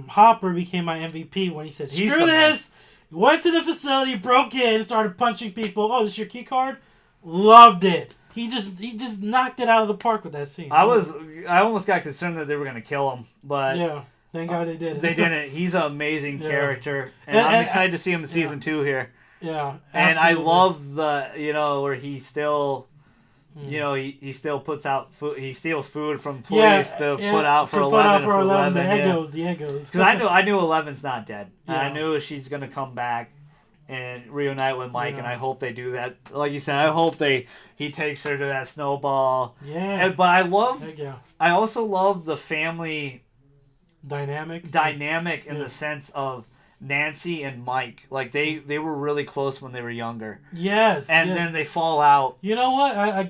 Speaker 2: Hopper became my MVP when he said, "Screw this." Went to the facility, broke in, started punching people. Oh, this is your key card? Loved it. He just knocked it out of the park with that scene.
Speaker 1: I almost got concerned that they were gonna kill him, but
Speaker 2: yeah, thank God they did.
Speaker 1: They didn't. He's an amazing character, and I'm excited to see him in season 2 here.
Speaker 2: Yeah,
Speaker 1: and I love the where he still. He still puts out food. He steals food from police to put out for 11.
Speaker 2: The Eggos.
Speaker 1: Because I knew 11's not dead. Yeah. I knew she's gonna come back and reunite with Mike, and I hope they do that. Like you said, I hope he takes her to that snowball.
Speaker 2: Yeah.
Speaker 1: But I also love the family
Speaker 2: dynamic
Speaker 1: in the sense of Nancy and Mike, like they were really close when they were younger.
Speaker 2: Yes,
Speaker 1: and then they fall out.
Speaker 2: You know what? I'm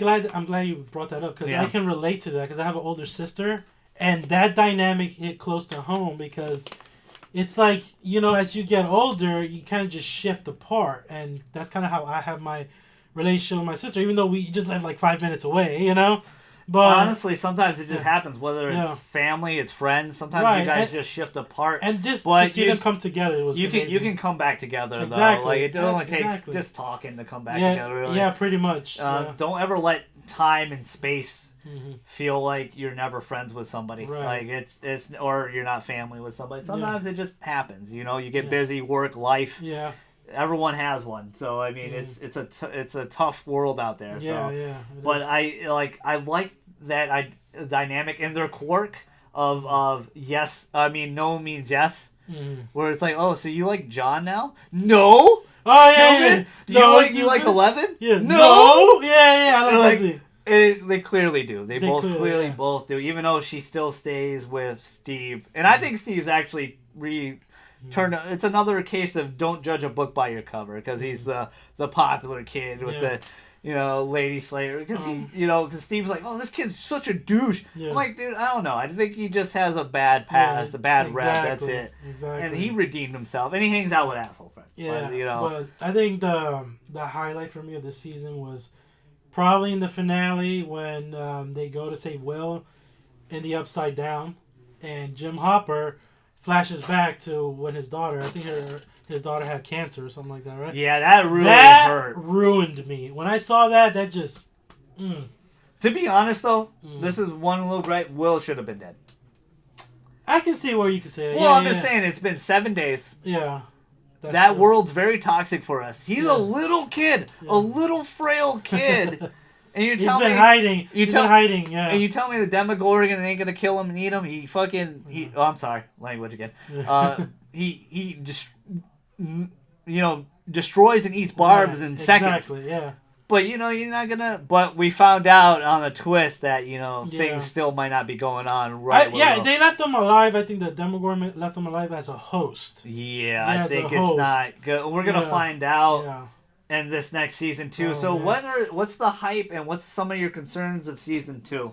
Speaker 2: glad you brought that up because I can relate to that because I have an older sister, and that dynamic hit close to home because it's like as you get older, you kind of just shift apart, and that's kind of how I have my relationship with my sister, even though we just live like 5 minutes away, But
Speaker 1: honestly, sometimes it just happens. Whether it's family, it's friends. Sometimes you guys just shift apart.
Speaker 2: And just to see them come together was amazing.
Speaker 1: You can come back together though. Like it only takes just talking to come back together. Really.
Speaker 2: Yeah, pretty much.
Speaker 1: Don't ever let time and space feel like you're never friends with somebody.
Speaker 2: Right.
Speaker 1: Like it's or you're not family with somebody. Sometimes it just happens. You get busy, work, life.
Speaker 2: Yeah.
Speaker 1: Everyone has one, so I mean, it's a tough world out there.
Speaker 2: Yeah.
Speaker 1: But I like that dynamic and their quirk of yes. I mean, no means yes. Where it's like, oh, so you like John now? No.
Speaker 2: Oh yeah.
Speaker 1: You like 11?
Speaker 2: Yeah.
Speaker 1: No.
Speaker 2: Yeah. I like
Speaker 1: they clearly do. They both clearly both do. Even though she still stays with Steve, and I think Steve's actually it's another case of don't judge a book by your cover because he's the popular kid with the Lady Slayer because because Steve's like, oh, this kid's such a douche. I'm like, dude, I don't know, I think he just has a bad past, a bad rep, that's it. And he redeemed himself and he hangs out with asshole friends.
Speaker 2: But I think the highlight for me of this season was probably in the finale when they go to save Will in the Upside Down and Jim Hopper flashes back to when his daughter, I think his daughter had cancer or something like that, right?
Speaker 1: Yeah, that really hurt.
Speaker 2: That ruined me. When I saw that just...
Speaker 1: To be honest, though, this is one little gripe. Will should have been dead.
Speaker 2: I can see where you can say it.
Speaker 1: Well, I'm just saying, it's been 7 days.
Speaker 2: Yeah.
Speaker 1: That world's very toxic for us. He's a little kid. A little frail kid. And you tell me
Speaker 2: hiding. He's been hiding. Yeah.
Speaker 1: And you tell me the Demogorgon ain't gonna kill him and eat him. Oh, I'm sorry, language again. He just destroys and eats barbs in seconds.
Speaker 2: Exactly. Yeah.
Speaker 1: But you're not gonna. But we found out on a twist that things still might not be going on right.
Speaker 2: They left him alive. I think the Demogorgon left him alive as a host.
Speaker 1: Yeah, I think it's not good. We're gonna find out. Yeah. And this next season 2. What's the hype and what's some of your concerns of season 2?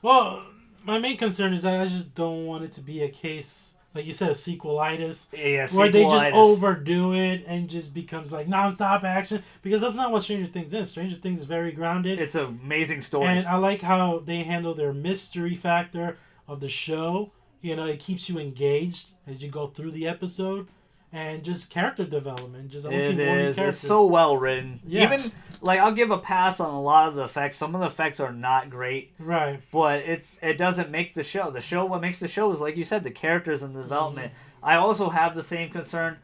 Speaker 2: Well, my main concern is that I just don't want it to be a case, like you said, a sequelitis.
Speaker 1: Yeah,
Speaker 2: where they just overdo it and just becomes like nonstop action. Because that's not what Stranger Things is. Stranger Things is very grounded.
Speaker 1: It's an amazing story.
Speaker 2: And I like how they handle their mystery factor of the show. It keeps you engaged as you go through the episode. And just character development.
Speaker 1: It's so well written. Yeah. Even, I'll give a pass on a lot of the effects. Some of the effects are not great.
Speaker 2: Right.
Speaker 1: But it doesn't make the show. What makes the show is, like you said, the characters and the development. I also have the same concern.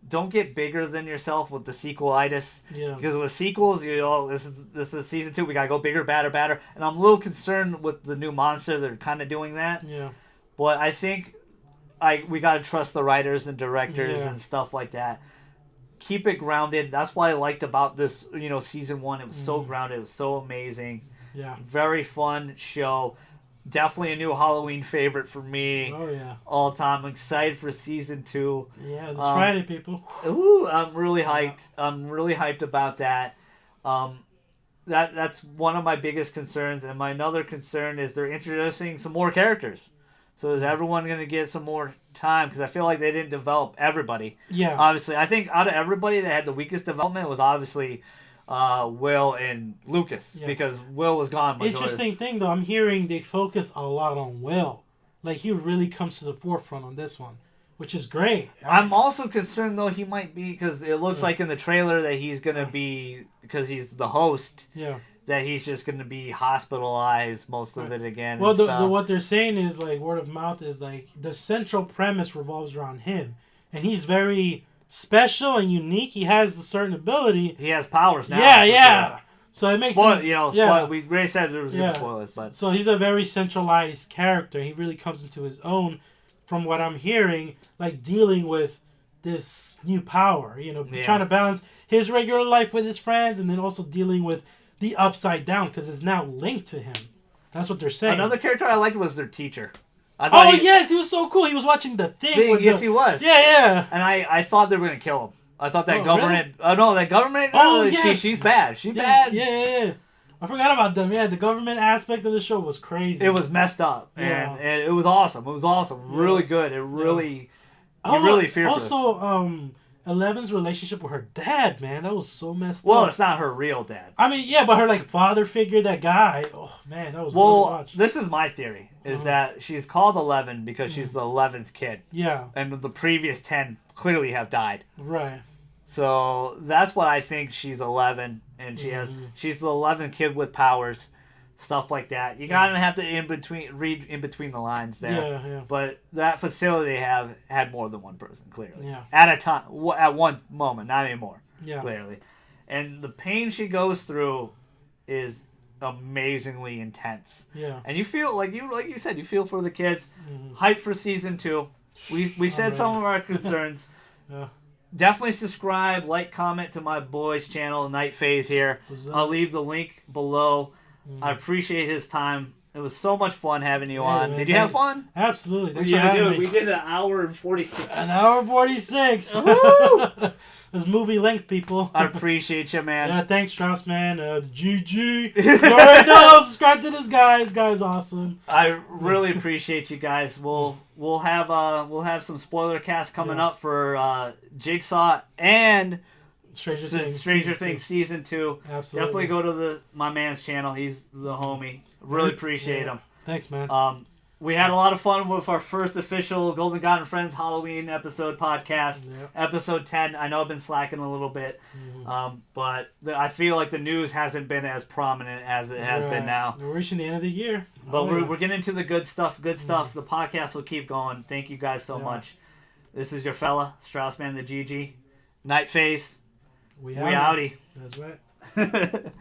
Speaker 1: don't get bigger than yourself with the sequelitis.
Speaker 2: Yeah.
Speaker 1: Because with sequels, this is season 2. We gotta go bigger, badder. And I'm a little concerned with the new monster. They're kind of doing that.
Speaker 2: Yeah.
Speaker 1: But I think we gotta trust the writers and directors and stuff like that. Keep it grounded. That's what I liked about this, season 1. It was so grounded. It was so amazing.
Speaker 2: Yeah.
Speaker 1: Very fun show. Definitely a new Halloween favorite for me.
Speaker 2: Oh, yeah.
Speaker 1: All time. I'm excited for season 2.
Speaker 2: Yeah, this Friday, people.
Speaker 1: Ooh, I'm really hyped. I'm really hyped about that. That's one of my biggest concerns. And my another concern is they're introducing some more characters. So is everyone going to get some more time? Because I feel like they didn't develop everybody.
Speaker 2: Yeah.
Speaker 1: Obviously, I think out of everybody that had the weakest development was obviously Will and Lucas. Yeah. Because Will was gone.
Speaker 2: Interesting thing, though, I'm hearing they focus a lot on Will. Like, he really comes to the forefront on this one, which is great.
Speaker 1: I'm also concerned, though, he might be, because it looks like in the trailer that he's going to be, because he's the host.
Speaker 2: Yeah.
Speaker 1: That he's just going to be hospitalized most of it again.
Speaker 2: Well, what they're saying is, like, word of mouth is, like, the central premise revolves around him. And he's very special and unique. He has a certain ability.
Speaker 1: He has powers now.
Speaker 2: Yeah. Sure. So it makes
Speaker 1: him... we already said there was going to spoil this, but...
Speaker 2: So he's a very centralized character. He really comes into his own, from what I'm hearing, like, dealing with this new power. Trying to balance his regular life with his friends and then also dealing with the upside down, because it's now linked to him. That's what they're saying.
Speaker 1: Another character I liked was their teacher.
Speaker 2: Yes, he was so cool. He was watching the thing.
Speaker 1: Yes, he was.
Speaker 2: Yeah.
Speaker 1: And I thought they were going to kill him. I thought that government...
Speaker 2: Really?
Speaker 1: Oh, no, that government...
Speaker 2: Oh, yes.
Speaker 1: She's bad. She's bad.
Speaker 2: Yeah. I forgot about them. Yeah, the government aspect of the show was crazy.
Speaker 1: It was messed up. And it was awesome. It was awesome. Yeah. Really good. It really... You really fear for it.
Speaker 2: Also, Eleven's relationship with her dad, man, that was so messed up.
Speaker 1: Well, it's not her real dad.
Speaker 2: I mean, yeah, but her father figure, that guy. Oh man, that was weird to watch.
Speaker 1: This is my theory: is that she's called 11 because she's the 11th kid.
Speaker 2: Yeah. And
Speaker 1: the previous 10 clearly have died.
Speaker 2: Right.
Speaker 1: So that's what I think. She's 11, and she's the 11th kid with powers. Stuff like that. You gotta have to read in between the lines there.
Speaker 2: Yeah.
Speaker 1: But that facility had more than one person, clearly.
Speaker 2: Yeah.
Speaker 1: At a time, at one moment, not anymore.
Speaker 2: Yeah.
Speaker 1: Clearly, and the pain she goes through is amazingly intense.
Speaker 2: Yeah.
Speaker 1: And you feel like you said, you feel for the kids. Hype for season 2. We said some of our concerns.
Speaker 2: Yeah.
Speaker 1: Definitely subscribe, like, comment to my boy's channel, Night Phase here. I'll leave the link below. I appreciate his time. It was so much fun having you on.
Speaker 2: Man,
Speaker 1: did you have fun?
Speaker 2: Absolutely.
Speaker 1: We did an hour and 46.
Speaker 2: An hour 46. It was movie length, people.
Speaker 1: I appreciate you, man.
Speaker 2: Yeah, thanks, Strauss, man. GG. You already know. Subscribe to this guy. This guy's awesome.
Speaker 1: I really appreciate you guys. We'll have some spoiler cast coming up for Jigsaw and Stranger Things Season 2.
Speaker 2: Absolutely.
Speaker 1: Definitely go to my man's channel. He's the homie. Really appreciate him.
Speaker 2: Thanks, man.
Speaker 1: We had a lot of fun with our first official Golden God and Friends Halloween episode podcast.
Speaker 2: Yep.
Speaker 1: Episode 10. I know I've been slacking a little bit. But I feel like the news hasn't been as prominent as it has been now.
Speaker 2: We're reaching the end of the year.
Speaker 1: But we're getting into the good stuff. The podcast will keep going. Thank you guys so much. This is your fella, Straussman the GG. Night Phase. We outie.
Speaker 2: That's right.